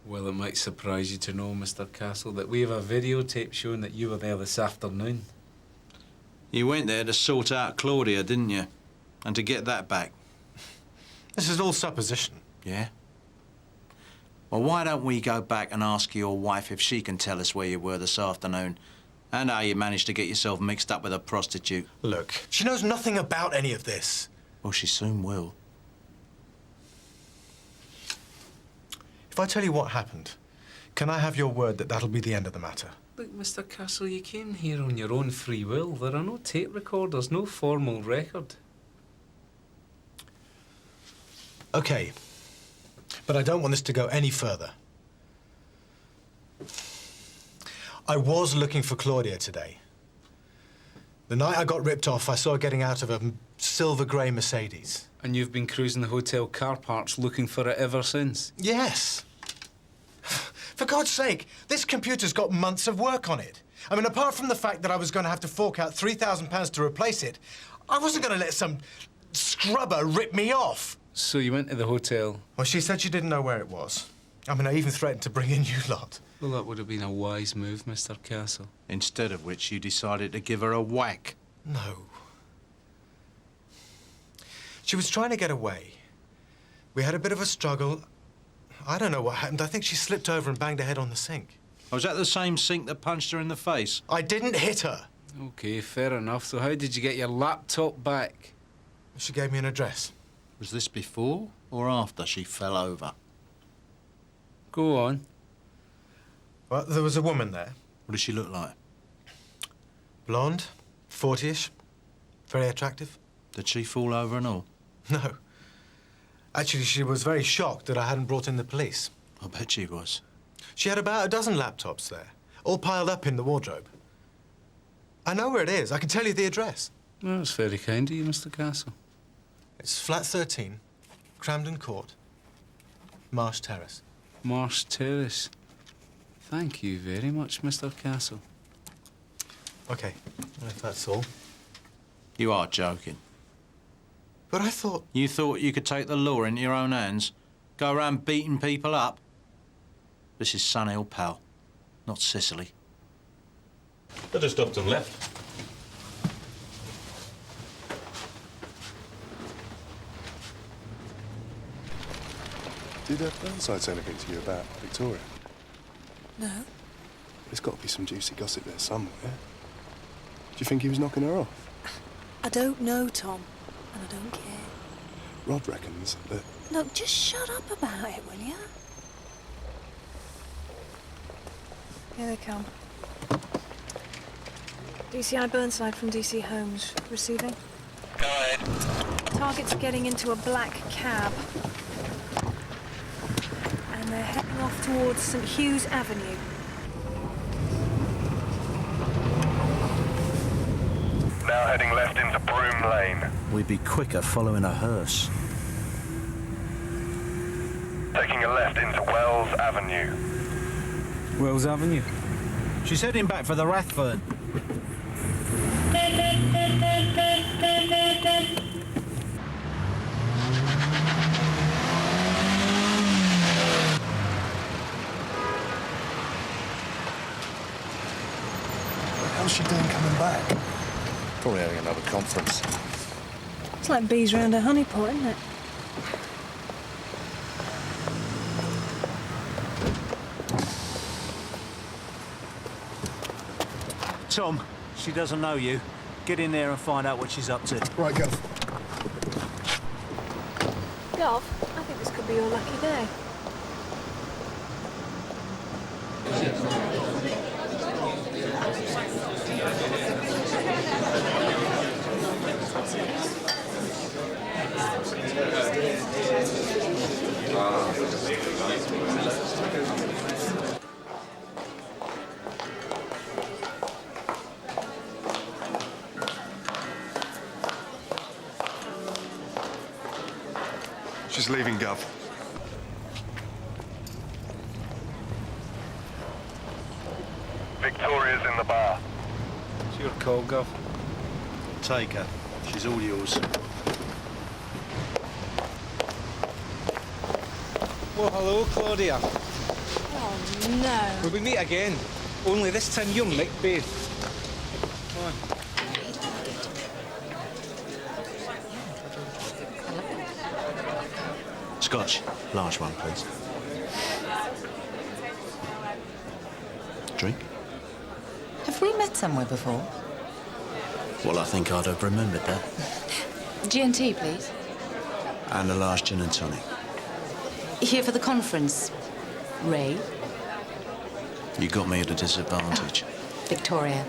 Well, it might surprise you to know, Mr. Castle, that we have a videotape showing that you were there this afternoon. You went there to sort out Claudia, didn't you? And to get that back. This is all supposition. Yeah? Well, why don't we go back and ask your wife if she can tell us where you were this afternoon and how you managed to get yourself mixed up with a prostitute? Look, she knows nothing about any of this. Well, she soon will. If I tell you what happened, can I have your word that that'll be the end of the matter? Look, Mr. Castle, you came here on your own free will. There are no tape recorders, no formal record. OK. But I don't want this to go any further. I was looking for Claudia today. The night I got ripped off, I saw her getting out of a silver grey Mercedes. And you've been cruising the hotel car parks looking for it ever since? Yes. For God's sake, this computer's got months of work on it. I mean, apart from the fact that I was going to have to fork out £3,000 to replace it, I wasn't going to let some scrubber rip me off. So you went to the hotel? Well, she said she didn't know where it was. I mean, I even threatened to bring in you lot. Well, that would have been a wise move, Mr. Castle. Instead of which you decided to give her a whack. No. She was trying to get away. We had a bit of a struggle. I don't know what happened. I think she slipped over and banged her head on the sink. Was that the same sink that punched her in the face? I didn't hit her. OK, fair enough. So how did you get your laptop back? She gave me an address. Was this before or after she fell over? Go on. Well, there was a woman there. What did she look like? Blonde, 40-ish, very attractive. Did she fall over and all? No. Actually, she was very shocked that I hadn't brought in the police. I bet she was. She had about a dozen laptops there, all piled up in the wardrobe. I know where it is. I can tell you the address. Well, that's very kind of you, Mr. Castle. It's flat 13, Cramden Court, Marsh Terrace. Marsh Terrace. Thank you very much, Mr. Castle. OK, well, if that's all. You are joking. But I thought... You thought you could take the law into your own hands? Go around beating people up? This is Sunhill, pal, not Sicily. I just up and left. Did Burnside say anything to you about Victoria? No. There's got to be some juicy gossip there somewhere. Do you think he was knocking her off? I don't know, Tom, and I don't care. Rod reckons that... Look, just shut up about it, will you? Here they come. DCI Burnside from DC Homes. Receiving. Go ahead. Target's getting into a black cab. And And they're heading off towards St Hugh's Avenue. Now heading left into Broom Lane. We'd be quicker following a hearse. Taking a left into Wells Avenue. Wells Avenue? She's heading back for the Rathfern. How's she doing coming back? Probably having another conference. It's like bees round a honey pot, isn't it? Tom, she doesn't know you. Get in there and find out what she's up to. Right, go. Gov, I think this could be your lucky day. She's leaving, Gov. Victoria's in the bar. It's your call, Gov. Take her. She's all yours. Well, hello, Claudia. Oh, no. Will we meet again? Only this time you're Nick, babe. Come on. Scotch. Large one, please. Drink? Have we met somewhere before? Well, I think I'd have remembered that. G&T, please. And a large gin and tonic. Here for the conference. Ray? You got me at a disadvantage. Victoria.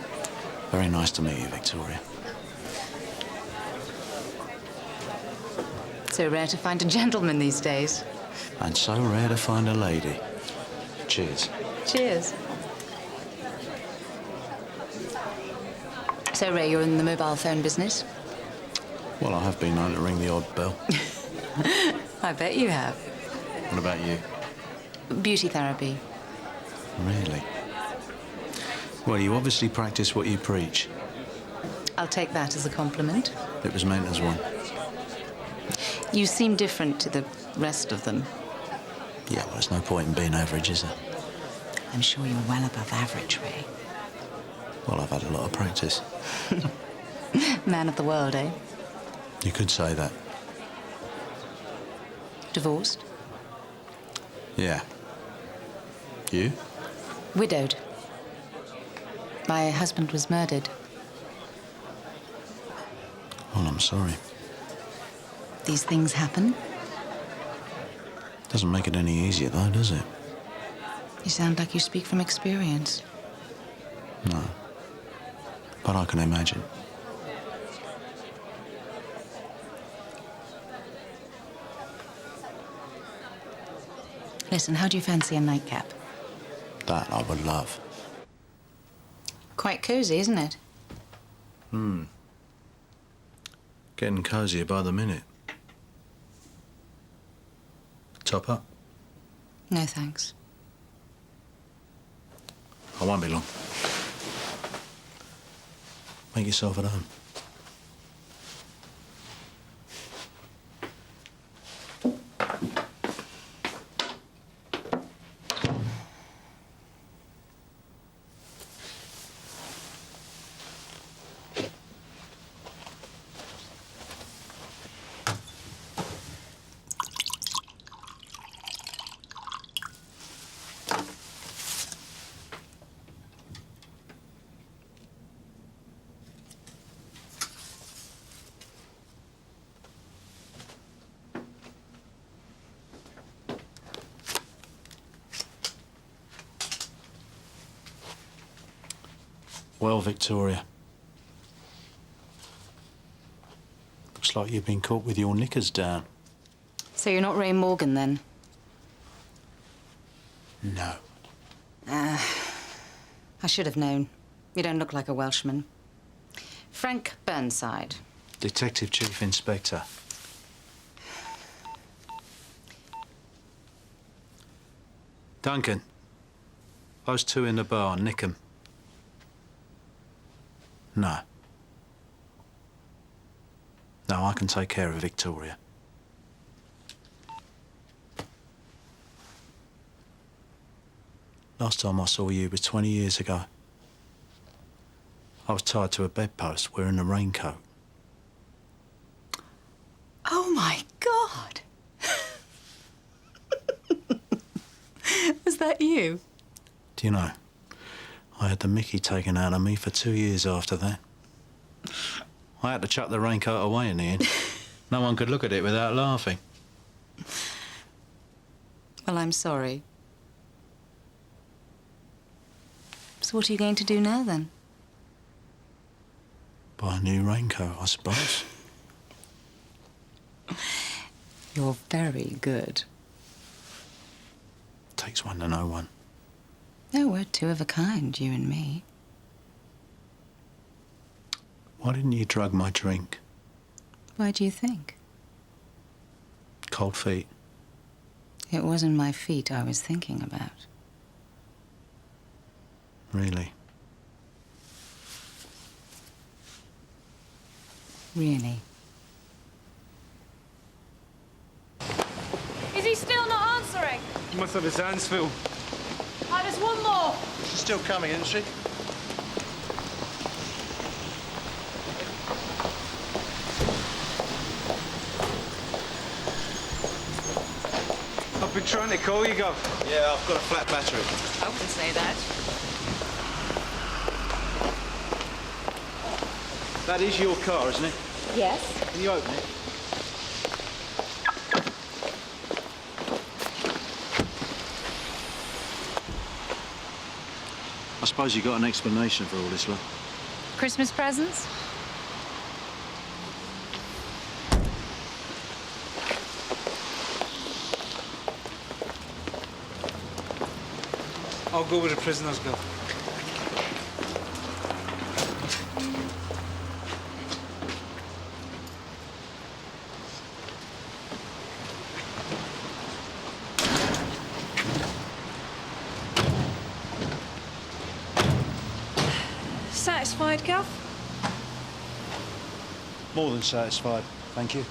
Very nice to meet you, Victoria. So rare to find a gentleman these days. And so rare to find a lady. Cheers. Cheers. So, Ray, you're in the mobile phone business? Well, I have been known to ring the odd bell. I bet you have. What about you? Beauty therapy. Really? Well, you obviously practice what you preach. I'll take that as a compliment. It was meant as one. You seem different to the rest of them. Yeah, well, there's no point in being average, is there? I'm sure you're well above average, Ray. Well, I've had a lot of practice. Man of the world, eh? You could say that. Divorced? Yeah. You? Widowed. My husband was murdered. Well, I'm sorry. These things happen. Doesn't make it any easier, though, does it? You sound like you speak from experience. No. But I can imagine. Listen, how do you fancy a nightcap? That I would love. Quite cosy, isn't it? Getting cosier by the minute. Top up? No, thanks. I won't be long. Make yourself at home. Well, Victoria. Looks like you've been caught with your knickers down. So you're not Ray Morgan, then? No. I should have known. You don't look like a Welshman. Frank Burnside. Detective Chief Inspector. Duncan. Those two in the bar, nick 'em. No. No, I can take care of Victoria. Last time I saw you was 20 years ago. I was tied to a bedpost wearing a raincoat. Oh, my God! Was that you? Do you know, I had the mickey taken out of me for 2 years after that. I had to chuck the raincoat away in the end. No one could look at it without laughing. Well, I'm sorry. So what are you going to do now, then? Buy a new raincoat, I suppose. You're very good. Takes one to know one. No, we're two of a kind, you and me. Why didn't you drug my drink? Why do you think? Cold feet. It wasn't my feet I was thinking about. Really? Really. Is he still not answering? He must have his hands full. Oh, there's one more. She's still coming, isn't she? I've been trying to call you, Gov. Yeah, I've got a flat battery. I wouldn't say that. That is your car, isn't it? Yes. Can you open it? I suppose you got an explanation for all this, love. Christmas presents? I'll go with the prisoners, Gov. Satisfied, Gov? More than satisfied, thank you.